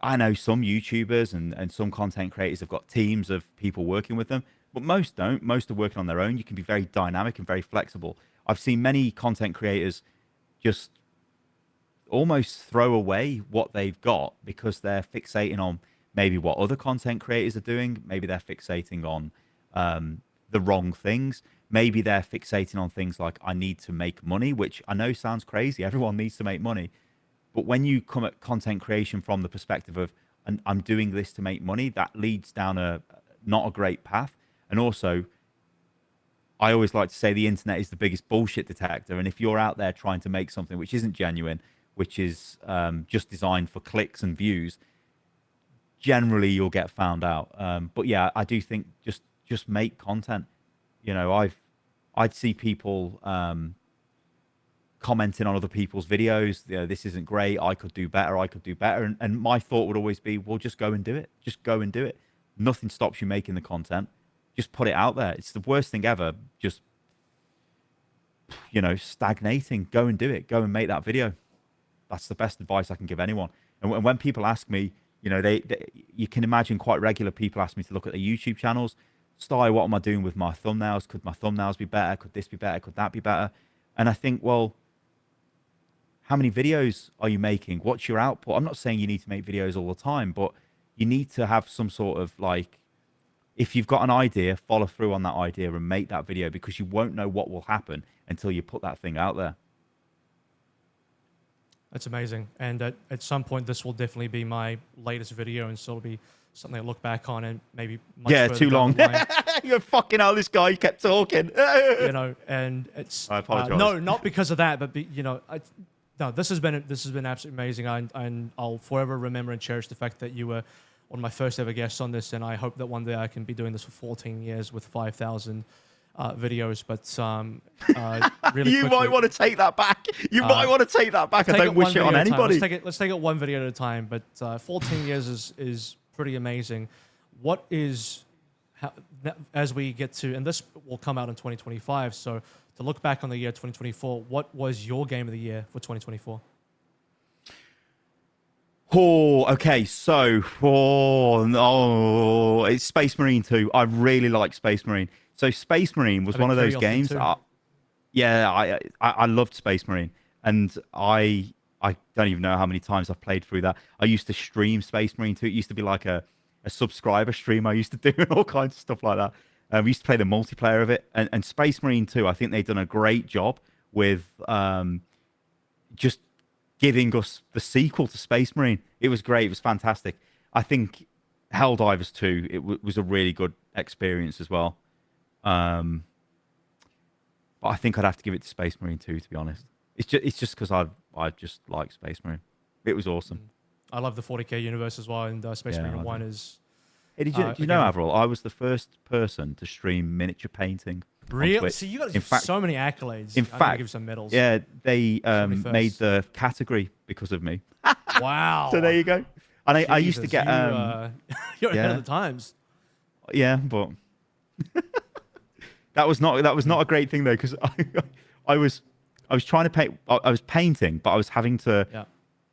I know some YouTubers and some content creators have got teams of people working with them, but most don't. Most are working on their own. You can be very dynamic and very flexible. I've seen many content creators just almost throw away what they've got because they're fixating on maybe what other content creators are doing. Maybe they're fixating on the wrong things. Maybe they're fixating on things like, I need to make money, which I know sounds crazy. Everyone needs to make money. But when you come at content creation from the perspective of, I'm doing this to make money, that leads down not a great path. And also, I always like to say the internet is the biggest bullshit detector. And if you're out there trying to make something which isn't genuine, which is just designed for clicks and views, generally you'll get found out. But yeah, I do think just make content. You know, I'd see people commenting on other people's videos. You know, this isn't great. I could do better. I could do better. And my thought would always be, well, just go and do it. Just go and do it. Nothing stops you making the content. Just put it out there. It's the worst thing ever. Just, you know, stagnating. Go and do it. Go and make that video. That's the best advice I can give anyone. And when people ask me, you know, you can imagine quite regular people ask me to look at their YouTube channels. Sty, what am I doing with my thumbnails? Could my thumbnails be better? Could this be better? Could that be better? And I think, well, how many videos are you making? What's your output? I'm not saying you need to make videos all the time, but you need to have some sort of like, if you've got an idea, follow through on that idea and make that video, because you won't know what will happen until you put that thing out there. That's amazing. And at some point, this will definitely be my latest video, and so it'll be something I look back on and maybe much too long. You're fucking out. This guy kept talking. You know, and it's I apologize. No, not because of that, but you know, no, this has been absolutely amazing. And I'll forever remember and cherish the fact that you were one of my first ever guests on this, and I hope that one day I can be doing this for 14 years with 5,000 videos. But really you quickly, might want to take that back. You might want to take that back. I don't wish it on anybody. Let's take it one video at a time. But 14 years is pretty amazing. What is, as we get to, and this will come out in 2025, so to look back on the year 2024, what was your game of the year for 2024? Oh, okay. So, it's Space Marine 2. I really like Space Marine. So Space Marine was one of those games. I loved Space Marine, and I don't even know how many times I've played through that. I used to stream Space Marine 2. It used to be like a subscriber stream I used to do and all kinds of stuff like that. We used to play the multiplayer of it. And Space Marine 2, I think they've done a great job with just giving us the sequel to Space Marine. It was great. It was fantastic. I think Helldivers 2, it was a really good experience as well. But I think I'd have to give it to Space Marine 2, to be honest. It's just because I just like Space Marine. It was awesome. I love the 40k universe as well, and Space Marine 1 is... Hey, did you know, Avril, I was the first person to stream miniature painting. Really? So you got so many accolades. In fact, give some medals. Yeah, they made the category because of me. Wow. So there you go. And I used to get... you're ahead of the times. Yeah, but... that was not a great thing, though, because I was trying to paint... I was painting, but I was having to... Yeah.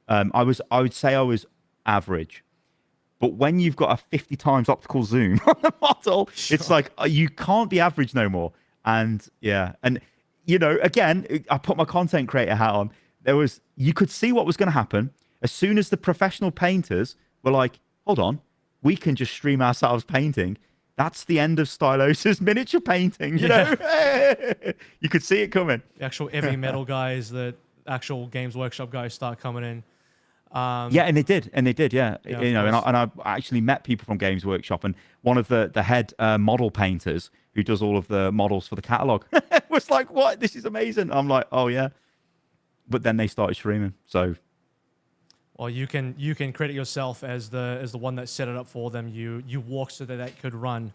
I would say I was average. But when you've got a 50 times optical zoom on the model, it's like, you can't be average no more. And yeah, and you know, again, I put my content creator hat on. You could see what was going to happen as soon as the professional painters were like, hold on, we can just stream ourselves painting. that's the end of Stylosa's miniature painting. You know, you could see it coming. The actual heavy metal guys, the actual Games Workshop guys start coming in. Yeah, and they did, yeah. You know, and I actually met people from Games Workshop, and one of the head model painters who does all of the models for the catalog was like, "What? This is amazing!" I'm like, "Oh yeah," but then they started streaming, so. Well, you can credit yourself as the one that set it up for them. You walked so that could run.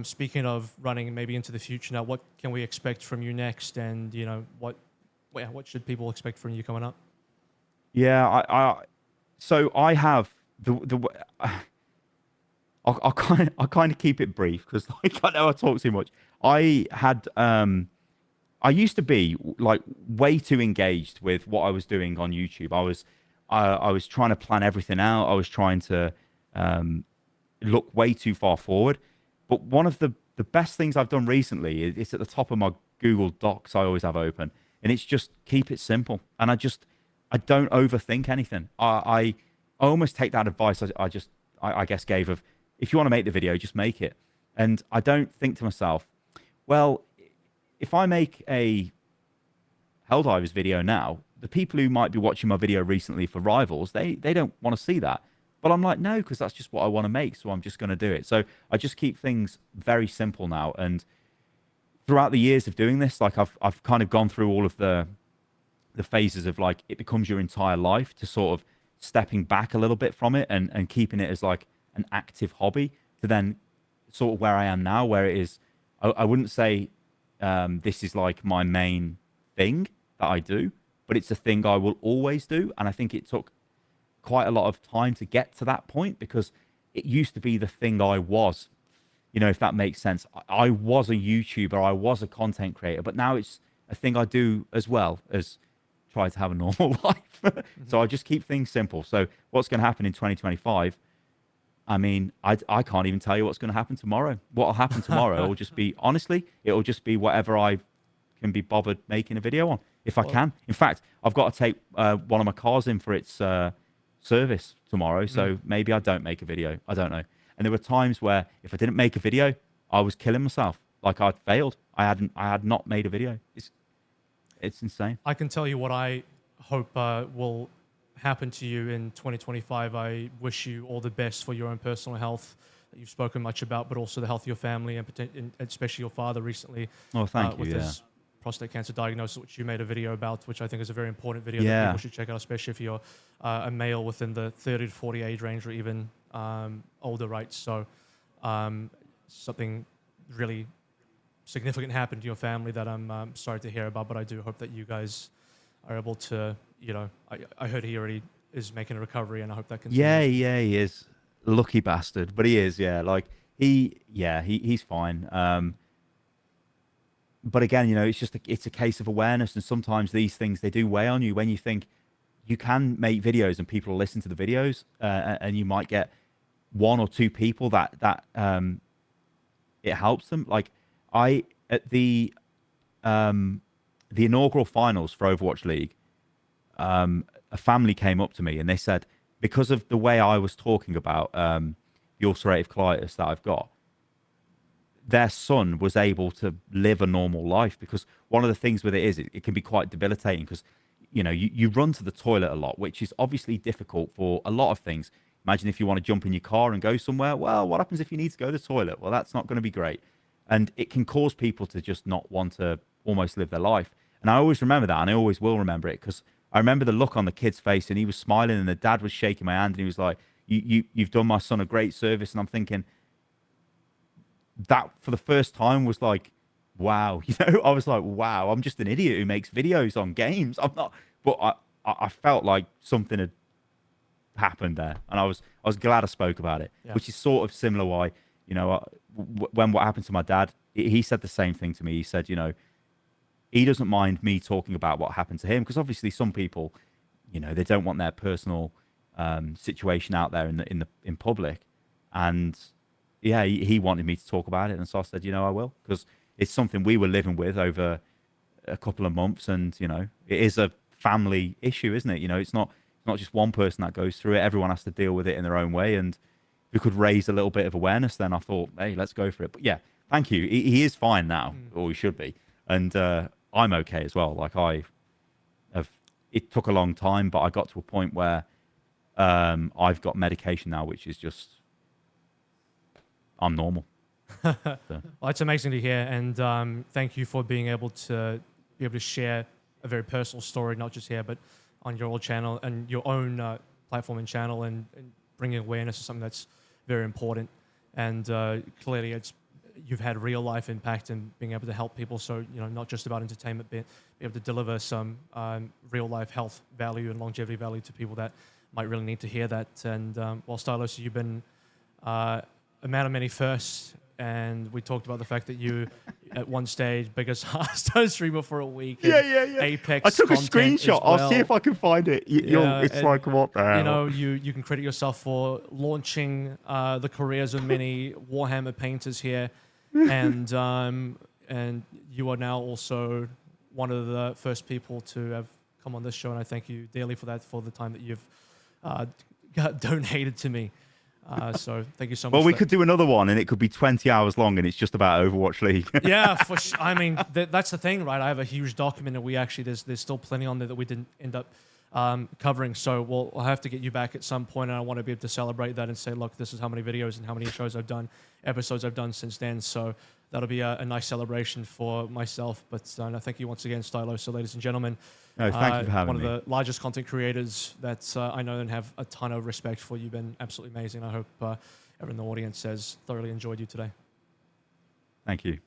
Speaking of running, maybe into the future now, what can we expect from you next? And you know what should people expect from you coming up? Yeah, so I have I'll kind of keep it brief because like I know I talk too much. I used to be like way too engaged with what I was doing on YouTube. I was trying to plan everything out. I was trying to look way too far forward. But one of the best things I've done recently is at the top of my Google Docs I always have open, and it's just keep it simple. And I don't overthink anything. I almost take that advice I guess gave of, if you want to make the video, just make it. And I don't think to myself, well, if I make a Helldivers video now, the people who might be watching my video recently for Rivals, they don't want to see that. But I'm like, no, because that's just what I want to make, so I'm just going to do it. So I just keep things very simple now. And throughout the years of doing this, like I've kind of gone through all of the phases of like it becomes your entire life to sort of stepping back a little bit from it and keeping it as like an active hobby to then sort of where I am now, where it is, I wouldn't say this is like my main thing that I do, but it's a thing I will always do. And I think it took quite a lot of time to get to that point because it used to be the thing I was, you know, if that makes sense. I was a YouTuber, I was a content creator, but now it's a thing I do as well as try to have a normal life. So I just keep things simple. So what's going to happen in 2025? I mean, I can't even tell you what's going to happen tomorrow. What will happen tomorrow will just be, honestly, it'll just be whatever I can be bothered making a video on, if I can. In fact, I've got to take one of my cars in for its service tomorrow, so maybe I don't make a video. I don't know. And there were times where if I didn't make a video, I was killing myself. Like I'd failed. I had not made a video. It's insane. I can tell you what I hope will happen to you in 2025. I wish you all the best for your own personal health that you've spoken much about, but also the health of your family and especially your father recently. Oh, thank you. With his prostate cancer diagnosis, which you made a video about, which I think is a very important video that people should check out, especially if you're a male within the 30 to 40 age range or even older, right? So something really significant happened to your family that I'm sorry to hear about, but I do hope that you guys are able to, you know, I heard he already is making a recovery, and I hope that continues. Yeah, he is. Lucky bastard, but he is, yeah. Like he's fine. But again, you know, it's a case of awareness, and sometimes these things, they do weigh on you when you think you can make videos and people will listen to the videos, and you might get one or two people that it helps them. Like at the inaugural finals for Overwatch League, a family came up to me and they said, because of the way I was talking about the ulcerative colitis that I've got, their son was able to live a normal life. Because one of the things with it is it can be quite debilitating because, you know, you run to the toilet a lot, which is obviously difficult for a lot of things. Imagine if you want to jump in your car and go somewhere. Well, what happens if you need to go to the toilet? Well, that's not going to be great. And it can cause people to just not want to almost live their life. And I always remember that, and I always will remember it, because I remember the look on the kid's face, and he was smiling, and the dad was shaking my hand, and he was like, you've done my son a great service. And I'm thinking, that for the first time was like, wow. You know, I was like, wow, I'm just an idiot who makes videos on games. I'm not, but I felt like something had happened there, and I was glad I spoke about it, which is sort of similar why, you know, when what happened to my dad, he said the same thing to me. He said, you know, he doesn't mind me talking about what happened to him, because obviously some people, you know, they don't want their personal situation out there in public. And yeah, he wanted me to talk about it, and so I said, you know, I will, because it's something we were living with over a couple of months, and you know, it is a family issue, isn't it? You know, it's not just one person that goes through it. Everyone has to deal with it in their own way, and we could raise a little bit of awareness, then I thought, hey, let's go for it. But yeah, thank you. He is fine now, or he should be, and I'm okay as well. Like it took a long time, but I got to a point where I've got medication now, which is just I'm normal. So. Well, it's amazing to hear, and thank you for being able to share a very personal story, not just here, but on your old channel and your own platform and channel, and bringing awareness to something that's very important. And clearly, you've had real life impact in being able to help people. So not just about entertainment, but be able to deliver some real life health value and longevity value to people that might really need to hear that. And while Stylosa, you've been a man of many firsts. And we talked about the fact that you, at one stage, biggest Hearthstone streamer for a week. Yeah. Apex. I took a Well. screenshot. I'll see if I can find it. It's like, what the hell? You can credit yourself for launching the careers of many Warhammer painters here, and you are now also one of the first people to have come on this show, and I thank you dearly for that, for the time that you've donated to me. So thank you so much. Well, we could do another one, and it could be 20 hours long, and it's just about Overwatch League. Yeah, for sure. I mean, that's the thing, right? I have a huge document, and there's still plenty on there that we didn't end up covering. So we'll have to get you back at some point, and I want to be able to celebrate that and say, look, this is how many videos and how many shows I've done, episodes I've done since then. So that'll be a nice celebration for myself. But no, thank you once again, Stylosa, ladies and gentlemen. No, thank you for having me. One of the largest content creators that I know and have a ton of respect for. You've been absolutely amazing. I hope everyone in the audience has thoroughly enjoyed you today. Thank you.